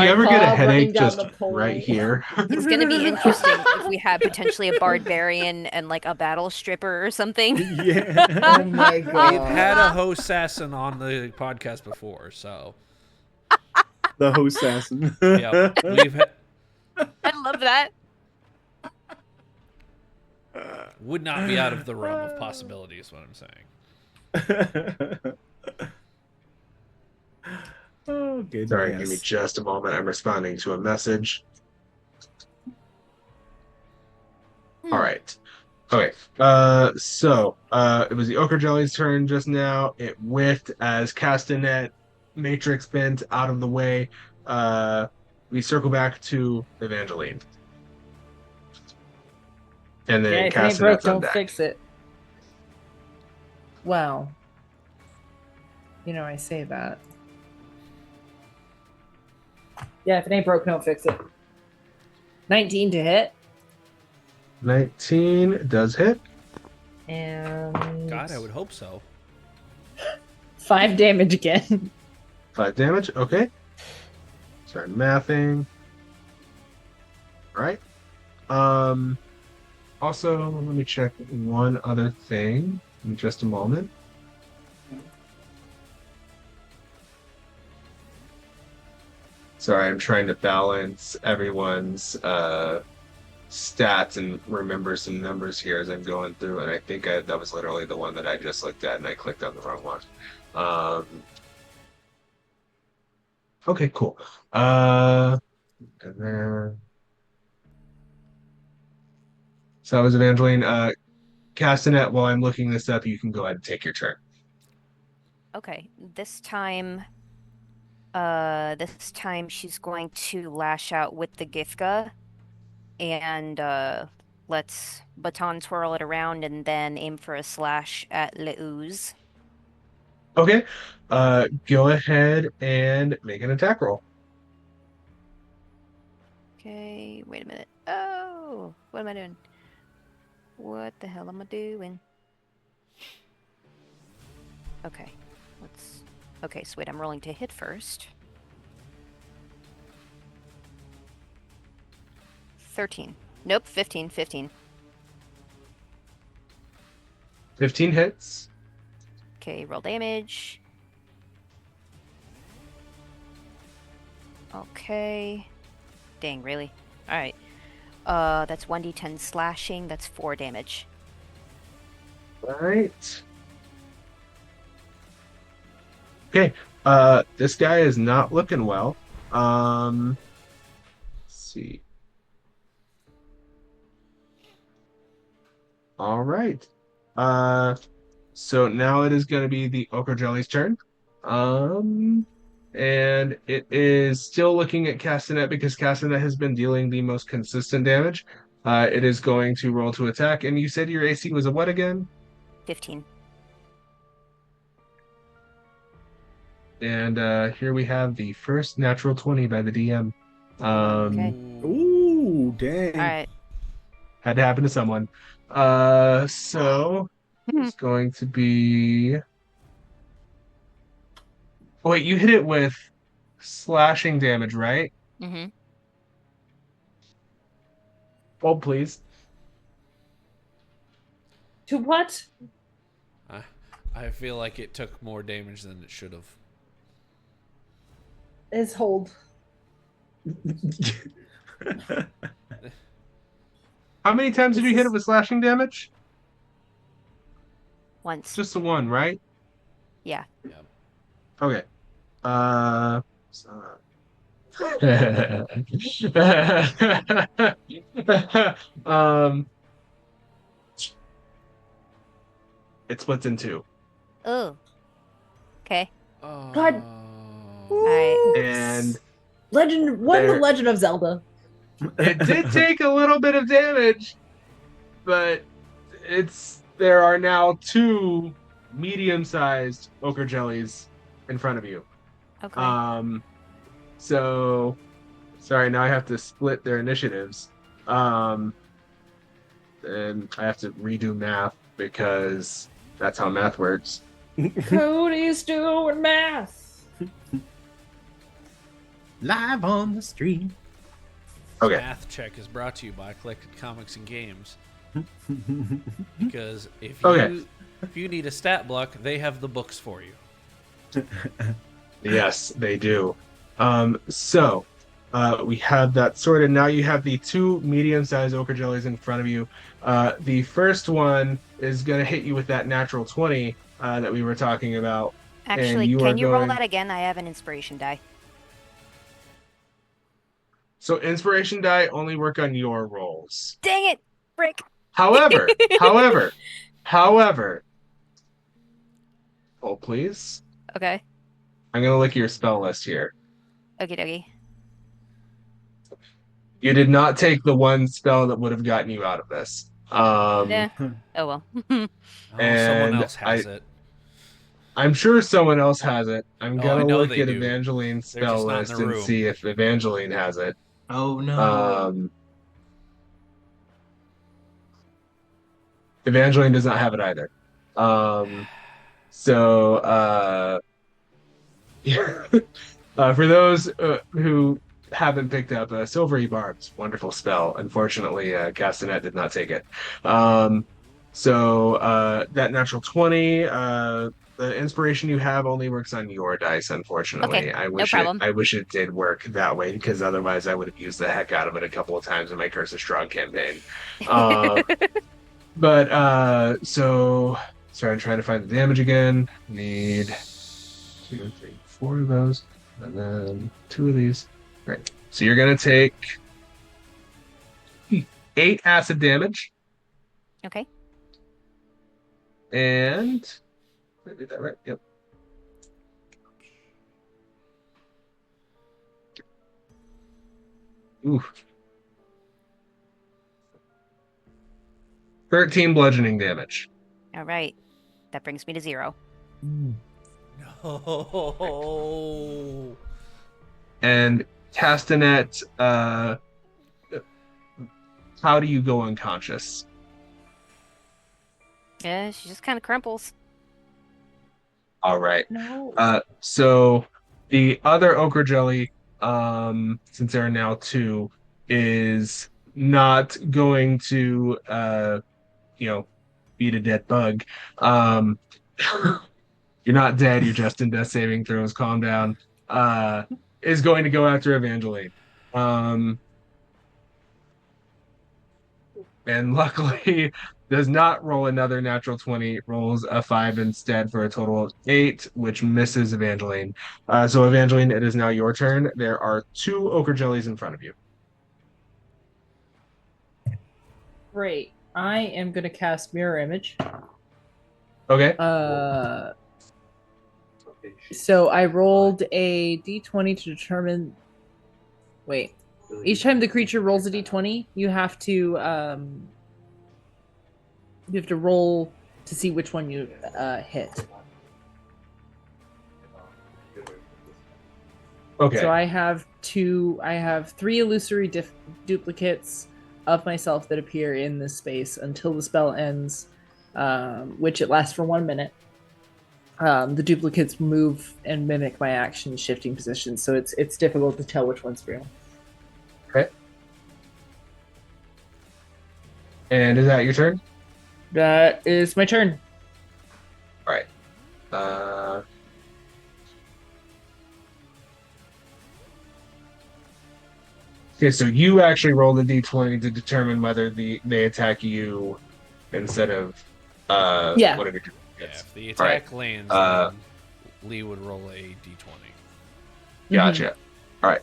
you ever bar- get a Bob running headache down just the pole. right here? It's gonna be interesting if we had potentially a barbarian and like a battle stripper or something. Yeah. Oh my god! We've had a host assassin on the podcast before, so The host assassin. yeah, we've I love that. would not be out of the realm of possibility, is what I'm saying. Oh, goodness. Sorry, give me just a moment. I'm responding to a message. All right. Okay. It was the ochre jelly's turn just now. It whiffed as Castanet matrix bent out of the way. We circle back to Evangeline. And Yeah, then if it ain't Castanet's broke, on don't deck. fix it. Well, I say that. Yeah, if it ain't broke, don't fix it. 19 to hit. 19 does hit. And God, I would hope so. 5 damage again. 5 damage. Okay. Sorry, mathing. All right. Also, let me check one other thing in just a moment. Sorry, I'm trying to balance everyone's stats and remember some numbers here as I'm going through, and I think that was literally the one that I just looked at, and I clicked on the wrong one. Okay, cool. And then... So that was Evangeline. Castanet, while I'm looking this up, you can go ahead and take your turn. Okay, this time she's going to lash out with the Gifka and let's baton twirl it around and then aim for a slash at Leuz. Okay. Go ahead and make an attack roll. Okay, wait a minute. Oh, what am I doing? What the hell am I doing? Okay, okay, so wait, I'm rolling to hit first. 13. Nope, 15. 15 hits. Okay, roll damage. Okay. Dang, really? Alright. That's 1d10 slashing, that's 4 damage. All right. Okay. This guy is not looking well. Let's see. All right. So now it is going to be the Ochre Jelly's turn. And it is still looking at Castanet because Castanet has been dealing the most consistent damage. It is going to roll to attack. And you said your AC was a what again? 15. And here we have the first natural 20 by the DM. Okay. Ooh, dang. Alright. Had to happen to someone. So it's going to be. Oh, wait, you hit it with slashing damage, right? Mm-hmm. Hold, please. To what? I feel like it took more damage than it should have. His hold. How many times did you hit it with slashing damage? Once. Just the one, right? Yeah. Yep. Okay. Uh, um, it splits in two, Oh. Okay. God. Alright. and Legend. One, the there Legend of Zelda. it did take a little bit of damage, but there are now two medium-sized ochre jellies in front of you. Okay. So sorry, now I have to split their initiatives. And I have to redo math because that's how math works. Cody's doing math. Live on the stream. Okay. Math check is brought to you by Collected Comics and Games. Because if you need a stat block, they have the books for you. Yes, they do. So we have that sorted. Now you have the two medium-sized ochre jellies in front of you. The first one is going to hit you with that natural 20 that we were talking about. Actually, you can are you roll going- that again? I have an inspiration die. So inspiration die only work on your rolls. Dang it! Frick! However, hold please. Okay. I'm going to look at your spell list here. Okie dokie. You did not take the one spell that would have gotten you out of this. Yeah. Oh well. Oh, And someone else has it. I'm sure someone else has it. I'm Oh, gonna I know look they at do. Evangeline's They're spell just not in list the and room. see if Evangeline has it. Oh no. Evangeline does not have it either. For those who haven't picked up Silvery Barbs, wonderful spell. Unfortunately, Castanet did not take it. That natural 20, the inspiration you have only works on your dice, unfortunately. Okay, no problem. I wish it did work that way, because otherwise I would have used the heck out of it a couple of times in my Curse of Strong campaign. Sorry, I'm trying to find the damage again. Need 2, 3, 4 of those, and then 2 of these. Great. So you're gonna take 8 acid damage, Okay. and did I do that right? Yep. Ooh. 13 bludgeoning damage. All right. That brings me to 0. No. And Castanet, how do you go unconscious? Yeah, she just kind of crumples. All right. No. So the other ochre jelly, since there are now 2, is not going to, beat a dead bug. You're not dead. You're just in death saving throws. Calm down. Is going to go after Evangeline. And luckily does not roll another natural 20, rolls a 5 instead for a total of 8, which misses Evangeline. So Evangeline, it is now your turn. There are 2 ochre jellies in front of you. Great. I am gonna cast Mirror Image. Okay. So I rolled a d20 to determine. Wait. Each time the creature rolls a d20, you have to roll to see which one you hit. Okay. So I have 3 illusory duplicates, of myself that appear in this space until the spell ends, which it lasts for 1 minute. The duplicates move and mimic my action shifting positions, so it's difficult to tell which one's real. Okay. And is that your turn? That is my turn. All right. Okay, so you actually roll a d20 to determine whether they attack you instead of Yeah. one of your Yeah, duplicates. if the attack lands, then Lee would roll a d20. Gotcha. All right.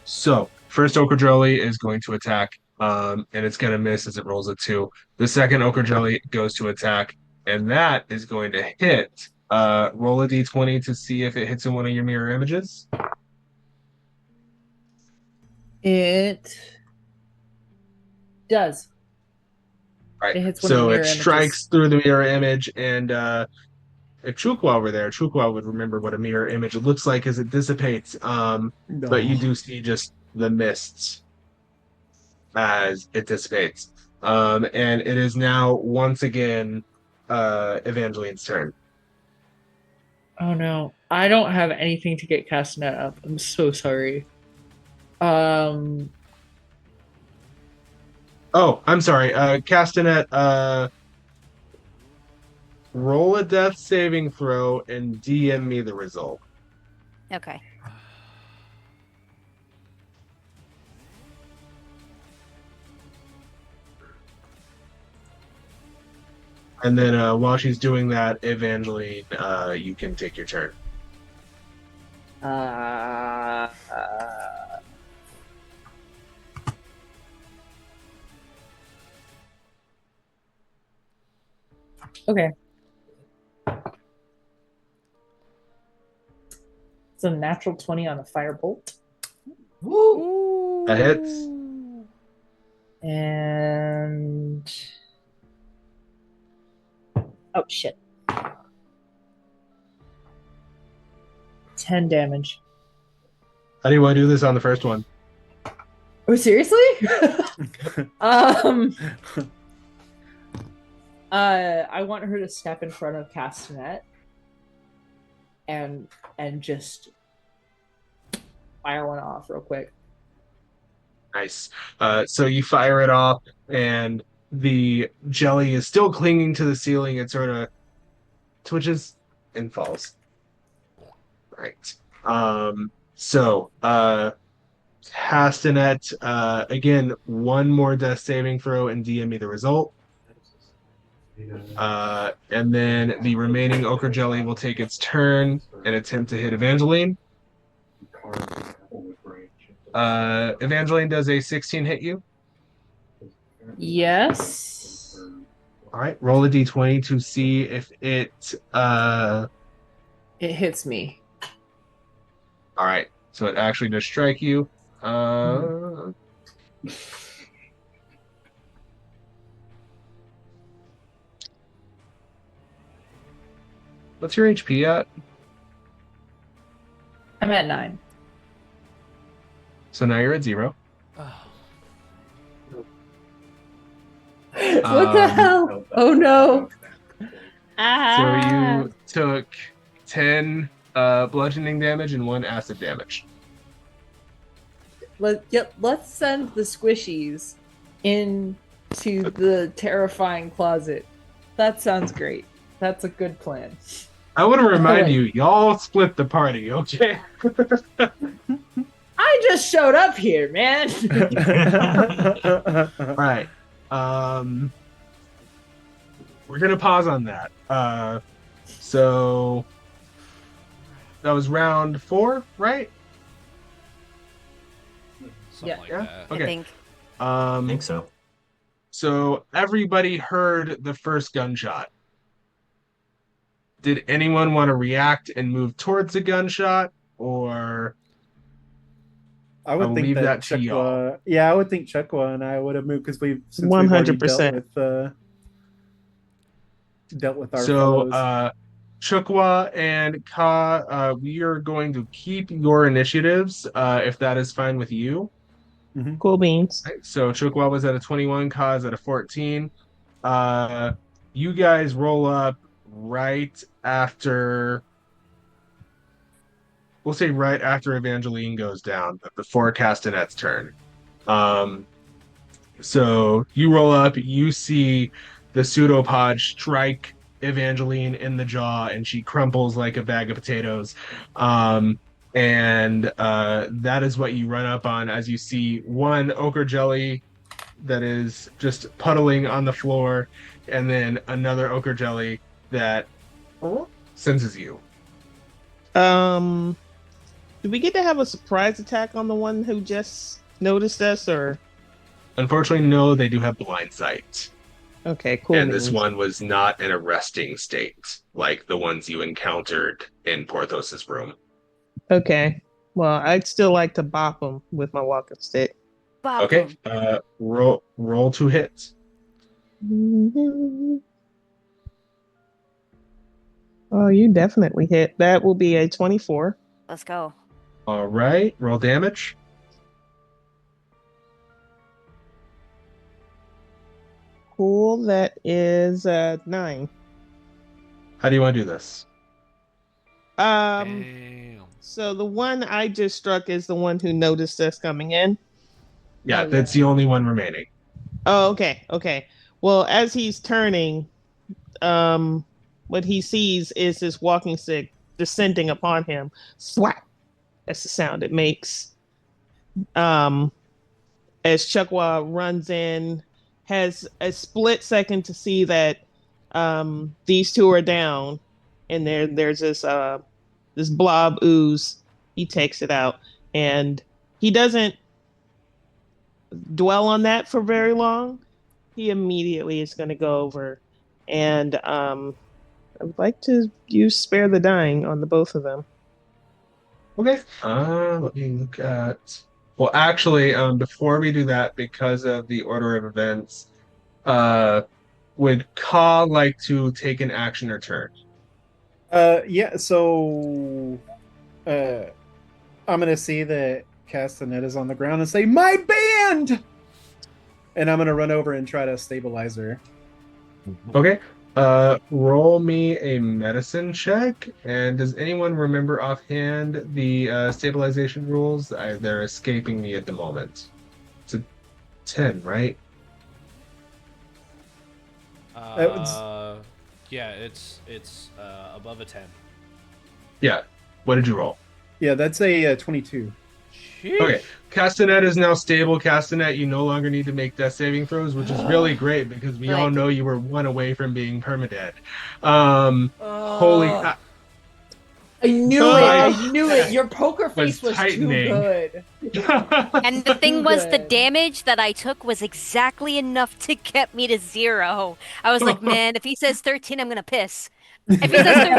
So first Okerdrelly is going to attack, and it's going to miss as it rolls a 2. The second Okerdrelly goes to attack, and that is going to hit. Roll a d20 to see if it hits in one of your mirror images. It does. All right. It hits one of the So mirror it images. strikes through the mirror image, and if Chukwa were there, Chukwa would remember what a mirror image looks like as it dissipates. But you do see just the mists as it dissipates. And it is now once again Evangeline's turn. Oh no, I don't have anything to get Castanet up. I'm so sorry. Oh, I'm sorry. Castanet, roll a death saving throw and DM me the result. Okay. And then while she's doing that, Evangeline, you can take your turn. Okay. It's a natural 20 on a firebolt. Woo! That hits. And oh shit. 10 damage. How do you want to do this on the first one? Oh, seriously? I want her to step in front of Castanet and just fire one off real quick. Nice. So you fire it off, and the jelly is still clinging to the ceiling. It sort of twitches and falls. Right. So Castanet, again, one more death saving throw and DM me the result. And then the remaining ochre jelly will take its turn and attempt to hit Evangeline. Evangeline, does a 16 hit you? Yes. All right, roll a d20 to see if it. It hits me. All right, so it actually does strike you. What's your HP at? I'm at 9. So now you're at 0. Oh, What the hell? Oh no. So you took 10 bludgeoning damage and 1 acid damage. Let's send the squishies into the terrifying closet. That sounds great. That's a good plan. I want to remind you, y'all split the party, okay? I just showed up here, man. Right. We're gonna pause on that. So that was round 4, right? something Yeah. like Yeah? that. Okay. I think. I think so. So everybody heard the first gunshot. Did anyone want to react and move towards the gunshot, or I would I'll think leave that that to y'all. Chukwa. Yeah, I would think Chukwa and I would have moved because we've already 100%. dealt with our so fellows. Chukwa and Ka, we are going to keep your initiatives if that is fine with you. Cool beans. Right, so Chukwa was at a 21, Kaz at a 14. Uh, you guys roll up right after, we'll say right after Evangeline goes down, but before Castanet's turn. Um, so you roll up, you see the pseudopod strike Evangeline in the jaw, and she crumples like a bag of potatoes. And that is what you run up on as you see one ochre jelly that is just puddling on the floor, and then another ochre jelly that senses you. Do we get to have a surprise attack on the one who just noticed us, or? Unfortunately, no, they do have blind sight. Okay, cool. And this one was not in a resting state like the ones you encountered in Porthos's room. Okay. Well, I'd still like to bop him with my walking stick. Bop Okay. 'em. Roll 2 hits. Oh, you definitely hit. That will be a 24. Let's go. All right. Roll damage. Cool. That is 9. How do you want to do this? Damn. So the one I just struck is the one who noticed us coming in. Yeah, Oh, that's yeah. the only one remaining. Oh, okay. Okay. Well, as he's turning, what he sees is this walking stick descending upon him. Swat. That's the sound it makes. As Chukwa runs in, has a split second to see that these two are down, and there's this blob ooze. He takes it out, and he doesn't dwell on that for very long. He immediately is going to go over, and I would like to use Spare the Dying on the both of them. Okay. Let me look at. Well, actually, before we do that, because of the order of events, would Ka like to take an action or turn? Yeah, so I'm gonna see that Castanet is on the ground and say, "My band!" And I'm gonna run over and try to stabilize her. Okay. Roll me a medicine check. And does anyone remember offhand the stabilization rules? They're escaping me at the moment. It's a 10, right? Yeah, it's above a 10. Yeah. What did you roll? Yeah, that's a 22. Sheesh. Okay. Castanet is now stable. Castanet, you no longer need to make death saving throws, which is really great because we all Good. know you were one away from being permadead. Holy. I knew it. My- I knew it. Your poker face was too tightening. good. And the thing was, the Good. damage that I took was exactly enough to get me to 0. I was like, man, if he says 13, I'm gonna piss. If he says 13, I'm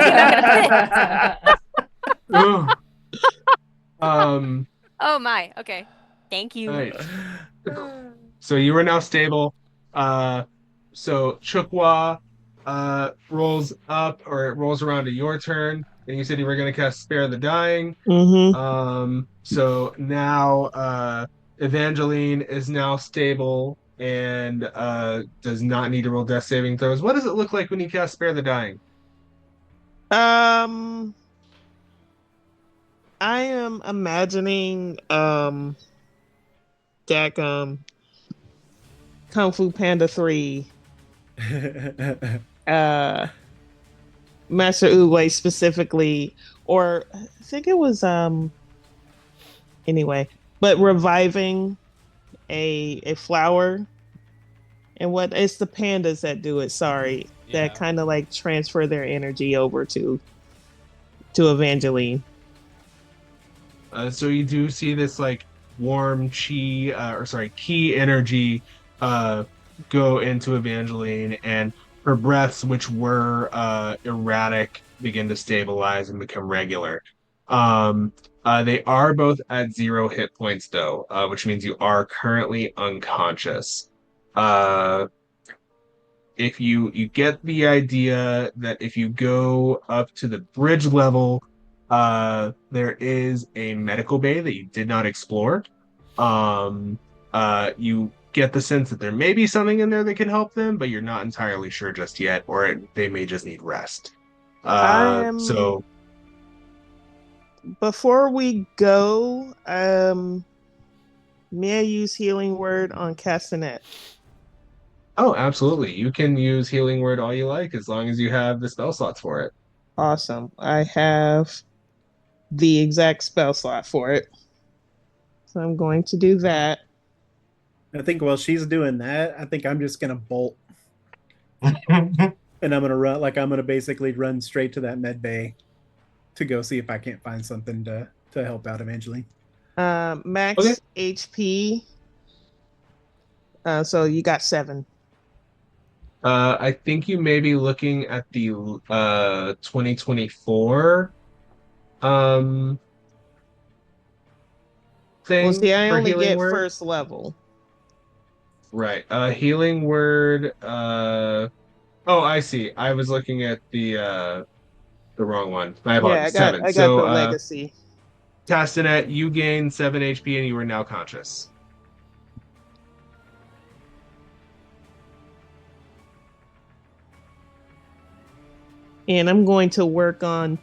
gonna piss. Ugh. um. Oh my. Okay. Thank you. Nice. So you are now stable. So Chukwa rolls up, or it rolls around to your turn, and you said you were going to cast Spare the Dying. Mm-hmm. So now Evangeline is now stable and does not need to roll death saving throws. What does it look like when you cast Spare the Dying? I am imagining Kung Fu Panda 3, Master Uwe specifically, or I think it was anyway, but reviving a flower. And what it's the pandas that do it, sorry. Yeah. That kind of like transfer their energy over to Evangeline. So you do see this like warm chi, ki energy go into Evangeline, and her breaths, which were erratic, begin to stabilize and become regular. They are both at 0 hit points though, which means you are currently unconscious. If you get the idea that if you go up to the bridge level, there is a medical bay that you did not explore. You get the sense that there may be something in there that can help them, but you're not entirely sure just yet, or they may just need rest. I am. So Before we go, may I use healing word on Castanet? oh, absolutely. You can use healing word all you like as long as you have the spell slots for it. Awesome. I have the exact spell slot for it. So I'm going to do that. I think while she's doing that, I think I'm just gonna bolt and I'm gonna run. Like I'm gonna basically run straight to that med bay to go see if I can't find something to help out Evangeline. Max Okay. HP. So you got 7. I think you may be looking at the 2024 um Well, thing see, I for only healing get word. first level. Right. Healing word oh, I see. I was looking at the wrong one. My Yeah, apologies. 7. I got So the legacy. Castanet, you gain 7 HP and you are now conscious. And I'm going to work on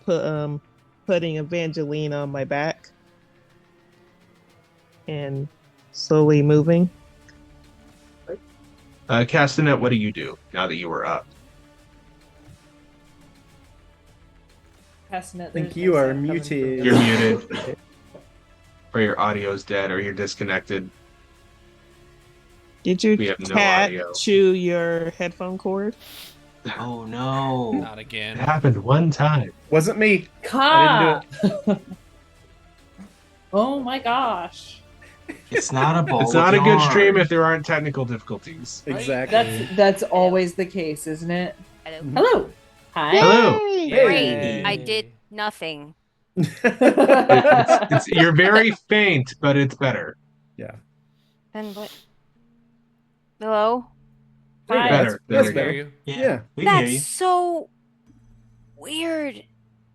putting Evangeline on my back and slowly moving. Castanet, what do you do now that you were up? Castanet, I think there's you no are sound coming from muted. You're muted. Or your audio's dead, or you're disconnected. Did your We have no cat audio. chew your headphone cord? Oh no. Not It again. happened one time. Wasn't me. Ka! I didn't do it. Oh my gosh. It's not a ball It's of not a good stream yarn. if there aren't technical difficulties. Exactly. That's always the case, isn't it? Hello. Hello. Hi. Hello. Yay! Great. I Yay. did nothing. It's you're very faint, but it's better. Yeah. And what? Hello? Hi. Better. We There That's we can hear go. you. Yeah. We can hear That's you. so weird.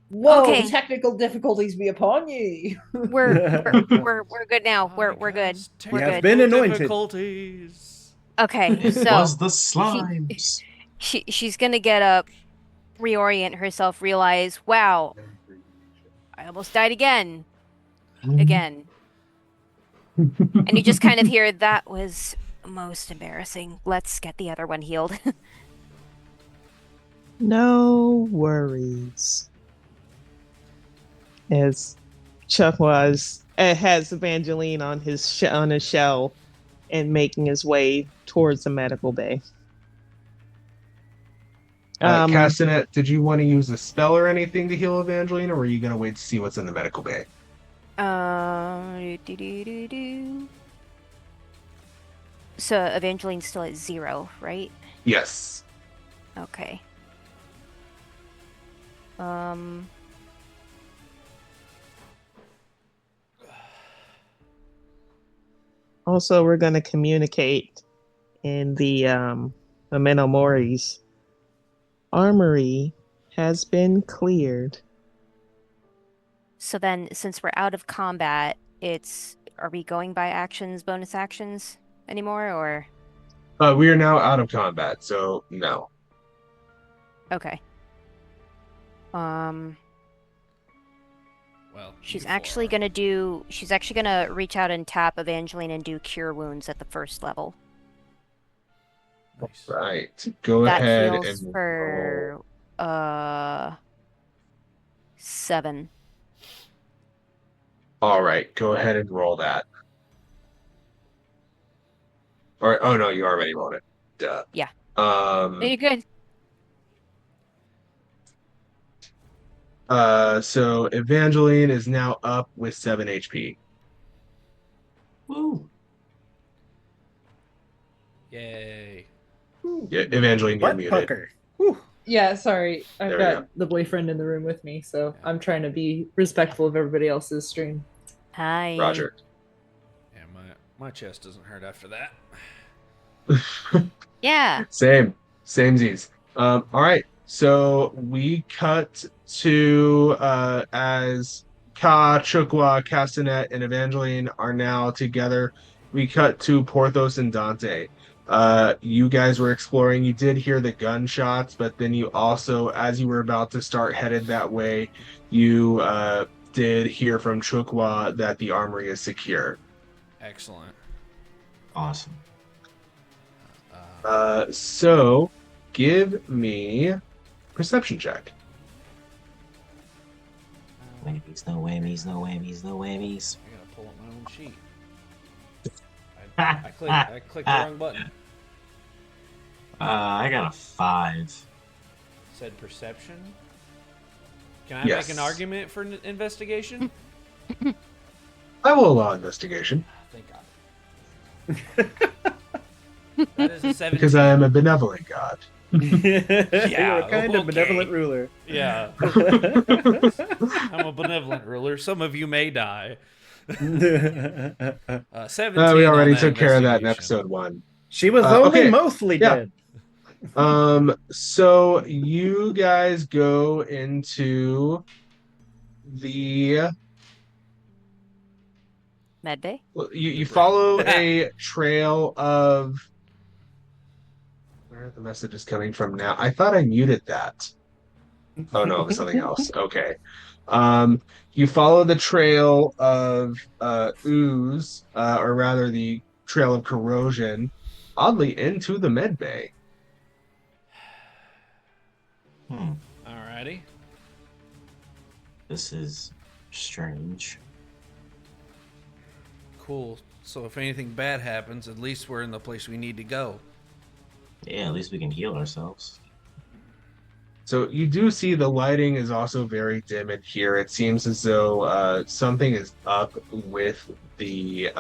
Whoa, Okay. technical difficulties be upon ye. We're good now. We're good. Podcast We're You have good. been anointed. difficulties. Okay, It so was the slimes. she's gonna get up, reorient herself, realize, wow, I almost died again. Again. And you just kind of hear that was most embarrassing. Let's get the other one healed. No worries. As Chuck has Evangeline on his on his shell and making his way towards the medical bay. Castanet, did you want to use a spell or anything to heal Evangeline, or were you going to wait to see what's in the medical bay? Do. So Evangeline's still at 0, right? Yes. Okay. Also, we're going to communicate in the Ameno Mori's armory has been cleared. So then, since we're out of combat, are we going by actions, bonus actions anymore, or? We are now out of combat, so no. Okay. Well, She's you actually four. gonna reach out and tap Evangeline and do cure wounds at the first level. Nice. Right. Go That ahead heals and for roll. 7. All right. Go ahead and roll that. Or oh no, you already rolled it. Duh. Yeah. You're good. So Evangeline is now up with 7 HP. Woo. Yay. Yeah, Evangeline, you're Butt muted. pucker. Whew. Yeah, sorry. I've There we got go. the boyfriend in the room with me, so I'm trying to be respectful of everybody else's stream. Hi. Roger. Yeah, my chest doesn't hurt after that. Yeah. Samesies. All right. So we cut to as Ka, Chukwa, Castanet, and Evangeline are now together we cut to Porthos and Dante. You guys were exploring. You did hear the gunshots, but then you also, as you were about to start headed that way, you did hear from Chukwa that the armory is secure. Excellent. Awesome. So give me perception check. Whammies, no whammies, no whammies, no whammies. I gotta pull up my own sheet. I clicked the wrong button. I got a 5. Said perception. Can I Yes. make an argument for investigation? I will allow investigation Thank God. That is a 17. because I am a benevolent god. You're a kind of okay. benevolent ruler. Yeah. I'm a benevolent ruler. Some of you may die. 17. We already on took care of that in investigation. episode 1. She was only okay. mostly Yeah. dead. So you guys go into the Medbay? you follow a trail of where are the messages coming from now? I thought I muted that. Oh no, it was something else. Okay. You follow the trail of ooze, or rather the trail of corrosion, oddly into the med bay. Alrighty. This is strange. Cool. So if anything bad happens, at least we're in the place we need to go. Yeah, at least we can heal ourselves. So you do see the lighting is also very dim in here. It seems as though something is up with the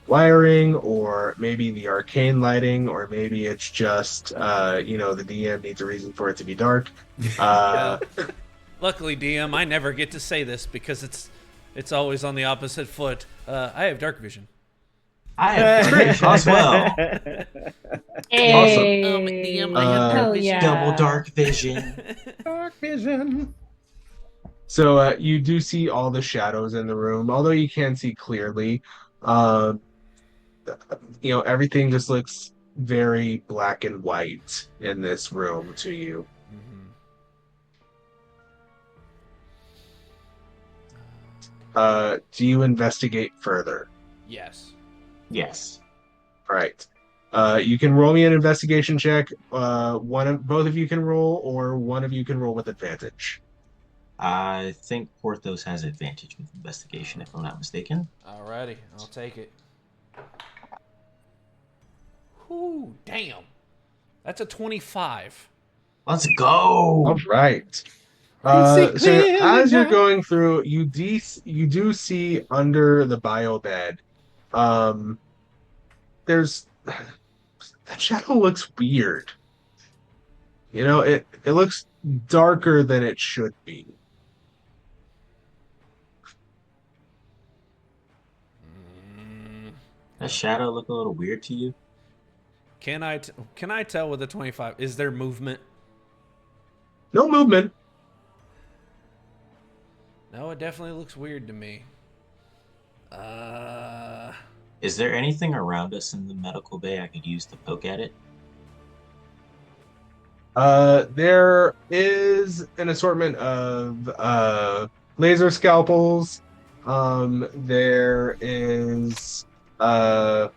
wiring, or maybe the arcane lighting, or maybe it's just the DM needs a reason for it to be dark. Luckily, DM, I never get to say this because it's always on the opposite foot. I have dark vision. I have great as well. Hey. DM, I have Hell vision. yeah. Double dark vision. Dark vision. So you do see all the shadows in the room, although you can see clearly. Everything just looks very black and white in this room to you. Do you investigate further? Yes. Yes. All right. You can roll me an investigation check. Both of you can roll, or one of you can roll with advantage. I think Porthos has advantage with investigation, if I'm not mistaken. Alrighty, I'll take it. Whew, damn. That's a 25. Let's go. All right. So as you're going through, you do see under the bio bed, there's that shadow looks weird. It looks darker than it should be. That shadow look a little weird to you? Can I tell with the 25? Is there movement? No movement. No, it definitely looks weird to me. Is there anything around us in the medical bay I could use to poke at it? There is an assortment of laser scalpels. There is everyone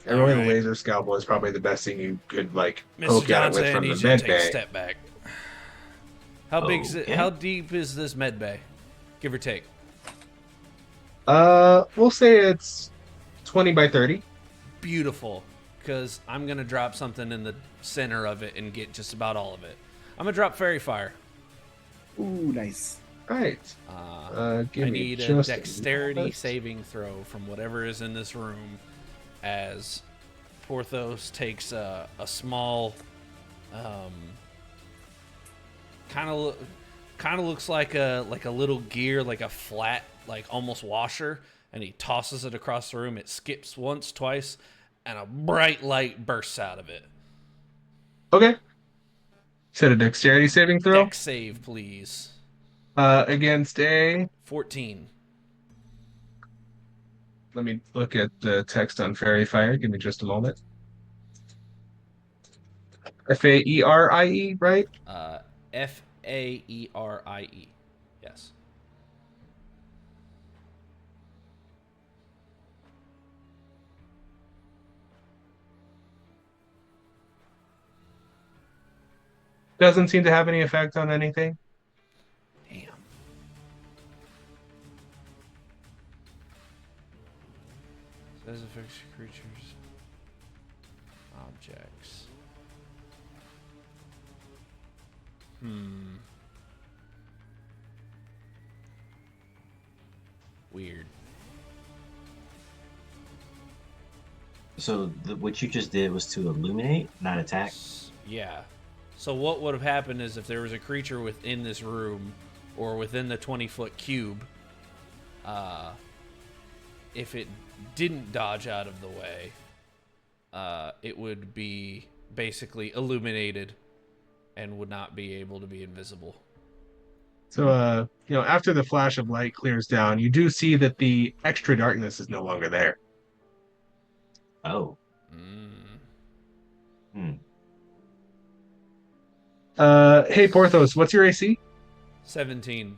Alright. a laser scalpel is probably the best thing you could Mr. poke at it Johnson, with I from need the you to med take a bay. step back. How big is it? Okay. How deep is this med bay? Give or take. We'll say it's 20 by 30. Beautiful, because I'm gonna drop something in the center of it and get just about all of it. I'm gonna drop fairy fire. Ooh, nice. Right. Give I me need a just dexterity moment. saving throw from whatever is in this room, as Porthos takes a small, kind of looks like a little gear, like a flat, like almost washer, and he tosses it across the room. It skips once, twice, and a bright light bursts out of it. Okay. Set a dexterity saving throw. Dex save, please. Against a 14. let me look at the text on Fairy Fire. Give me just a moment. Faerie, right? Faerie. Yes. Doesn't seem to have any effect on anything. Damn. Says affects creatures, objects. Weird. So what you just did was to illuminate, not attack. Yeah. So what would have happened is if there was a creature within this room or within the 20-foot cube, if it didn't dodge out of the way, it would be basically illuminated and would not be able to be invisible. So, after the flash of light clears down, you do see that the extra darkness is no longer there. Oh. Hey, Porthos, what's your AC? 17.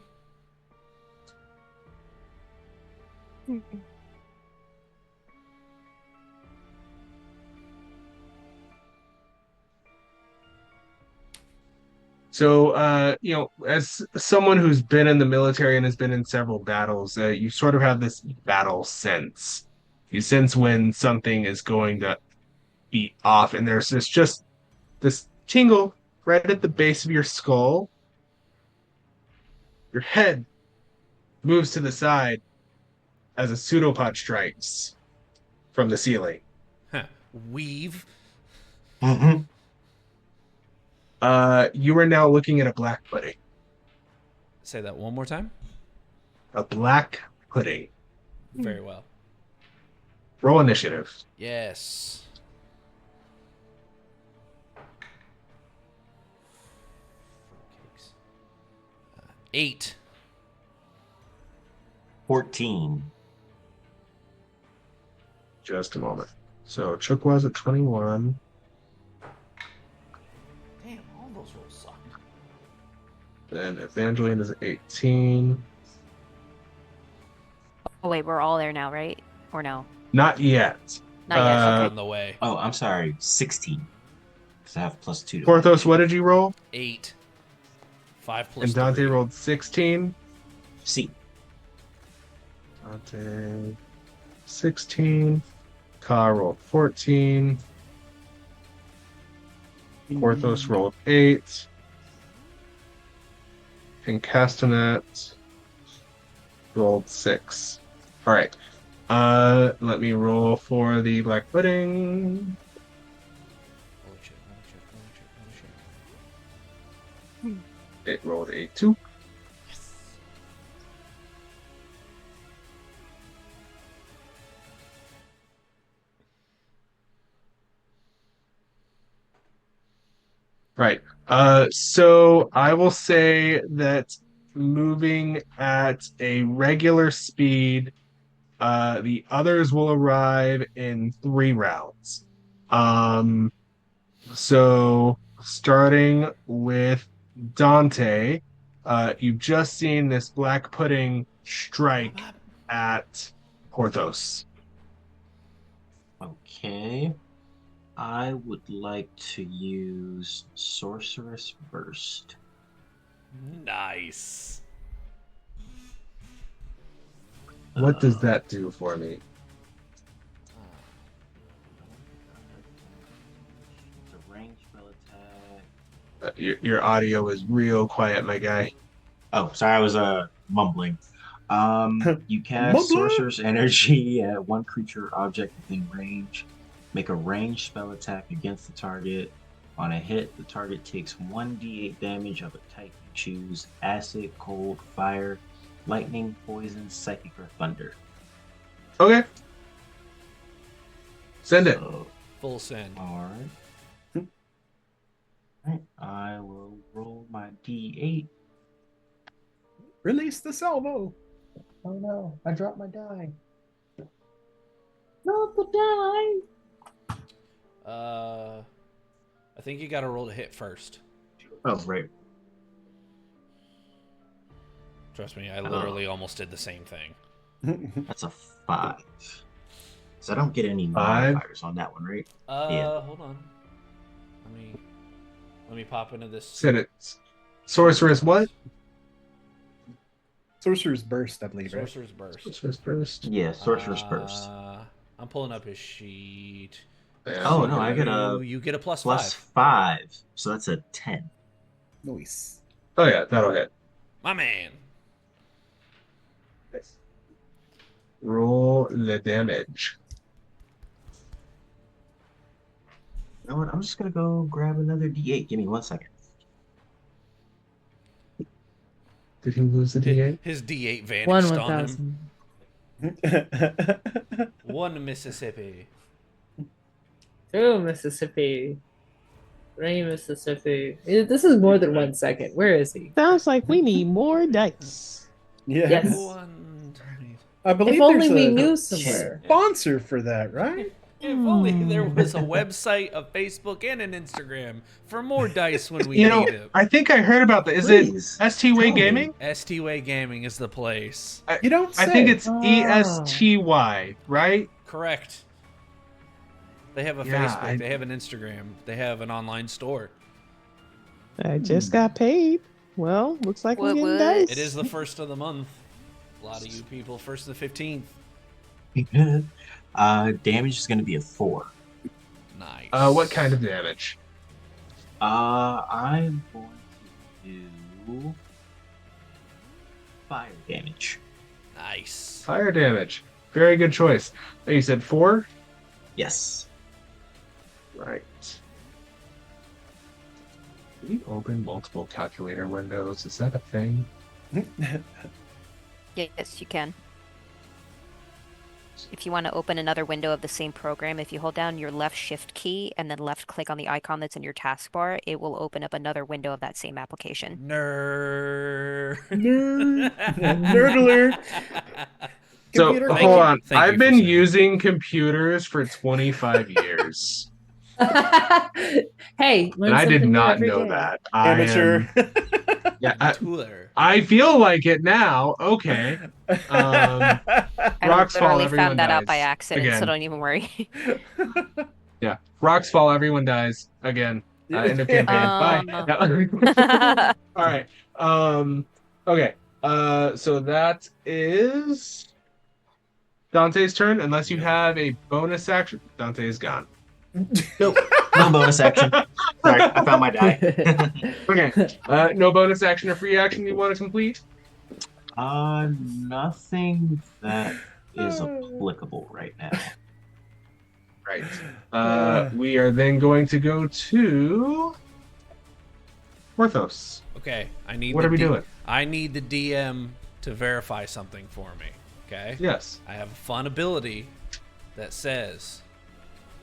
So, as someone who's been in the military and has been in several battles, you sort of have this battle sense. You sense when something is going to be off, and there's this tingle right at the base of your skull. Your head moves to the side as a pseudopod strikes from the ceiling. Huh. Weave. You are now looking at a black pudding. Say that one more time. A black pudding. Very well. Roll initiative. Yes. 8. 14. Just a moment. So Chook was at 21. Damn, all those rolls suck. Then Evangeline is 18. Oh wait, we're all there now, right? Or no? Not yet. Not yet. Okay. On the way. Oh, I'm sorry. 16. Because I have +2 to Porthos, what did you roll? 8. 5 plus And Dante 3. rolled 16. C. Dante 16. Ka rolled 14. Porthos rolled 8. And Castanet rolled 6. All right. Let me roll for the black pudding. Holy shit. It rolled a 2. Yes. Right. So I will say that moving at a regular speed, the others will arrive in 3 rounds. So starting with Dante, you've just seen this black pudding strike at Porthos. Okay. I would like to use Sorceress Burst. Nice. What does that do for me? It's a ranged spell attack. Your audio is real quiet, my guy. Oh, sorry, I was mumbling. You cast Mumbling? Sorcerer's Energy at one creature or object within range. Make a ranged spell attack against the target. On a hit, the target takes 1d8 damage of a type you choose: acid, cold, fire, lightning, poison, psychic, or thunder. Okay. Send it. So, Full send. alright. Alright, I will roll my d8. Release the salvo. Oh no, I dropped my die. Not the die. I think you got to roll to hit first. Oh, right. Trust me, I literally almost did the same thing. That's a 5. So I don't get any 5? modifiers on that one, right? Yeah. Hold on. Let me pop into this. Said it. Sorceress what? Sorcerer's Burst, I believe, right? Sorcerer's Burst. Sorceress burst. Yeah, Sorcerer's Burst. I'm pulling up his sheet. Oh, no, I get You get a plus plus 5. 5. So that's a 10. Nice. Oh yeah, that'll hit. My man. Roll the damage. You know what? I'm just going to go grab another D8. Give me 1 second. Did he lose the D8? His D8 vanished One on him. 1,000. 1 Mississippi. 2 Mississippi. 3 Mississippi. This is more than 1 second. Where is he? Sounds like we need more dice. Yes. Yes. 1. I believe If only there's we a knew somewhere. sponsor for that, right? If only there was a website, a Facebook, and an Instagram for more dice when we You know, need it. I think I heard about that. Is Please, it ST Way tell me. Gaming? ST-Way Gaming is the place. You don't say. I think it's Oh. ESTY, right? Correct. They have a Yeah, Facebook. They have an Instagram. They have an online store. I just got paid. Well, looks like we're What getting would- dice. It is the first of the month. A lot of you people, first to the 15th. Damage is going to be a 4. Nice. What kind of damage? I'm going to do fire damage. Nice. Fire damage. Very good choice. Oh, you said 4? Yes. Right. Can we open multiple calculator windows? Is that a thing? Yes, you can. If you want to open another window of the same program, if you hold down your left shift key and then left click on the icon that's in your taskbar, it will open up another window of that same application. Nerd. Nerd alert. So, Computer hold Thank you. on. Thank you I've for been saying using computers for 25 years. Hey, learn And I did something new not every know day. that. Amateur. Yeah, Tooler. I feel like it now. Okay. I Rocks fall, literally everyone found that out by dies. accident, so Again. don't even worry. Yeah. Rocks fall, everyone dies. Again. End of campaign. Bye. Yeah. All right. Okay. So that is Dante's turn, unless you have a bonus action. Dante is gone. Nope. No bonus action. Sorry, I found my die. Okay. No bonus action or free action you want to complete? Nothing that is applicable right now. Right. We are then going to go to Porthos. Okay, I need. What are we doing? I need the DM to verify something for me. Okay. Yes. I have a fun ability that says,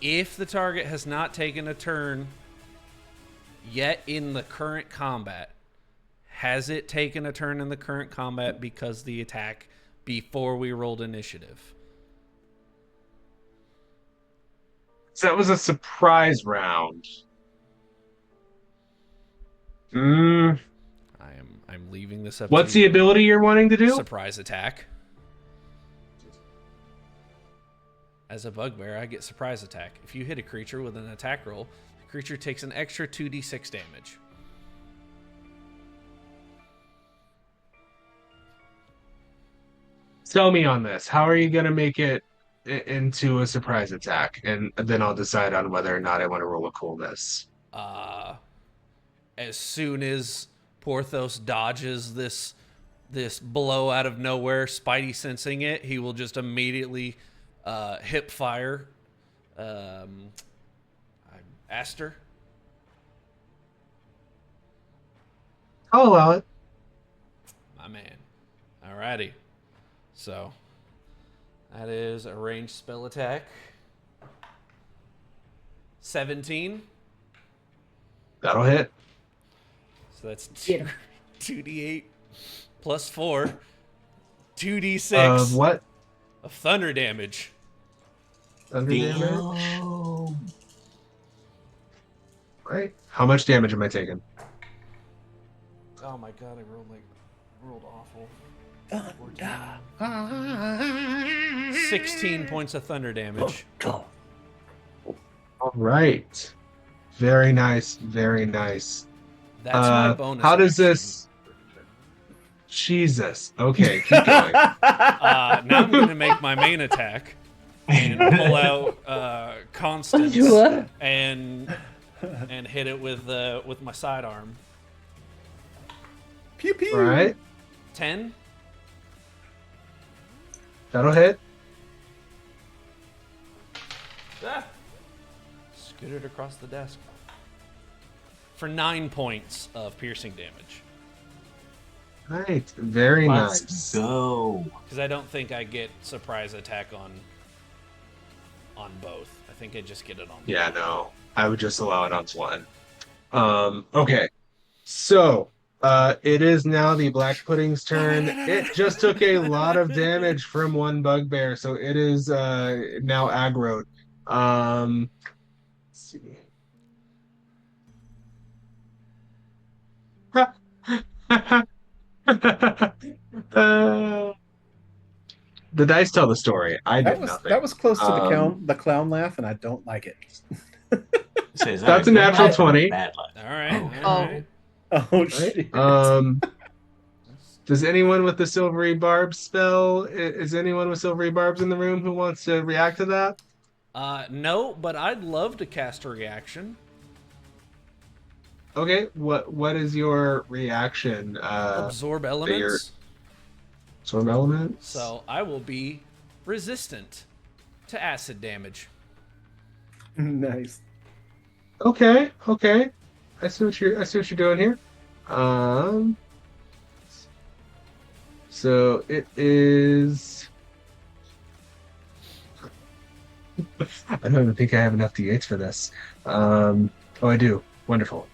if the target has not taken a turn yet in the current combat, has it taken a turn in the current combat because the attack before we rolled initiative? So that was a surprise round. I'm leaving this up. What's to the you. ability you're wanting to do? Surprise attack. As a bugbear, I get surprise attack. If you hit a creature with an attack roll, the creature takes an extra 2d6 damage. Sell me on this. How are you going to make it into a surprise attack? And then I'll decide on whether or not I want to roll a coolness. As soon as Porthos dodges this blow out of nowhere, Spidey sensing it, he will just immediately hip fire Astra. I'll allow it. My man. Alrighty. So that is a ranged spell attack. 17. That'll hit. So that's Get 2d8 plus 4. 2d6 What? of thunder damage. thunder damage. Damn. Right. How much damage am I taking? Oh my god, I rolled awful. 16 points of thunder damage. All right. Very nice. Very nice. That's my bonus How does action. this? Jesus. Okay, keep going. Now I'm going to make my main attack and pull out Constance and hit it with my sidearm. Pew pew. All right. 10. That'll hit. Scooted across the desk. For 9 points of piercing damage. Right. Very Let's nice. go. Because I don't think I get surprise attack on both. I think I just get it on Yeah, no. I would just allow it on one. Okay. So, it is now the Black Pudding's turn. It just took a lot of damage from one bugbear, so it is now aggroed. Let's see. The dice tell the story. I did nothing. That was close to the clown laugh, and I don't like it. That's a natural 20. Bad luck. All right. Okay. All right. Oh shit. Does anyone with the silvery barb spell? Is anyone with silvery barbs in the room who wants to react to that? No, but I'd love to cast a reaction. Okay, what is your reaction? Absorb elements. Storm elements. So I will be resistant to acid damage. Nice. Okay. I see what you're doing here. So it is. I don't even think I have enough d8s for this. Oh, I do. Wonderful.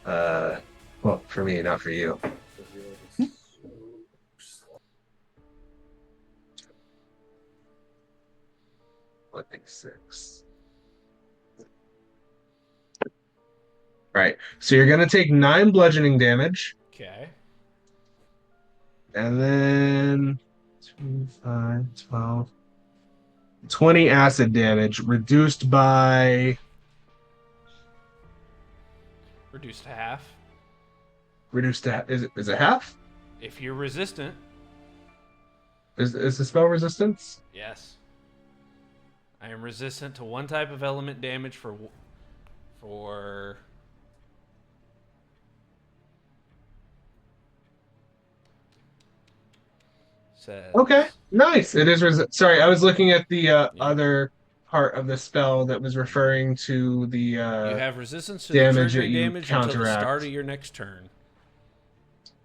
Well, for me, not for you. I think 6. Right. So you're gonna take 9 bludgeoning damage, Okay. and then 2, 5, 12, 20 acid damage, reduced by Reduced to half. is it half? If you're resistant, Is the spell resistance? yes. I am resistant to one type of element damage for says Okay, nice. It is sorry, I was looking at the other part of the spell that was referring to the you have resistance to the damage that triggering you damage until the counteract. start of your next turn.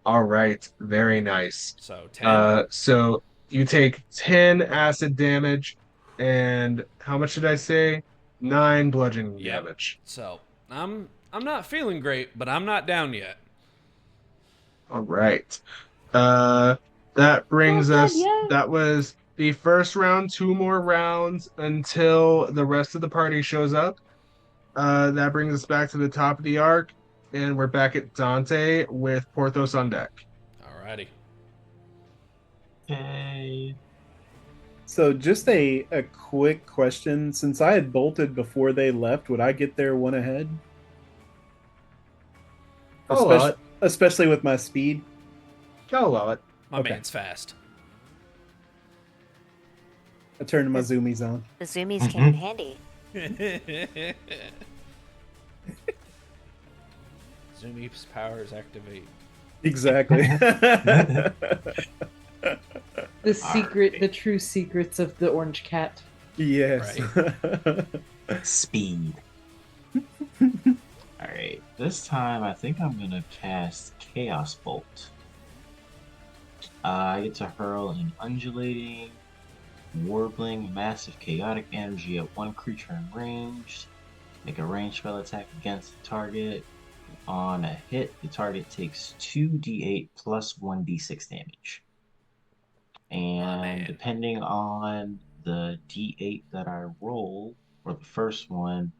All right, very nice. So 10. So you take 10 acid damage, and how much did I say? 9 bludgeoning Yep. damage. So I'm not feeling great, but I'm not down yet. All right. That brings us. That was the first round. 2 more rounds until the rest of the party shows up. That brings us back to the top of the arc, and we're back at Dante with Porthos on deck. Alrighty. Okay. So just a quick question. Since I had bolted before they left, would I get there one ahead? I'll allow it. Especially with my speed. I'll allow it. My Okay. man's fast. I turned my zoomies on. The zoomies came in handy. Zoomy's powers activate. Exactly. The true secrets of the orange cat. Yes. Speed. Alright, this time I think I'm gonna cast Chaos Bolt. I get to hurl an undulating, warbling, massive chaotic energy at one creature in range. Make a ranged spell attack against the target. On a hit, the target takes 2d8 plus 1d6 damage. And depending on the D8 that I roll, or the first one,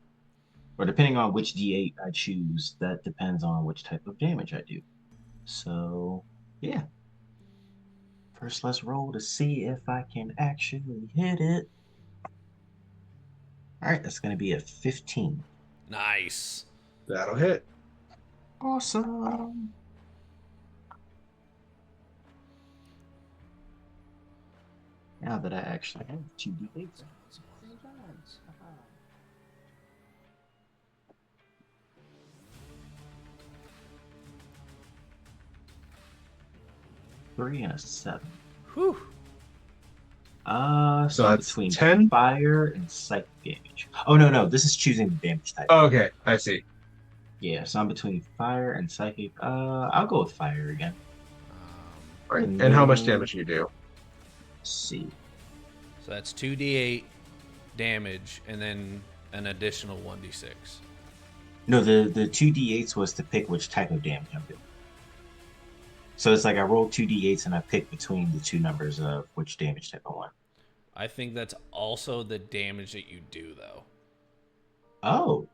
or depending on which D8 I choose, that depends on which type of damage I do. So, yeah. First, let's roll to see if I can actually hit it. All right, that's going to be a 15. Nice. That'll hit. Awesome. Now that I actually have 2d8s. 3 and a 7. Whew. So I'm that's between 10? fire and psychic damage. Oh no, this is choosing the damage type. Okay, I see. Yeah, so I'm between fire and psychic. I'll go with fire again. All right. And And how much then- damage do you do? Let's see. So that's 2d8 damage and then an additional 1d6. No, the 2d8s was to pick which type of damage I'm doing. So it's like I roll 2d8s and I pick between the two numbers of which damage type I want. I think that's also the damage that you do, though. Oh.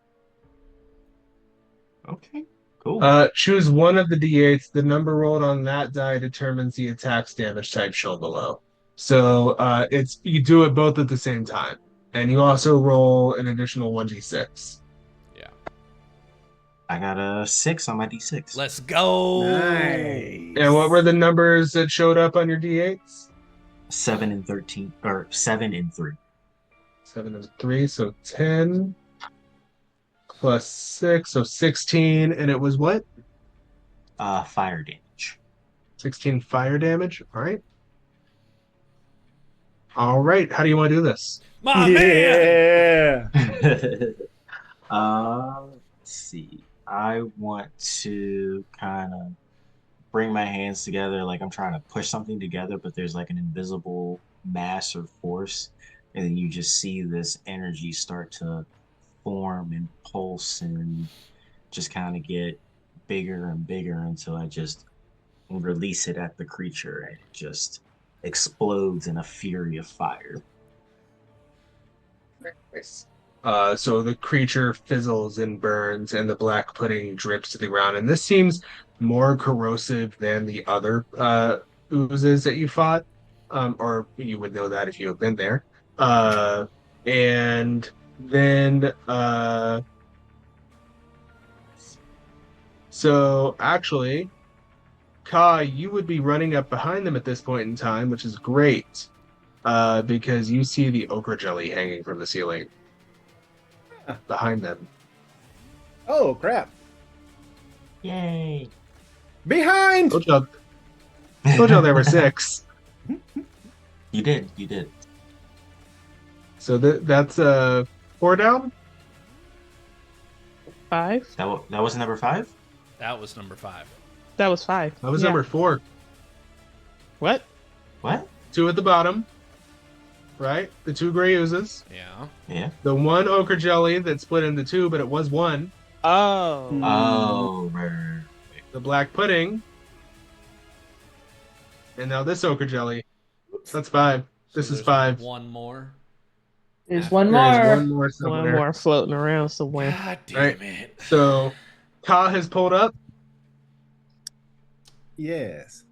Okay. Cool. Choose one of the d8s. The number rolled on that die determines the attack's damage type shown below. So it's you do it both at the same time, and you also roll an additional 1d6. Yeah. I got a 6 on my d6. Let's go. Nice. And what were the numbers that showed up on your d8s? 7 and 13, or 7 and 3. 7 and 3, so 10 plus 6, so 16, and it was what? Fire damage. 16 fire damage. All right. All right. How do you want to do this? My man. Yeah. Let's see. I want to kind of bring my hands together, like I'm trying to push something together, but there's like an invisible mass or force, and then you just see this energy start to form and pulse and just kind of get bigger and bigger until I just release it at the creature and it just explodes in a fury of fire. Nice. So the creature fizzles and burns, and the black pudding drips to the ground. And this seems more corrosive than the other oozes that you fought, or you would know that if you have been there. And then, so actually, Kai, you would be running up behind them at this point in time, which is great, because you see the ochre jelly hanging from the ceiling behind them. Oh crap! Yay! Behind. Told y'all there were 6. You did. So that's 4 down. 5. That was number 5? That was number 5. That was 5. That was Yeah. number 4. What? What? 2 at the bottom. Right? The 2 gray oozes. Yeah. Yeah. The 1 ochre jelly that split into 2, but it was 1. Oh. Oh, right. The black pudding. And now this ochre jelly. That's 5. This So is there's 5. One more. There's one There is more. one more somewhere. One more floating around somewhere. God damn Right. it. So Ka has pulled up. Yes.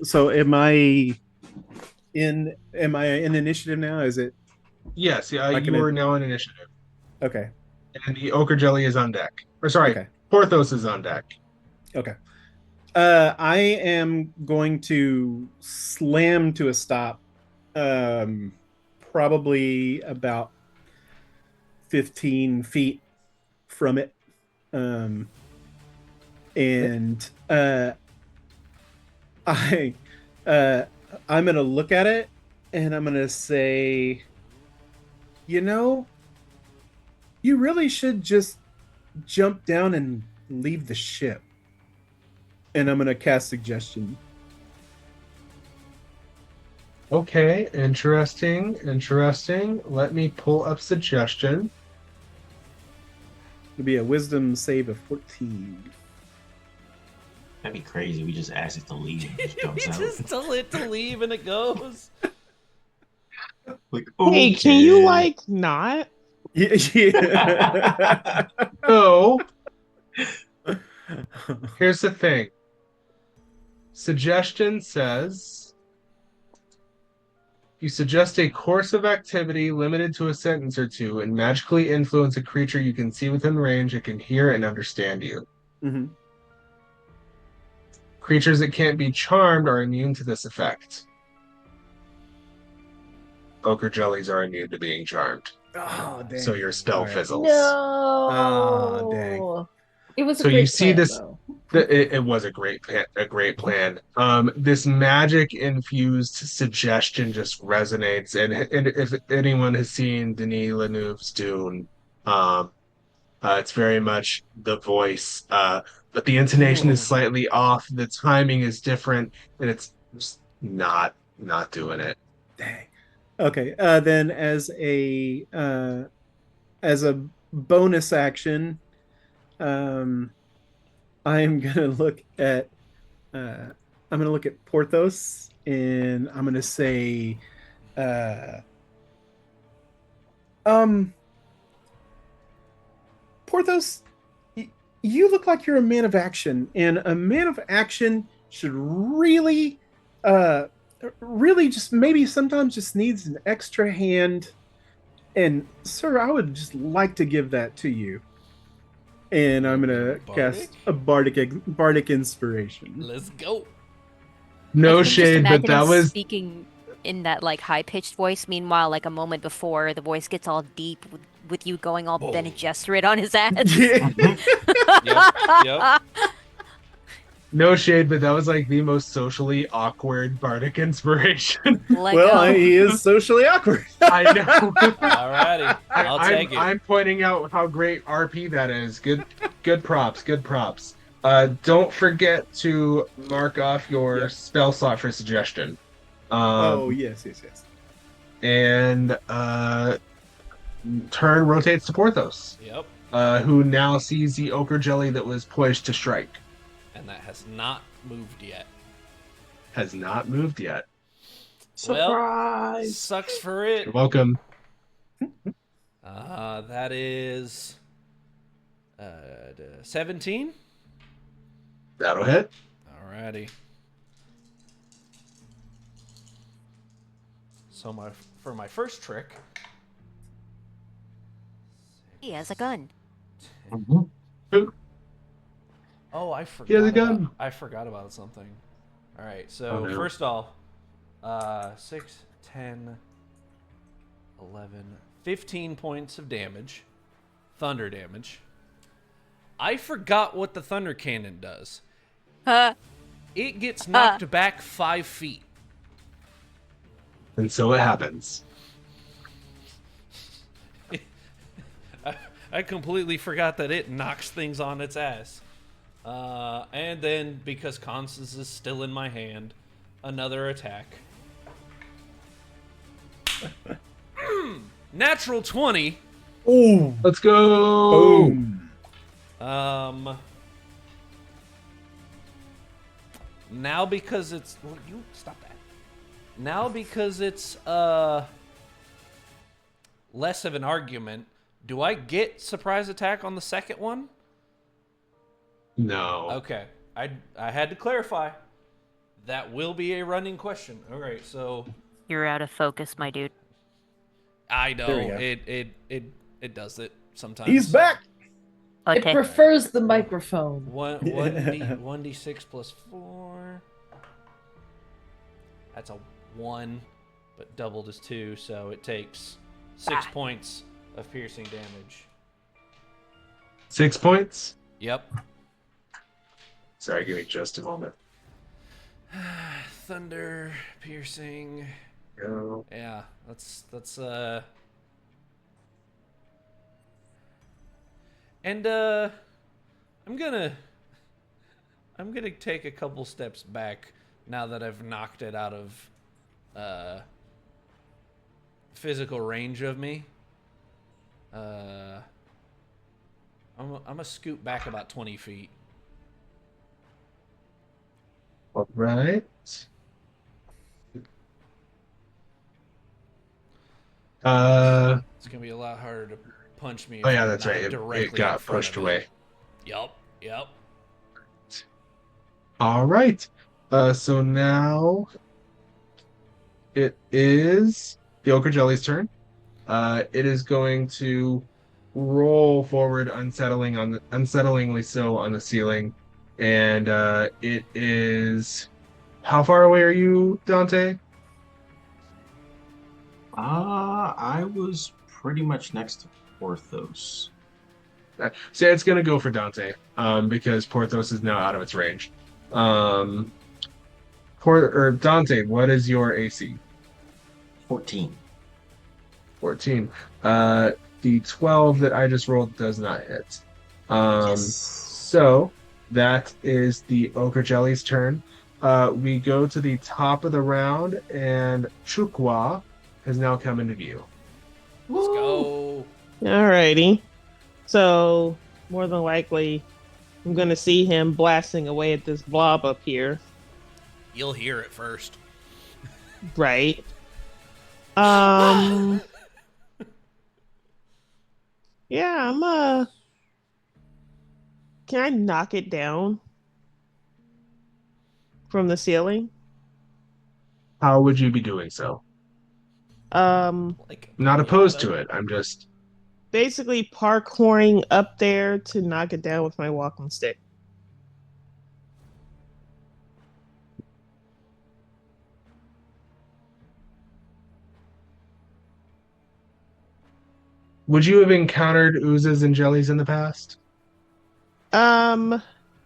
So am I in initiative now? Is it Yes, yeah, Like you an- are now in initiative. okay? And the ochre jelly is on deck. Or sorry, Okay. Porthos is on deck. Okay. I am going to slam to a stop, probably about 15 feet from it. And I'm gonna look at it and I'm gonna say, you know, you really should just jump down and leave the ship. And I'm gonna cast suggestion. Okay, interesting. Let me pull up suggestion. It'll be a wisdom save of 14. That'd be crazy. We just ask it to leave and it just We jumps out. just tell it to leave and it goes. Like, Hey, can you okay. like not? Yeah. So here's the thing. Suggestion says you suggest a course of activity limited to a sentence or two and magically influence a creature you can see within range that can hear and understand you. Mhm. Creatures that can't be charmed are immune to this effect. Ochre jellies are immune to being charmed, Oh, dang. so your spell All right. fizzles. No. Ah, dang. It was So a you great see plan, this. though. It was a great plan. This magic infused suggestion just resonates, and if anyone has seen Denis Villeneuve's Dune, it's very much the voice, but the intonation is slightly off, the timing is different, and it's just not doing it. Dang. Okay. Then as a bonus action, um, I am gonna look at Porthos, and I'm gonna say, uh, um, Porthos, you look like you're a man of action, and a man of action should uh, really just maybe sometimes just needs an extra hand. And sir, I would just like to give that to you. And I'm gonna cast a bardic inspiration. Let's go. No I can just shade, but imagine him that was speaking in that like high-pitched voice. Meanwhile, like a moment before, the voice gets all deep with you going all Bene Gesserit on his ass. Yeah. Yep. no shade, but that was like the most socially awkward bardic inspiration. Let Well, go. he is socially awkward. I know. Alrighty. I'll take it. I'm pointing out how great RP that is. Good props. Good props. Don't forget to mark off your Yep. spell slot for suggestion. Oh yes. And turn rotates to Porthos, Yep. who now sees the ochre jelly that was poised to strike. And that has not moved yet. Has not moved yet. Well, Surprise! sucks for it. You're welcome. That is 17. That'll hit. Alrighty. So for my first trick, He has a gun. oh, I He has a forgot gun. about I forgot about something. All right, so Oh, no. first off, 6, 10, 11, 15 points of damage, thunder damage. I forgot what the thunder cannon does. It gets knocked back 5 feet. And so it happens. I completely forgot that it knocks things on its ass. And then, because Constance is still in my hand, another attack. Natural 20. Oh, Let's go. boom. Now because it's... Well, you stop that. Now because it's less of an argument, do I get surprise attack on the second one? No. Okay. I had to clarify. That will be a running question. All right, so You're out of focus, my dude. I know There we it does it sometimes. He's back. It Okay. prefers the microphone. 1d6 plus 4. That's a 1, but doubled is 2, so it takes 6 points of piercing damage. 6 points? Yep. Sorry, give me just a moment. Thunder, piercing. Go. Yeah, that's and I'm gonna take a couple steps back now that I've knocked it out of physical range of me. I'm gonna scoot back about 20 feet. All right. It's gonna be a lot harder to punch me Oh if yeah, I'm that's right. not It directly in got front pushed of it. away. Yep. All right. So now it is the Ochre Jelly's turn. It is going to roll forward, unsettlingly so on the ceiling, and it is. How far away are you, Dante? I was pretty much next to Porthos. So it's going to go for Dante, because Porthos is now out of its range. Um, Dante, what is your AC? 14. 14. The 12 that I just rolled does not hit. Yes. So that is the Ochre Jelly's turn. We go to the top of the round, and Chukwa has now come into view. Let's go. Alrighty. So more than likely, I'm gonna see him blasting away at this blob up here. You'll hear it first. Right. Yeah, can I knock it down from the ceiling? How would you be doing so? Like Not opposed pinata. to it. I'm just. Basically parkouring up there to knock it down with my walking stick. Would you have encountered oozes and jellies in the past?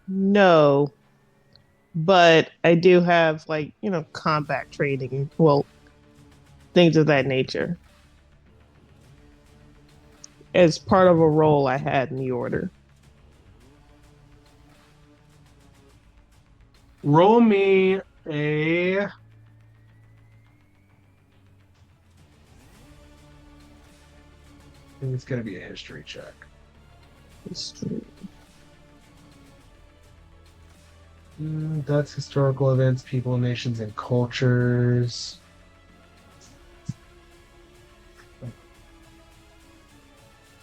No, but I do have combat training, well, things of that nature as part of a role I had in the order. Roll me a. I think it's going to be a history check. History. That's historical events, people, nations, and cultures.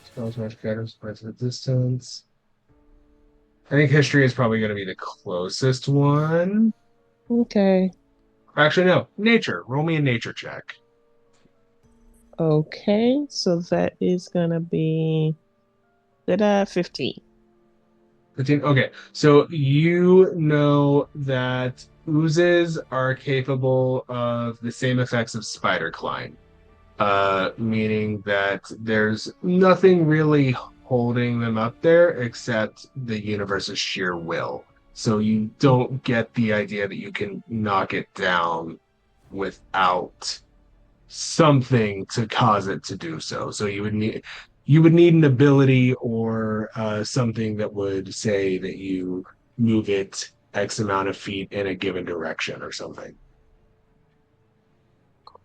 Spells, magic items, points of distance. I think history is probably going to be the closest one. Okay. Actually, no. Nature. Roll me a nature check. Okay, so that is gonna be 15. 15. Okay, so you know that oozes are capable of the same effects of spider climb, meaning that there's nothing really holding them up there except the universe's sheer will. So you don't get the idea that you can knock it down without something to cause it to do so. So you would need an ability or something that would say that you move it X amount of feet in a given direction or something.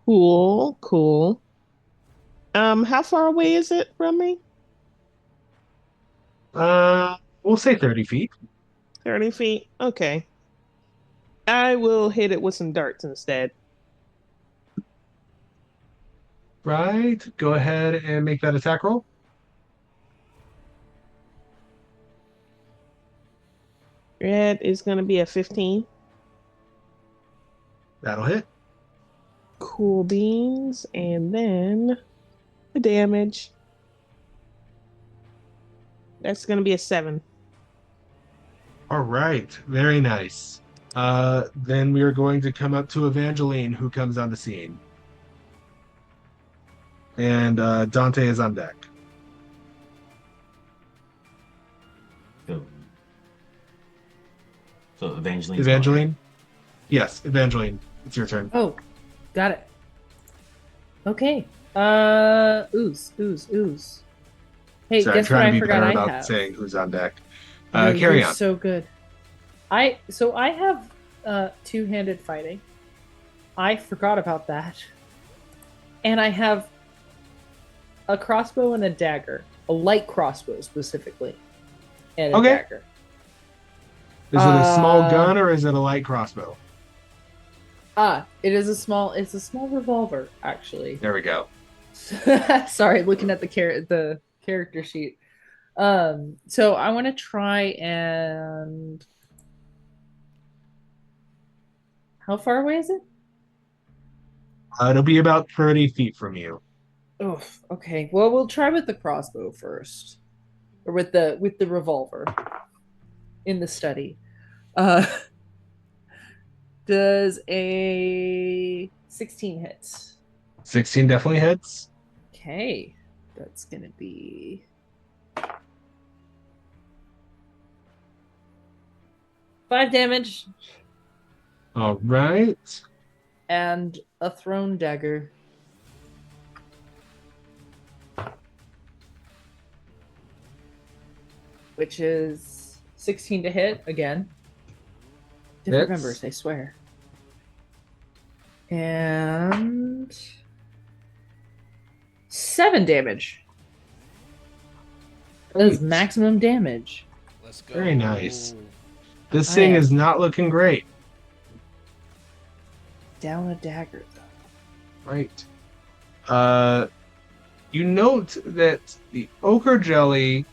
Cool. How far away is it from me? We'll say 30 feet. 30 feet? Okay. I will hit it with some darts instead. Right. Go ahead and make that attack roll. Red is going to be a 15. That'll hit. Cool beans. And then the damage. That's going to be a 7. All right. Very nice. Then we are going to come up to Evangeline, who comes on the scene. And Dante is on deck. So Evangeline. Evangeline? Yes, Evangeline. It's your turn. Oh, got it. Okay. Ooze. Hey, Sorry, guess what trying to I be forgot better I about have? saying who's on deck. No, Carry you're on. so good. I have two-handed fighting. I forgot about that. And I have a crossbow and a dagger. A light crossbow specifically. And a Okay. dagger. Is it a small gun or is it a light crossbow? It's a small revolver, actually. There we go. Sorry, looking at the character sheet. So I want to try and how far away is it? It'll be about 30 feet from you. Oh, okay. Well, we'll try with the crossbow first, or with the revolver in the study. Uh, does a 16 hit? 16 definitely hits. Okay, that's gonna be 5 damage All right. and a thrown dagger. Which is 16 to hit again. Different Hits. numbers, I swear. And 7 damage. That is maximum damage. Let's go. Very nice. This I thing am- is not looking great. Down a dagger, though. Right. You note that the ochre jelly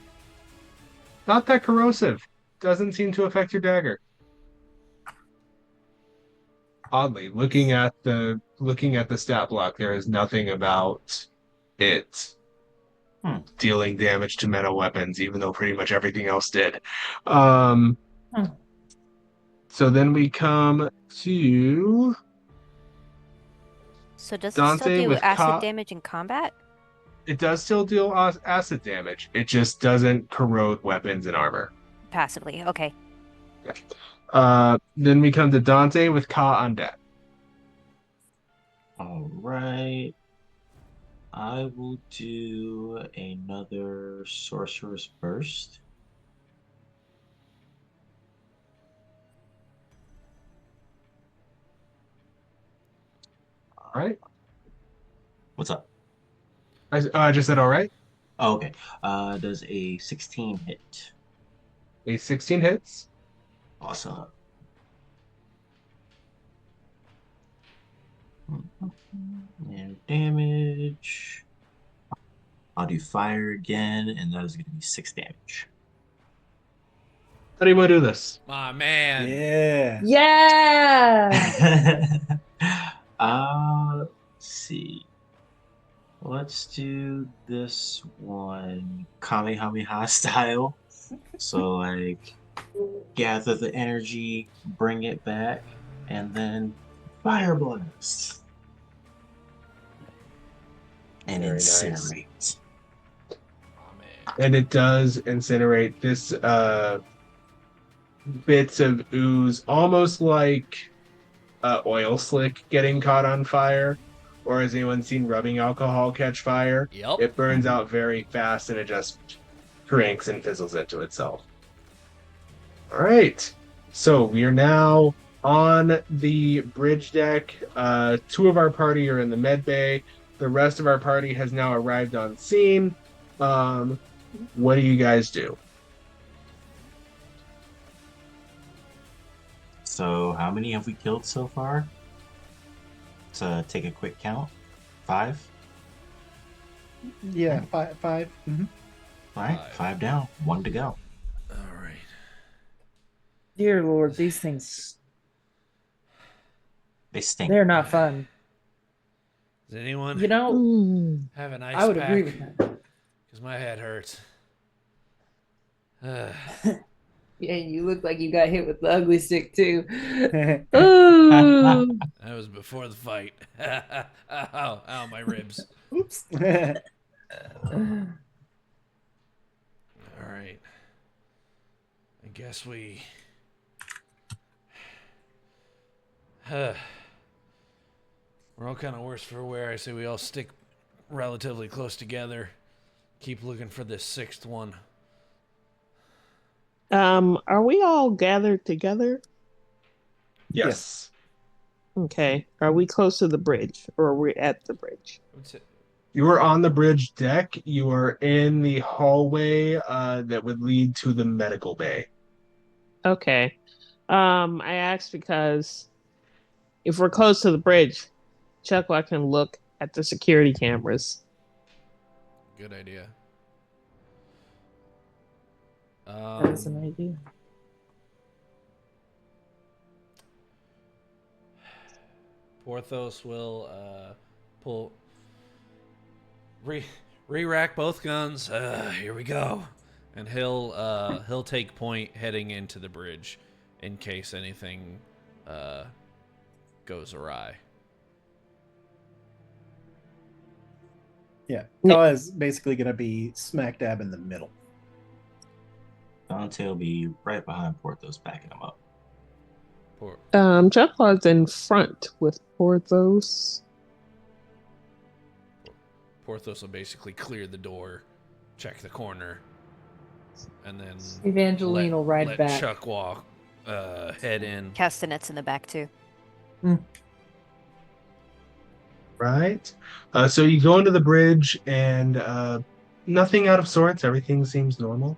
not that corrosive. Doesn't seem to affect your dagger. Oddly, looking at the stat block, there is nothing about it dealing damage to metal weapons, even though pretty much everything else did. So then we come to So does it Dante still do with acid damage in combat? it does still deal acid damage. It just doesn't corrode weapons and armor. Passively, okay. Then we come to Dante with Ka Undead. All right. I will do another Sorcerer's Burst. All right. What's up? I just said all right. Oh, okay. Does a 16 hit? A 16 hits. Awesome. And damage. I'll do fire again, and that is going to be 6 damage. How do you want to do this? My man. Yeah. Yeah. Let's see. Let's do this one Kamehameha style. So, like, gather the energy, bring it back, and then fire blast. And Very nice. incinerate. My man. And it does incinerate this bits of ooze, almost like oil slick getting caught on fire. Or has anyone seen rubbing alcohol catch fire? Yep. It burns out very fast and it just shrinks and fizzles into itself. All right. So we are now on the bridge deck. 2 of our party are in the med bay. The rest of our party has now arrived on scene. What do you guys do? So, how many have we killed so far? To take a quick count. 5? Yeah, five. Mm-hmm. All right, 5 down. 1 to go. All right. Dear Lord, these things, They stink. they're not fun. Does anyone You know, have an ice I would pack? agree with that. Because my head hurts. Yeah, you look like you got hit with the ugly stick too. Mm-hmm. Oh, That was before the fight. Ow, my ribs. Oops. All right. I guess we. We're all kind of worse for wear. I say we all stick relatively close together. Keep looking for this 6th one. Are we all gathered together? Yes. Okay. Are we close to the bridge or are we at the bridge? You are on the bridge deck. You are in the hallway that would lead to the medical bay. Okay. I asked because if we're close to the bridge, Chuckwa can look at the security cameras. Good idea. That is an idea. Porthos will pull re-rack both guns. Here we go, and he'll take point heading into the bridge in case anything goes awry. Yeah, Kawa is basically going to be smack dab in the middle. Dante will be right behind Porthos, backing him up. Chuckwa's in front with Porthos. Porthos will basically clear the door, check the corner, and then Evangeline will ride let back. Chuck walk head in. Castanet's in the back too. Right. So you go into the bridge and nothing out of sorts. Everything seems normal.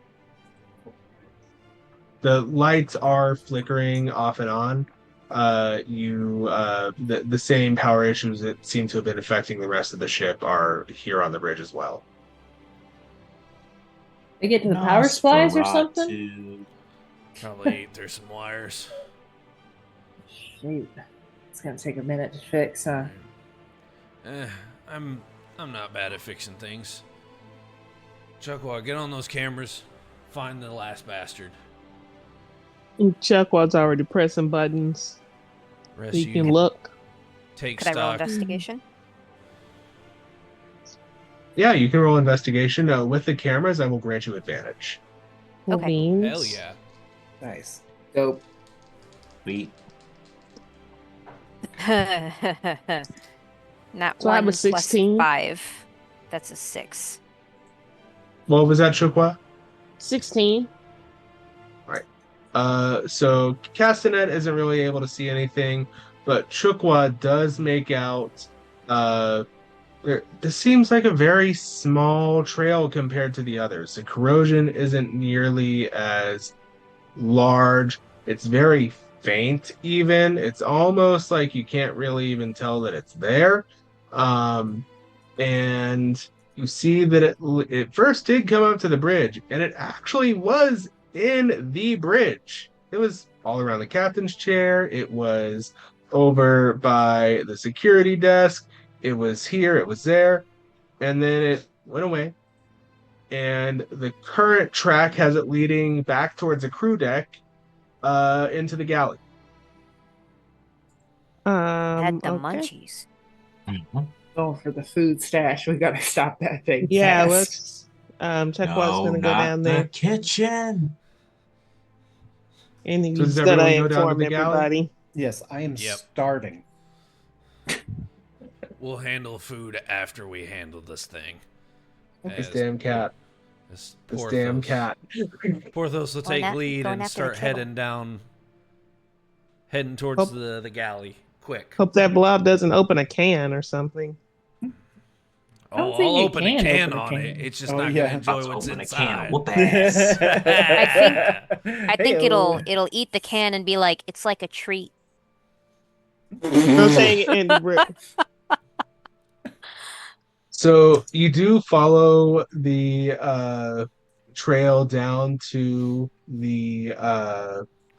The lights are flickering off and on. The same power issues that seem to have been affecting the rest of the ship are here on the bridge as well. They get to the power supplies or something? Probably ate through some wires. Shoot. It's gonna take a minute to fix, huh? I'm not bad at fixing things. Chuckwa, get on those cameras. Find the last bastard. Chuckwa's already pressing buttons. Rest You can look. Take Could I roll stock. investigation? Yeah, you can roll investigation. With the cameras, I will grant you advantage. Okay. Beans. Hell yeah. Nice. Dope. Sweet. Not So I have one a 16. plus 5. That's a 6. What was that, Chukwa? 16. So Castanet isn't really able to see anything, but Chukwa does make out. This seems like a very small trail compared to the others. The corrosion isn't nearly as large. It's very faint, even. It's almost like you can't really even tell that it's there. And you see that it first did come up to the bridge, and it actually was in the bridge. It was all around the captain's chair. It was over by the security desk. It was here. It was there. And then it went away. And the current track has it leading back towards the crew deck into the galley. Had the Okay. munchies. Going for the food stash. We gotta stop that thing. Yeah, fast. let's Chuckwa's No, gonna go not down the there. kitchen. And So he's does gonna everyone go down to inform the galley? everybody. Yes, I am Yep. starving. We'll handle food after we handle this thing. This damn cat. This Porthos. damn cat. Porthos will take lead going and after the start kibble. heading towards Oh. the galley. Quick. Hope that blob doesn't open a can or something. I don't Oh, think I'll you open a can can open a on can. it. It's just Oh, not yeah. gonna enjoy About to what's open a can. inside. Whoop ass. It'll eat the can and be like, it's like a treat. I'm saying So you do follow the trail down to the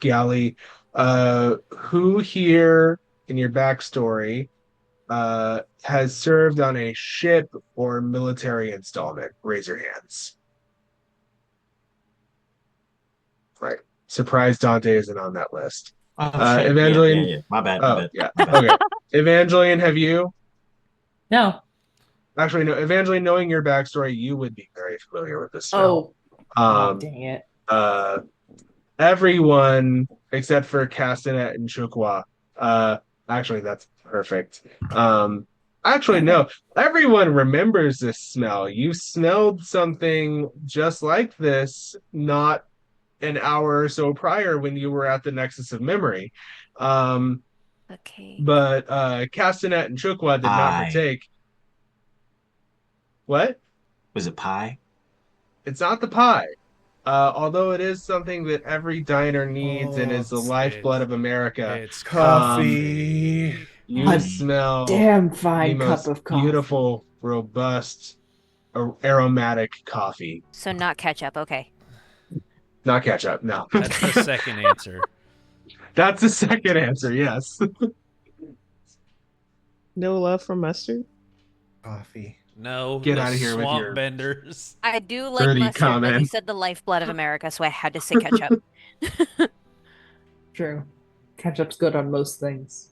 galley. Who here in your backstory has served on a ship or military installment? Raise your hands. Right. Surprised Dante isn't on that list. Oh, shit. Evangeline. Yeah. My bad. Oh, My bad. yeah. My bad. Okay. Evangeline, have you? No. Actually, no. Evangeline, knowing your backstory, you would be very familiar with this smell. Dang it. Everyone except for Castanet and Chukwa. Actually, that's perfect. Actually, no. Everyone remembers this smell. You smelled something just like this not an hour or so prior when you were at the Nexus of Memory. Okay. But Castanet and Chukwa did not Pie. partake. What? Was it pie? It's not the pie. Although it is something that every diner needs and is the lifeblood of America, It's Coffee. you A smell damn the fine cup most of coffee. beautiful, robust, aromatic coffee. So not ketchup. Okay. Not ketchup, no. That's the second answer. That's the second answer, yes. No love for mustard. Coffee. No, Get the out of here with swamp your benders. I do like dirty mustard, but you comment. said the lifeblood of America, so I had to say ketchup. True. Ketchup's good on most things.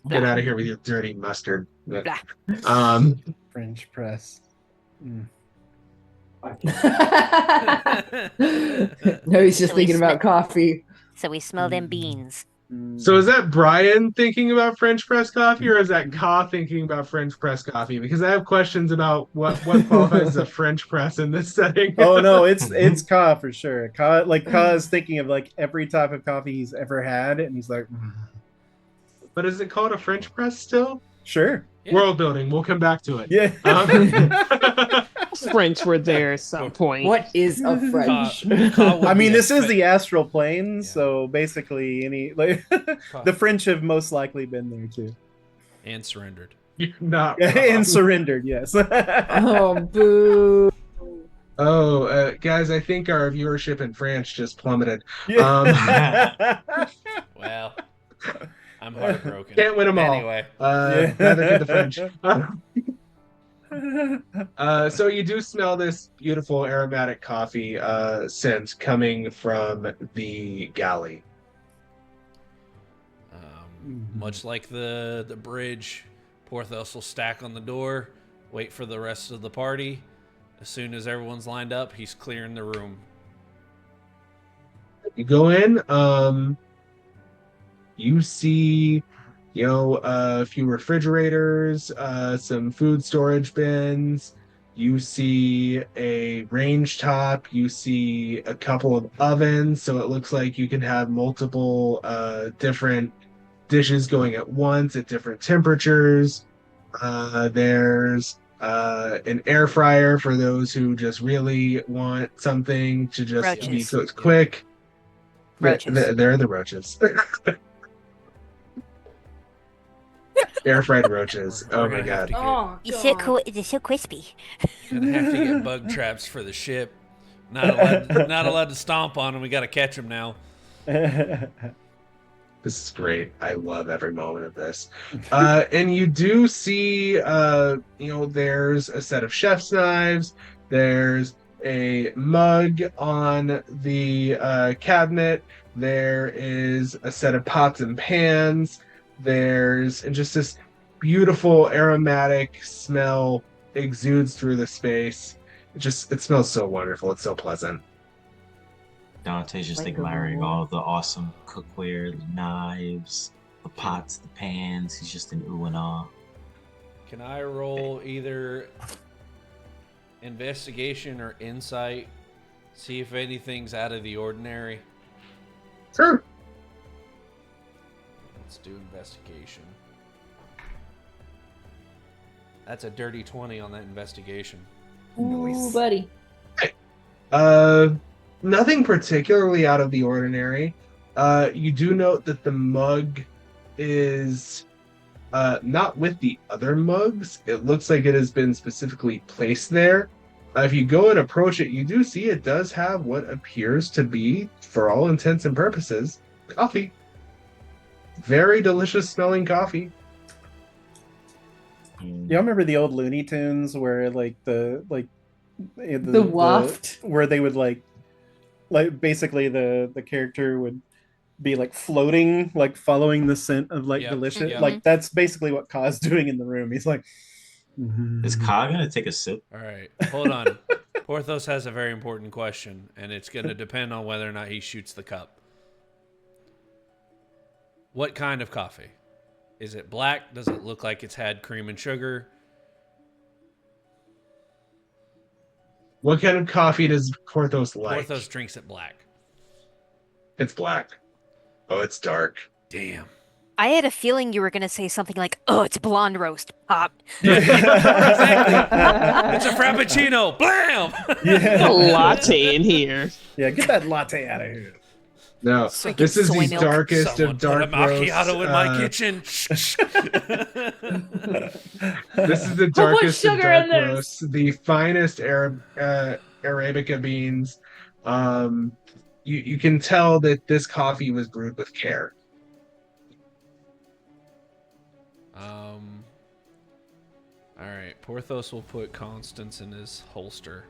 Get out of here with your dirty mustard. Blah. Um, French press. Mm. No, he's just So we thinking about coffee. So we smell them beans. so is that Brian thinking about French press coffee, or is that Ka thinking about French press coffee? Because I have questions about what qualifies as a French press in this setting. Oh no, it's Ka for sure. Ka is thinking of like every type of coffee he's ever had, and he's like, But is it called a French press still? sure, Yeah. World building. We'll come back to it. yeah. French were there at some point. What is a French? I mean, this is the the astral plane, Yeah. so basically, the French have most likely been there too, and surrendered. You're not and wrong. surrendered. Yes. Oh, boo. Oh, guys, I think our viewership in France just plummeted. Yeah. Well, I'm heartbroken. Can't win them all. Anyway, Yeah. Neither could the French. So you do smell this beautiful aromatic coffee scent coming from the galley. much like the bridge, Porthos will stack on the door, wait for the rest of the party. As soon as everyone's lined up, he's clearing the room. You go in, you see, a few refrigerators, some food storage bins. You see a range top. You see a couple of ovens, so it looks like you can have multiple different dishes going at once at different temperatures. There's an air fryer for those who just really want something to just be Roaches. cooked quick. Roaches. They're the roaches. Air fried roaches. Oh We're my gonna have god. to get- Oh, It's so cool. It's so crispy. Gonna have to get bug traps for the ship. Not allowed to stomp on them. We got to catch them now. This is great. I love every moment of this. And you do see, there's a set of chef's knives. There's a mug on the cabinet. There is a set of pots and pans. And just this beautiful aromatic smell exudes through the space. It smells so wonderful. It's so pleasant. Dante's just Like a admiring reward. all the awesome cookware, the knives, the pots, the pans. He's just in ooh and ah. Can I roll either investigation or insight? See if anything's out of the ordinary. Sure. Let's do investigation. That's a dirty 20 on that investigation. Ooh, buddy. Nothing particularly out of the ordinary. You do note that the mug is not with the other mugs. It looks like it has been specifically placed there. If you go and approach it, you do see it does have what appears to be, for all intents and purposes, coffee. Very delicious smelling coffee. Y'all remember the old Looney Tunes where the waft? where they would like basically the character would be like floating, like following the scent of like Yeah, delicious. yeah. Like that's basically what Ka's doing in the room. He's like, Is Ka gonna take a sip? All right, hold on. Porthos has a very important question, and it's going to depend on whether or not he shoots the cup. What kind of coffee? Is it black? Does it look like it's had cream and sugar? What kind of coffee does Porthos like? Porthos drinks it black. It's black. Oh, it's dark. Damn. I had a feeling you were gonna say something like, "Oh, it's blonde roast." Pop. Exactly. It's a frappuccino. Blam. A latte in here. Yeah, get that latte out of here. No, Freaking this is soy the milk. darkest Someone of put a dark macchiato roasts. in my kitchen. This is the How much darkest of sugar dark in this? roasts. The finest Arabica beans. You can tell that this coffee was brewed with care. All right. Porthos will put Constance in his holster.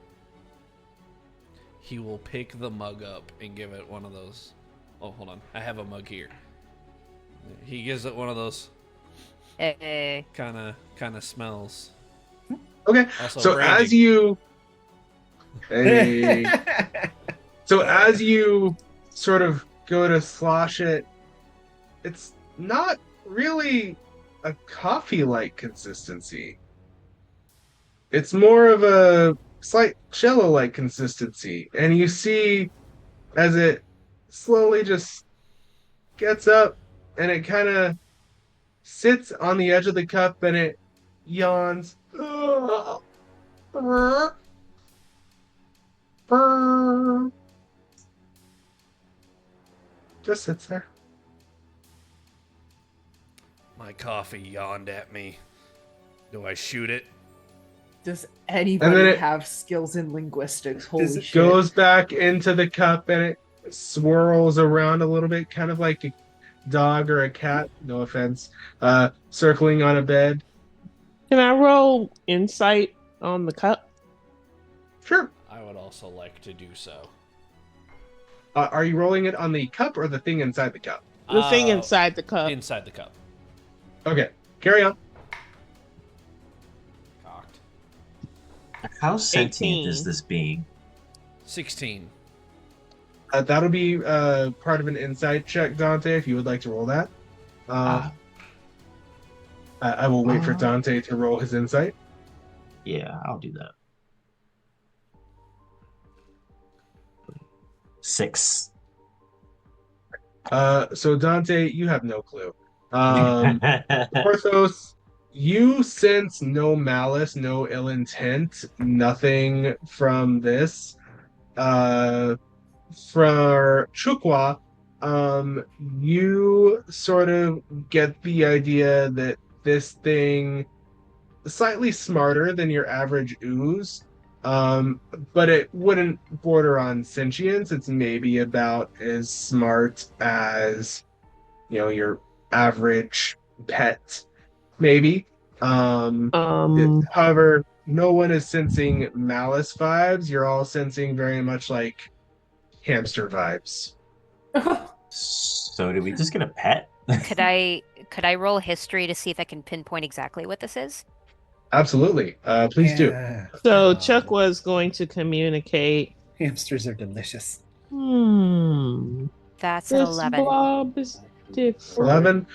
He will pick the mug up and give it one of those. Oh, hold on. I have a mug here. He gives it one of those. Hey. Kind of smells. Okay, Also, so branding. as you, Hey. So as you sort of go to slosh it, it's not really a coffee-like consistency. It's more of a slight cello-like consistency, and you see as it slowly just gets up and it kind of sits on the edge of the cup and it yawns. Just sits there. My coffee yawned at me. Do I shoot it? Does And anybody then it- have skills in linguistics? Holy Does it shit. Goes back into the cup and it swirls around a little bit, kind of like a dog or a cat, no offense, circling on a bed. Can I roll insight on the cup? Sure. I would also like to do so. Are you rolling it on the cup or the thing inside the cup? The thing inside the cup. Inside the cup. Okay, carry on. Cocked. How sentient 18. is this being? 16. That'll be part of an insight check, Dante, if you would like to roll that. Ah. I will wait for Ah. Dante to roll his insight. Yeah, I'll do that. 6. So Dante, you have no clue. Porthos, you sense no malice, no ill intent, nothing from this. For Chukwa, you sort of get the idea that this thing is slightly smarter than your average ooze, but it wouldn't border on sentience. It's maybe about as smart as, your average pet, maybe. However, no one is sensing malice vibes. You're all sensing very much like hamster vibes. So did we just get a pet? Could I roll history to see if I can pinpoint exactly what this is? Absolutely. Please do. Yeah, So Chuck was going to communicate. hamsters are delicious. That's an This 11. blob is different. 11.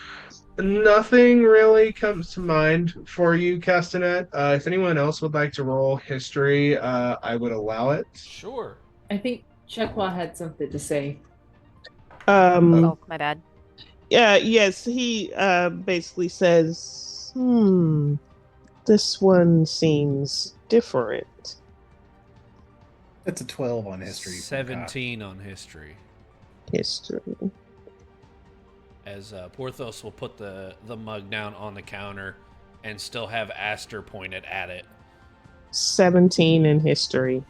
Nothing really comes to mind for you, Castanet. If anyone else would like to roll history, I would allow it. Sure. I think Chekwa had something to say. Oh, my bad. Yeah, yes, he basically says, this one seems different. That's a 12 on history. 17 on history. History. As Porthos will put the mug down on the counter and still have Aster pointed at it. 17 in history.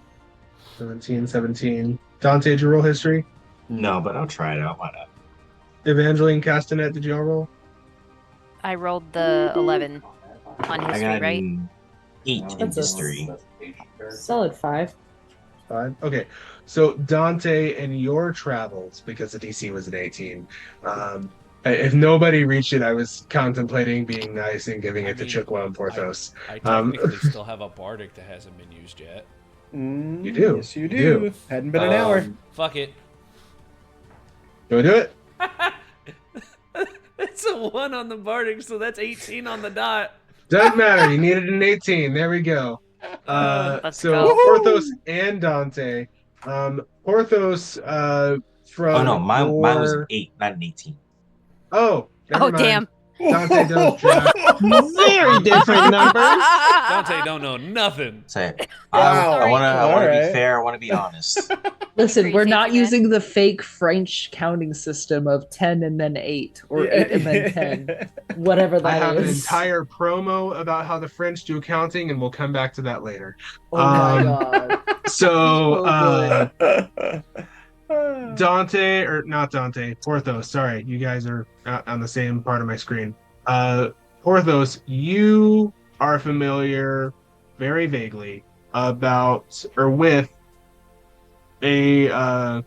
17. Dante, did you roll history? No, but I'll try it out. Why not? Evangeline, Castanet, did you all roll? I rolled the 11 on I history, got right? an 8 in That's a- history. Solid 5. 5. Okay, so Dante, in your travels, because the DC was an 18, if nobody reached it, I was contemplating being nice and giving it to Chukwa and Porthos. I technically still have a Bardic that hasn't been used yet. You do. Yes, you You do. do. Hadn't been an hour. Fuck it. Do we do it? It's a 1 on the Bardic, so that's 18 on the dot. Doesn't matter. You needed an 18. There we go. Let's So go. Porthos and Dante. Porthos from Oh no, mine was your- an 8, not an 18. Oh, Never Oh, mind. damn. Dante does Jack. Very different numbers. Dante don't know nothing. Say, Wow. I want to Alright. be fair. I want to be honest. Listen, we're Appreciate not you, man. using the fake French counting system of 10 and then 8 or 8 and then 10. Whatever I that have an is. entire promo about how the French do counting, and we'll come back to that later. Oh my god. So, Oh, boy. Dante, or not Dante, Porthos, sorry, you guys are on the same part of my screen. Porthos, you are familiar very vaguely about or with a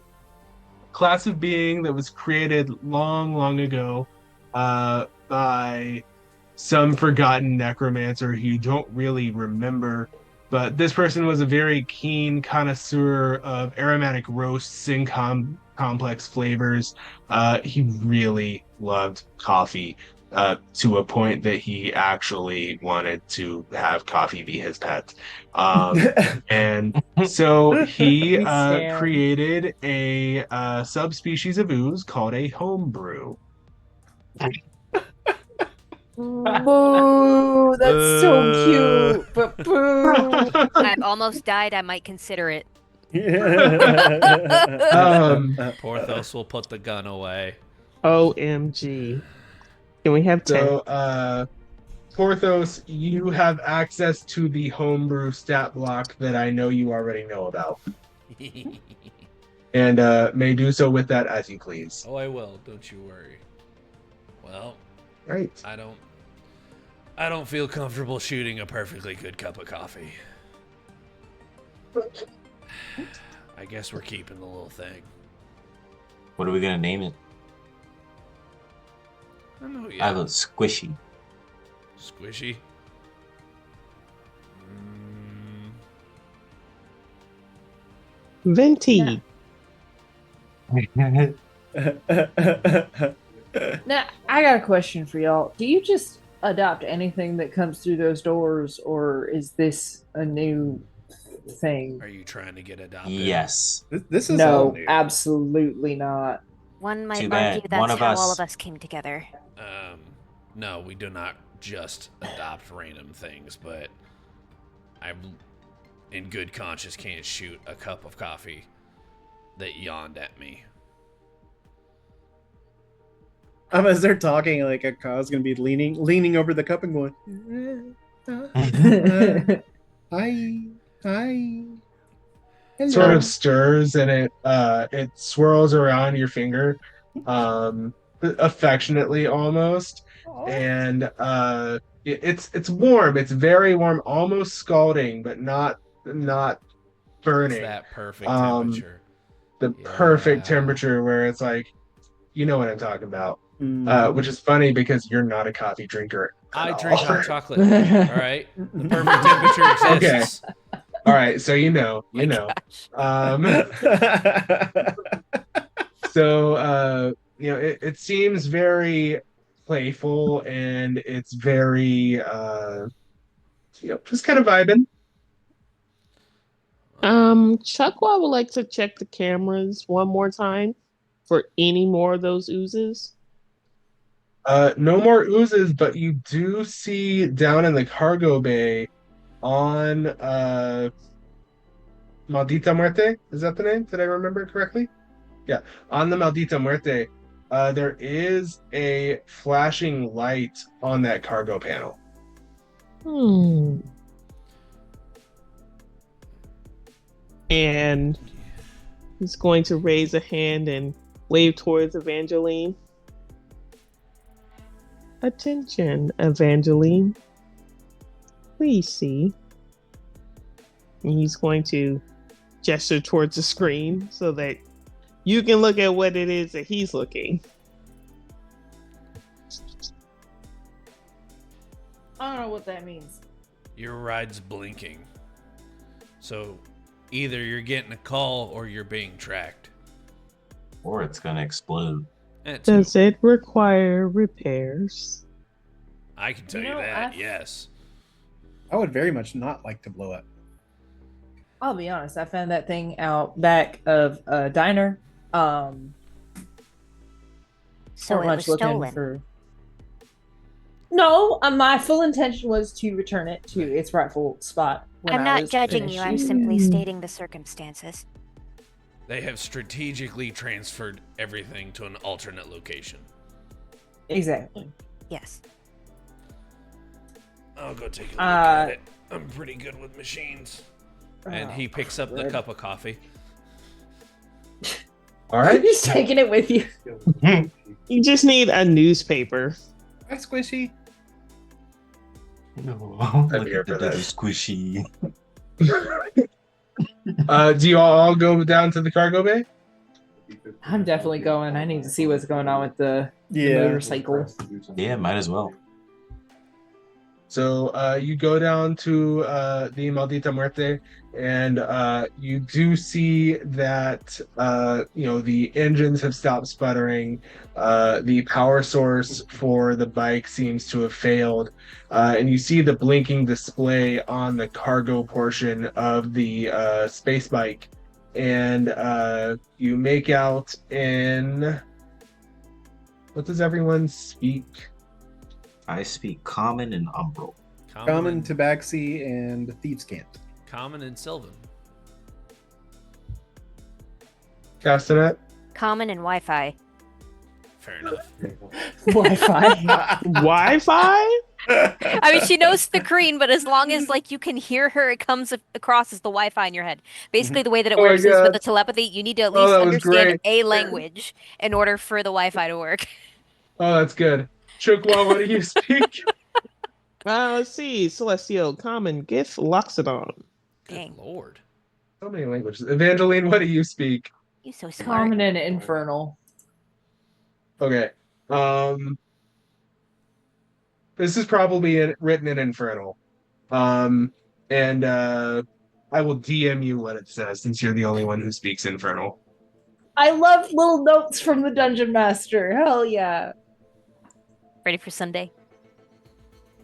class of being that was created long, long ago by some forgotten necromancer who you don't really remember. But this person was a very keen connoisseur of aromatic roasts and complex flavors. He really loved coffee to a point that he actually wanted to have coffee be his pet. And so he We stand. created a subspecies of ooze called a homebrew. Boo! That's so cute, but boo! I've almost died. I might consider it. Porthos will put the gun away. OMG. Can we have 10? So, Porthos, you have access to the homebrew stat block that I know you already know about, and may do so with that as you please. Oh, I will. Don't you worry. Well, Right. I don't feel comfortable shooting a perfectly good cup of coffee. I guess we're keeping the little thing. What are we gonna name it? I don't know I yet. have a squishy. Squishy. Venti. Now, I got a question for y'all. Do you just adopt anything that comes through those doors, or is this a new thing? Are you trying to get adopted? Yes. This is all No, new. absolutely not. One might Too bad. argue that's One of how us- all of us came together. No, we do not just adopt random things, but I, in good conscience, can't shoot a cup of coffee that yawned at me. As they're talking, like a cow's gonna be leaning over the cup and going, hi, hi. Hello. Sort of stirs and it swirls around your finger, affectionately almost, and it's warm. It's very warm, almost scalding, but not burning. It's that perfect Um, temperature. The perfect Yeah. temperature where it's like, you know what I'm talking about. Mm. Which is funny because you're not a coffee drinker. I at drink all. hot chocolate. All right, the perfect temperature exists. All right, so you know. So it seems very playful and it's very just kind of vibing. Chuckwa would like to check the cameras one more time for any more of those oozes. No more oozes, but you do see down in the cargo bay on Maldita Muerte. Is that the name? Did I remember it correctly? Yeah. On the Maldita Muerte, there is a flashing light on that cargo panel. And he's going to raise a hand and wave towards Evangeline. Attention, Evangeline. Please see. And he's going to gesture towards the screen so that you can look at what it is that he's looking. I don't know what that means. Your ride's blinking. So either you're getting a call or you're being tracked. Or it's gonna explode. Does it require repairs? I can tell You you know, that, yes. I would very much not like to blow up. I'll be honest. I found that thing out back of a diner. So Weren't it much was looking stolen. for. No, my full intention was to return it to its rightful spot. When I'm I not was judging you, I'm finished. simply stating the circumstances. They have strategically transferred everything to an alternate location. Exactly. Yes. I'll go take a look at it. I'm pretty good with machines. And Oh, he picks up the good. cup of coffee. All right. He's taking it with you. You just need a newspaper. Hi, Squishy. No, I'm look here at the for that. little squishy. Do you all go down to the cargo bay? I'm definitely going. I need to see what's going on with the motorcycle. Yeah, might as well. So you go down to the Maldita Muerte, and you do see that the engines have stopped sputtering. The power source for the bike seems to have failed, and you see the blinking display on the cargo portion of the space bike, and you make out in what does everyone speak? I speak Common and Umbral. Common, and, Tabaxi, and Thieves' Cant. Common and Sylvan. Castanet? Common and Wi-Fi. Fair enough. Wi-Fi. Wi-Fi? I mean, she knows the Korean, but as long as you can hear her, it comes across as the Wi-Fi in your head. Basically, the way that it Oh my works is with God. the telepathy, you need to at Oh, least that was understand great. a language in order for the Wi-Fi to work. Oh, that's good. Chukwa, what do you speak? Let's see. Celestial, Common, Gith, Loxodon. Dang, Good lord. So many languages. Evangeline, what do you speak? you so smart. Common and infernal. Okay. This is probably written in Infernal. And I will DM you what it says since you're the only one who speaks Infernal. I love little notes from the dungeon master. Hell yeah. Ready for Sunday?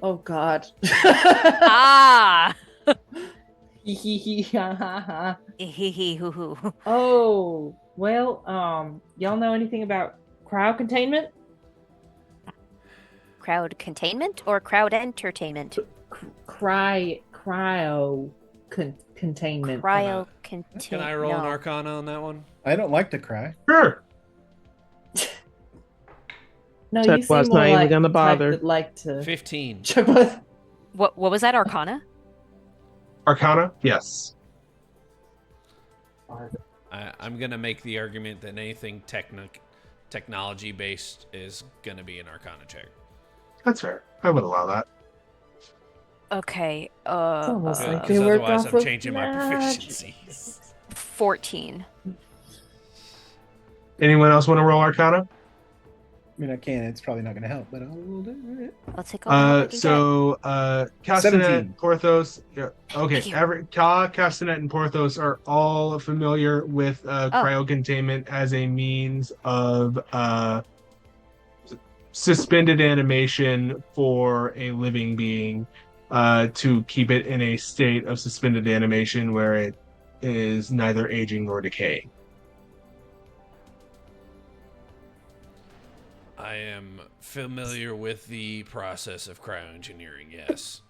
Oh god. Ah! Hee hee hee ha ha ha. Hee hoo hoo. Oh, well, y'all know anything about crowd containment? Crowd containment or crowd entertainment? Cryo containment. Cryo Can containment. I roll an Arcana on that one? I don't like to cry. Sure. No, Chuck you seem was more not even like gonna the type bother. that like to. 15. Chuck was. What was that, Arcana? Arcana? Yes. I'm going to make the argument that anything technology based is going to be an Arcana check. That's fair. I would allow that. Okay. It's almost like Because they work otherwise off I'm of changing my magic. proficiencies. 14. Anyone else want to roll Arcana? I mean, I can. It's probably not going to help, but I'll do it. I'll take all the help I can So Castanet, 17. Porthos. Yeah, okay, Thank you. Castanet and Porthos are all familiar with cryocontainment as a means of suspended animation for a living being to keep it in a state of suspended animation where it is neither aging nor decaying. I am familiar with the process of cryoengineering, yes.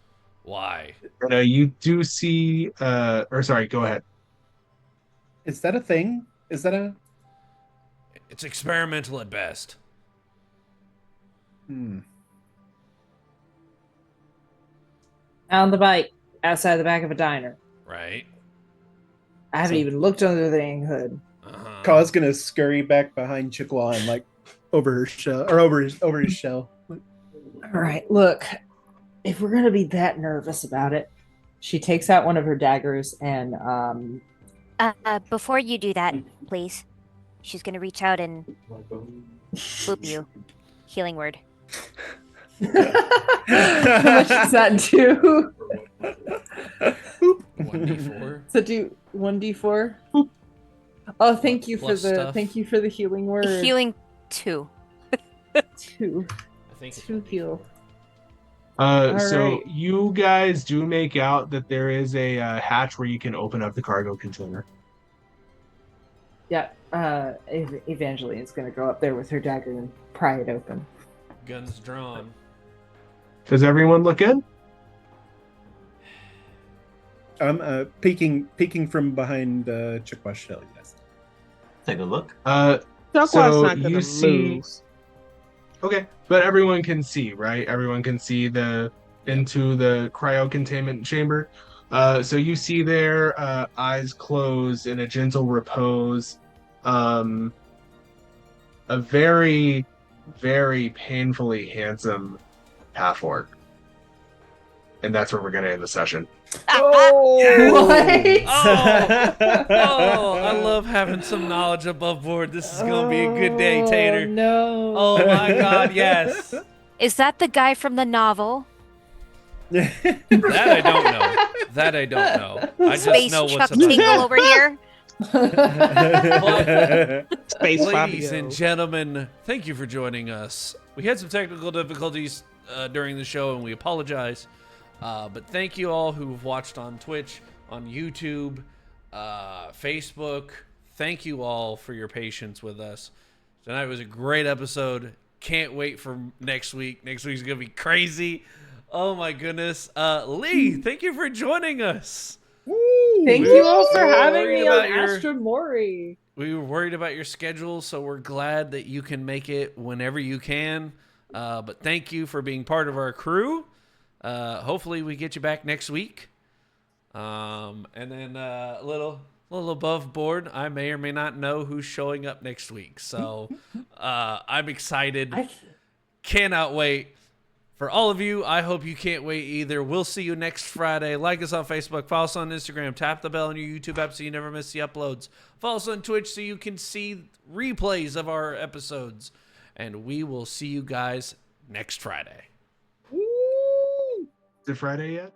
Why? You do see, or sorry, go ahead. Is that a thing? Is that a... It's experimental at best. On the bike, outside the back of a diner. Right? I haven't even looked under the dang hood. Uh-huh. Ka's going to scurry back behind Chikwa and like over her shell or over his shell. All right, look, if we're gonna be that nervous about it, she takes out one of her daggers and Before you do that, please. She's gonna reach out and boop you. Healing word. how much does that do? 1d4. So do 1d4. Oh, thank you for Plus the stuff. thank you for the healing word. Healing 2. 2 I think it's 2 1d4. heal. So right. you guys do make out that there is a hatch where you can open up the cargo container. Yeah, Evangeline's gonna go up there with her dagger and pry it open. Guns drawn. Does everyone look good? I'm peeking from behind Chikwa's shell. Yes. Take a look. Duckwa's So not gonna you see. move. Okay, but everyone can see, right? Everyone can see the into the cryo containment chamber. So you see there, eyes closed in a gentle repose, um, a very, very painfully handsome half orc, and that's where we're gonna end the session. Oh, what? Oh, I love having some knowledge above board. This is gonna be a good day, Tater. No. Oh my God, yes. Is that the guy from the novel? That I don't know. That I don't know. I just Space know Chuck what's about. Tingle over here. Space Ladies Fabio. and gentlemen, thank you for joining us. We had some technical difficulties during the show, and we apologize. But thank you all who've watched on Twitch, on YouTube, Facebook. Thank you all for your patience with us. Tonight was a great episode. Can't wait for next week. Next week's going to be crazy. Oh my goodness. Lee, thank you for joining us. Thank you all for We were having worried me on about your- Astra Mori. We were worried about your schedule, so we're glad that you can make it whenever you can. But thank you for being part of our crew. Hopefully we get you back next week. And then a little above board, I may or may not know who's showing up next week. So I'm excited. Cannot wait. For all of you, I hope you can't wait either. We'll see you next Friday. Like us on Facebook. Follow us on Instagram. Tap the bell on your YouTube app so you never miss the uploads. Follow us on Twitch so you can see replays of our episodes. And we will see you guys next Friday. Is it Friday yet?